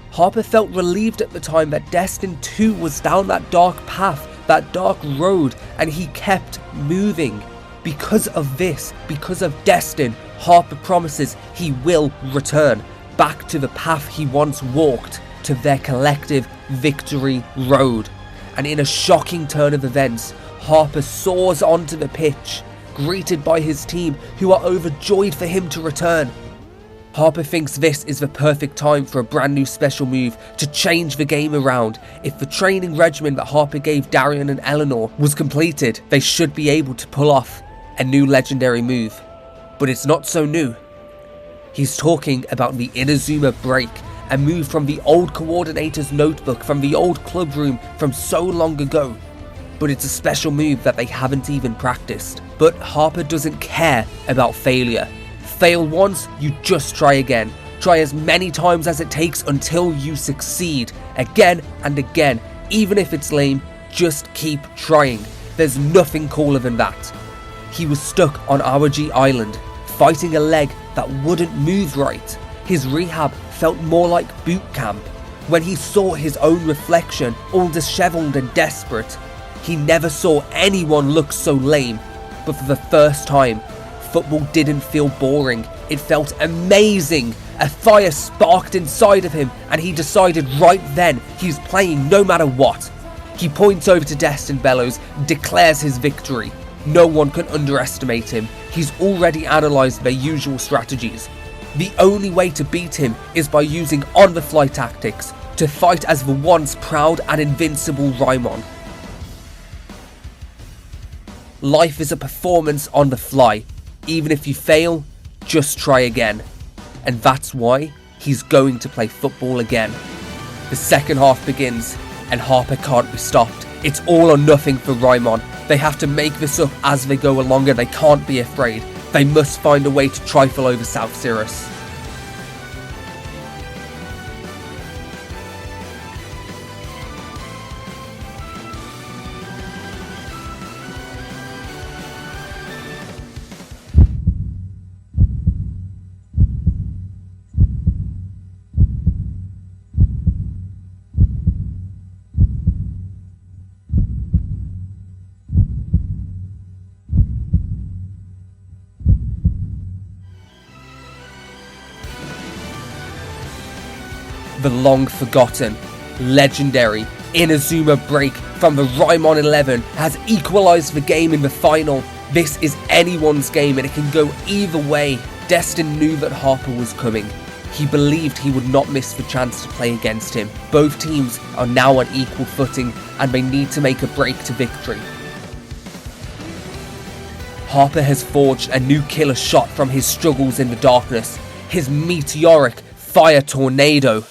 Harper felt relieved at the time that Destin too was down that dark path, that dark road, and he kept moving. Because of this, because of Destin, Harper promises he will return back to the path he once walked, to their collective victory road. And in a shocking turn of events, Harper soars onto the pitch, greeted by his team who are overjoyed for him to return. Harper thinks this is the perfect time for a brand new special move to change the game around. If the training regimen that Harper gave Darian and Eleanor was completed, they should be able to pull off a new legendary move. But it's not so new. He's talking about the Inazuma Break, a move from the old coordinator's notebook from the old club room from so long ago. But it's a special move that they haven't even practiced. But Harper doesn't care about failure. Fail once, you just try again. Try as many times as it takes until you succeed. Again and again. Even if it's lame, just keep trying. There's nothing cooler than that. He was stuck on Awaji Island, fighting a leg that wouldn't move right. His rehab felt more like boot camp. When he saw his own reflection, all disheveled and desperate, he never saw anyone look so lame. But for the first time, football didn't feel boring. It felt amazing. A fire sparked inside of him, and he decided right then he's playing no matter what. He points over to Destin Bellows, declares his victory. No one can underestimate him. He's already analysed their usual strategies. The only way to beat him is by using on-the-fly tactics, to fight as the once proud and invincible Raimon. Life is a performance on the fly. Even if you fail, just try again. And that's why he's going to play football again. The second half begins, and Harper can't be stopped. It's all or nothing for Raimon. They have to make this up as they go along, and they can't be afraid. They must find a way to trifle over South Cirrus. The long-forgotten, legendary Inazuma Break from the Retelling 11 has equalised the game in the final. This is anyone's game and it can go either way. Destin knew that Harper was coming. He believed he would not miss the chance to play against him. Both teams are now on equal footing and they need to make a break to victory. Harper has forged a new killer shot from his struggles in the darkness. His meteoric fire tornado.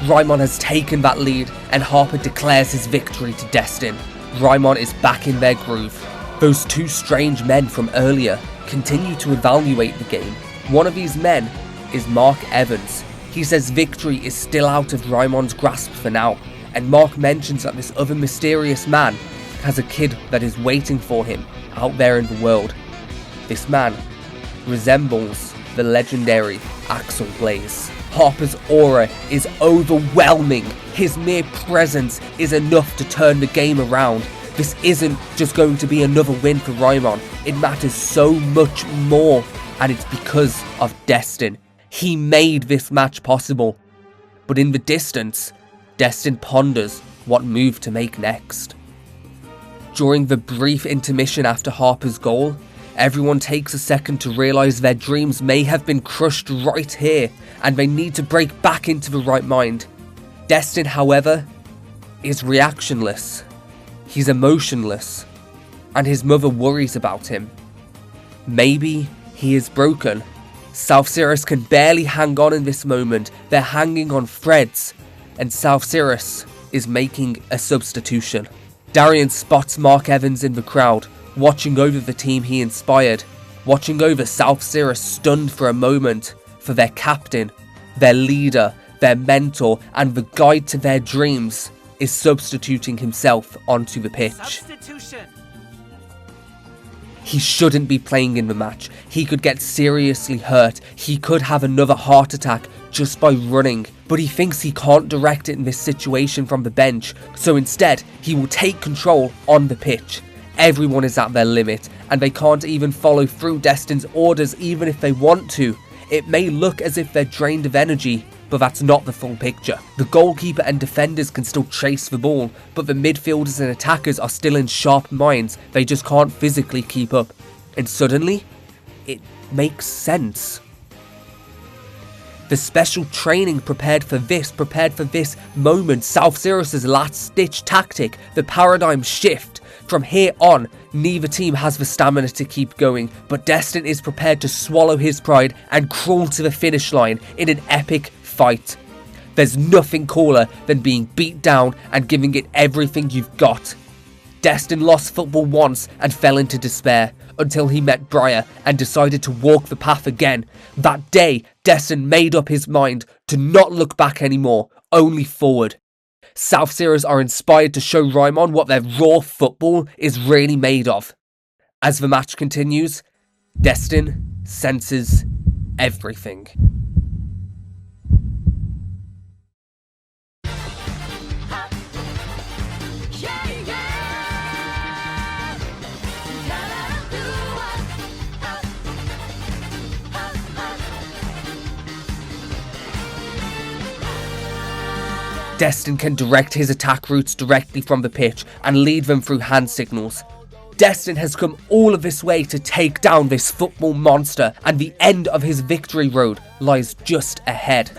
Raimon has taken that lead and Harper declares his victory to Destin. Raimon is back in their groove. Those two strange men from earlier continue to evaluate the game. One of these men is Mark Evans. He says victory is still out of Raimon's grasp for now, and Mark mentions that this other mysterious man has a kid that is waiting for him out there in the world. This man resembles the legendary Axel Blaze. Harper's aura is overwhelming. His mere presence is enough to turn the game around. This isn't just going to be another win for Raimon. It matters so much more, and it's because of Destin. He made this match possible. But in the distance, Destin ponders what move to make next. During the brief intermission after Harper's goal, Everyone takes a second to realise their dreams may have been crushed right here, and they need to break back into the right mind. Destin, however, is reactionless. He's emotionless, and his mother worries about him. Maybe he is broken. South Sirius can barely hang on in this moment. They're hanging on threads, and South Sirius is making a substitution. Darian spots Mark Evans in the crowd, watching over the team he inspired, watching over South Sirius stunned for a moment, for their captain, their leader, their mentor, and the guide to their dreams is substituting himself onto the pitch. Substitution. He shouldn't be playing in the match. He could get seriously hurt. He could have another heart attack just by running. But he thinks he can't direct it in this situation from the bench, so instead he will take control on the pitch. Everyone is at their limit, and they can't even follow through Destin's orders even if they want to. It may look as if they're drained of energy, but that's not the full picture. The goalkeeper and defenders can still chase the ball, but the midfielders and attackers are still in sharp minds. They just can't physically keep up. And suddenly, it makes sense. The special training prepared for this moment, South Sirius's last-ditch tactic, the paradigm shift. From here on, neither team has the stamina to keep going, but Destin is prepared to swallow his pride and crawl to the finish line in an epic fight. There's nothing cooler than being beat down and giving it everything you've got. Destin lost football once and fell into despair, until he met Briar and decided to walk the path again. That day, Destin made up his mind to not look back anymore, only forward. South Sirius are inspired to show Raimon what their raw football is really made of. As the match continues, Destin senses everything. Destin can direct his attack routes directly from the pitch and lead them through hand signals. Destin has come all of this way to take down this football monster, and the end of his victory road lies just ahead.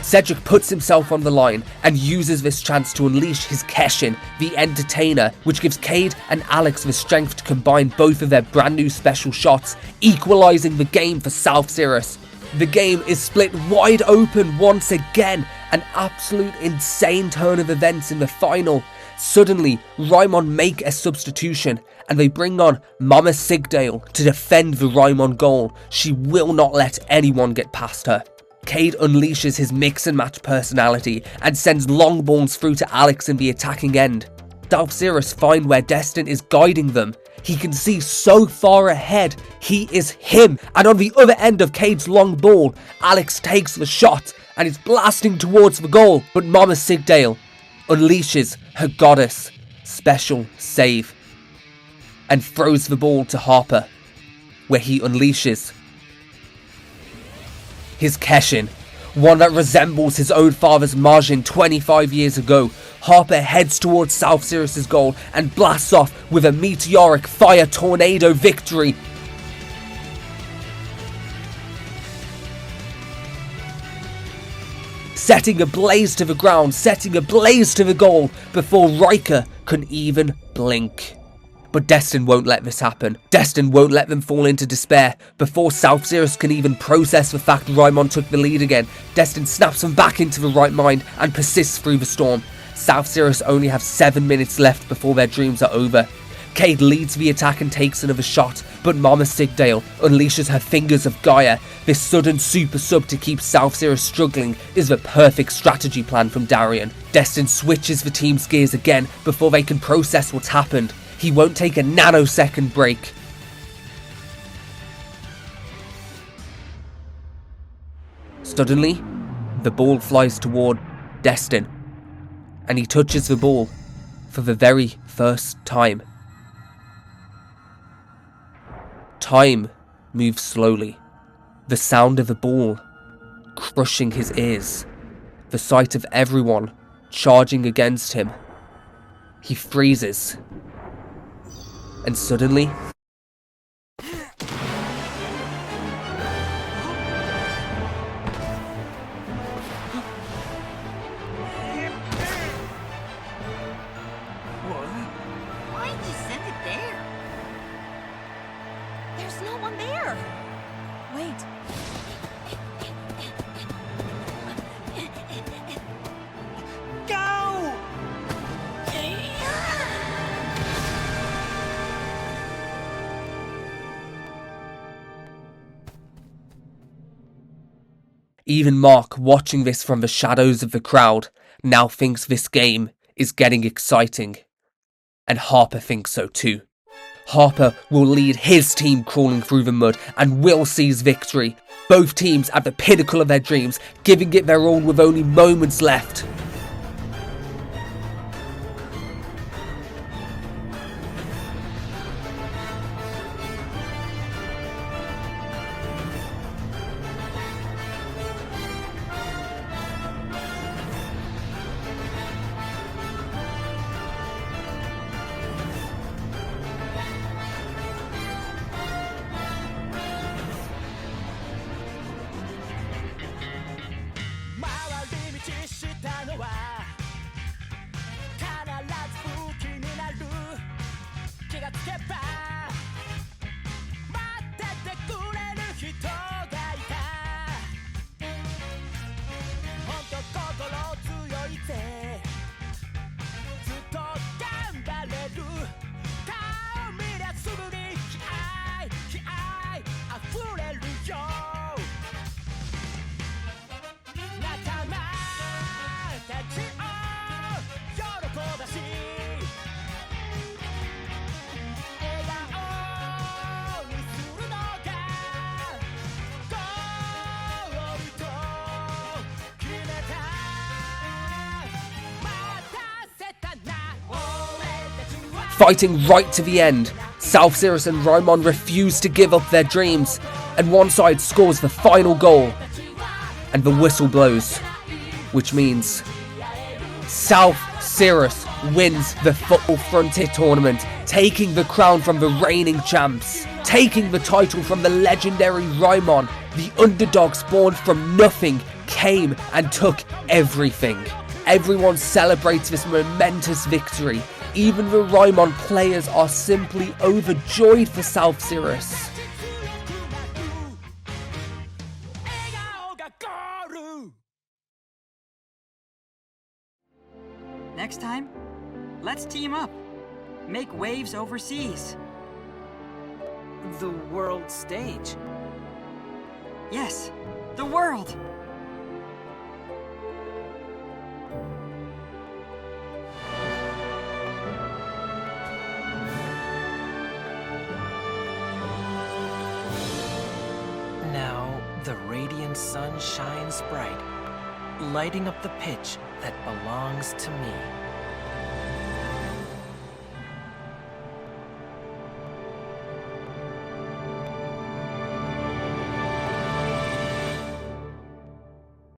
Cedric puts himself on the line and uses this chance to unleash his Keshin, the Entertainer, which gives Cade and Alex the strength to combine both of their brand new special shots, equalising the game for South Sirius. The game is split wide open once again, an absolute insane turn of events in the final. Suddenly, Raimon make a substitution, and they bring on Mama Sigdale to defend the Raimon goal. She will not let anyone get past her. Cade unleashes his mix and match personality and sends long balls through to Alex in the attacking end. South Sirius find where Destin is guiding them. He can see so far ahead. He is him. And on the other end of Cade's long ball, Alex takes the shot and is blasting towards the goal. But Mama Sigdale unleashes her goddess special save and throws the ball to Harper, where he unleashes his Keshin, one that resembles his own father's Majin 25 years ago. Harper heads towards South Sirius's goal and blasts off with a meteoric fire tornado victory. Setting ablaze to the ground, setting ablaze to the goal before Riker can even blink. But Destin won't let this happen. Destin won't let them fall into despair. Before South Sirius can even process the fact Raimon took the lead again, Destin snaps them back into the right mind and persists through the storm. South Sirius only have 7 minutes left before their dreams are over. Cade leads the attack and takes another shot, but Mama Sigdale unleashes her fingers of Gaia. This sudden super sub to keep South Sirius struggling is the perfect strategy plan from Darian. Destin switches the team's gears again before they can process what's happened. He won't take a nanosecond break. Suddenly, the ball flies toward Destin, and he touches the ball for the very first time. Time moves slowly. The sound of the ball crushing his ears. The sight of everyone charging against him. He freezes. And suddenly, Why'd you send it there? There's no one there. Wait. Go! even Mark, watching this from the shadows of the crowd, now thinks this game is getting exciting. And Harper thinks so too. Harper will lead his team crawling through the mud and will seize victory. Both teams at the pinnacle of their dreams, giving it their all with only moments left. Fighting right to the end, South Sirius and Raimon refuse to give up their dreams, and one side scores the final goal, and the whistle blows, which means South Sirius wins the Football Frontier tournament, taking the crown from the reigning champs, taking the title from the legendary Raimon. The underdog spawned from nothing came and took everything. Everyone celebrates this momentous victory. Even the Raimon players are simply overjoyed for South Sirius. Next time, let's team up. Make waves overseas. The world stage. Yes, the world! Now the radiant sun shines bright, lighting up the pitch that belongs to me.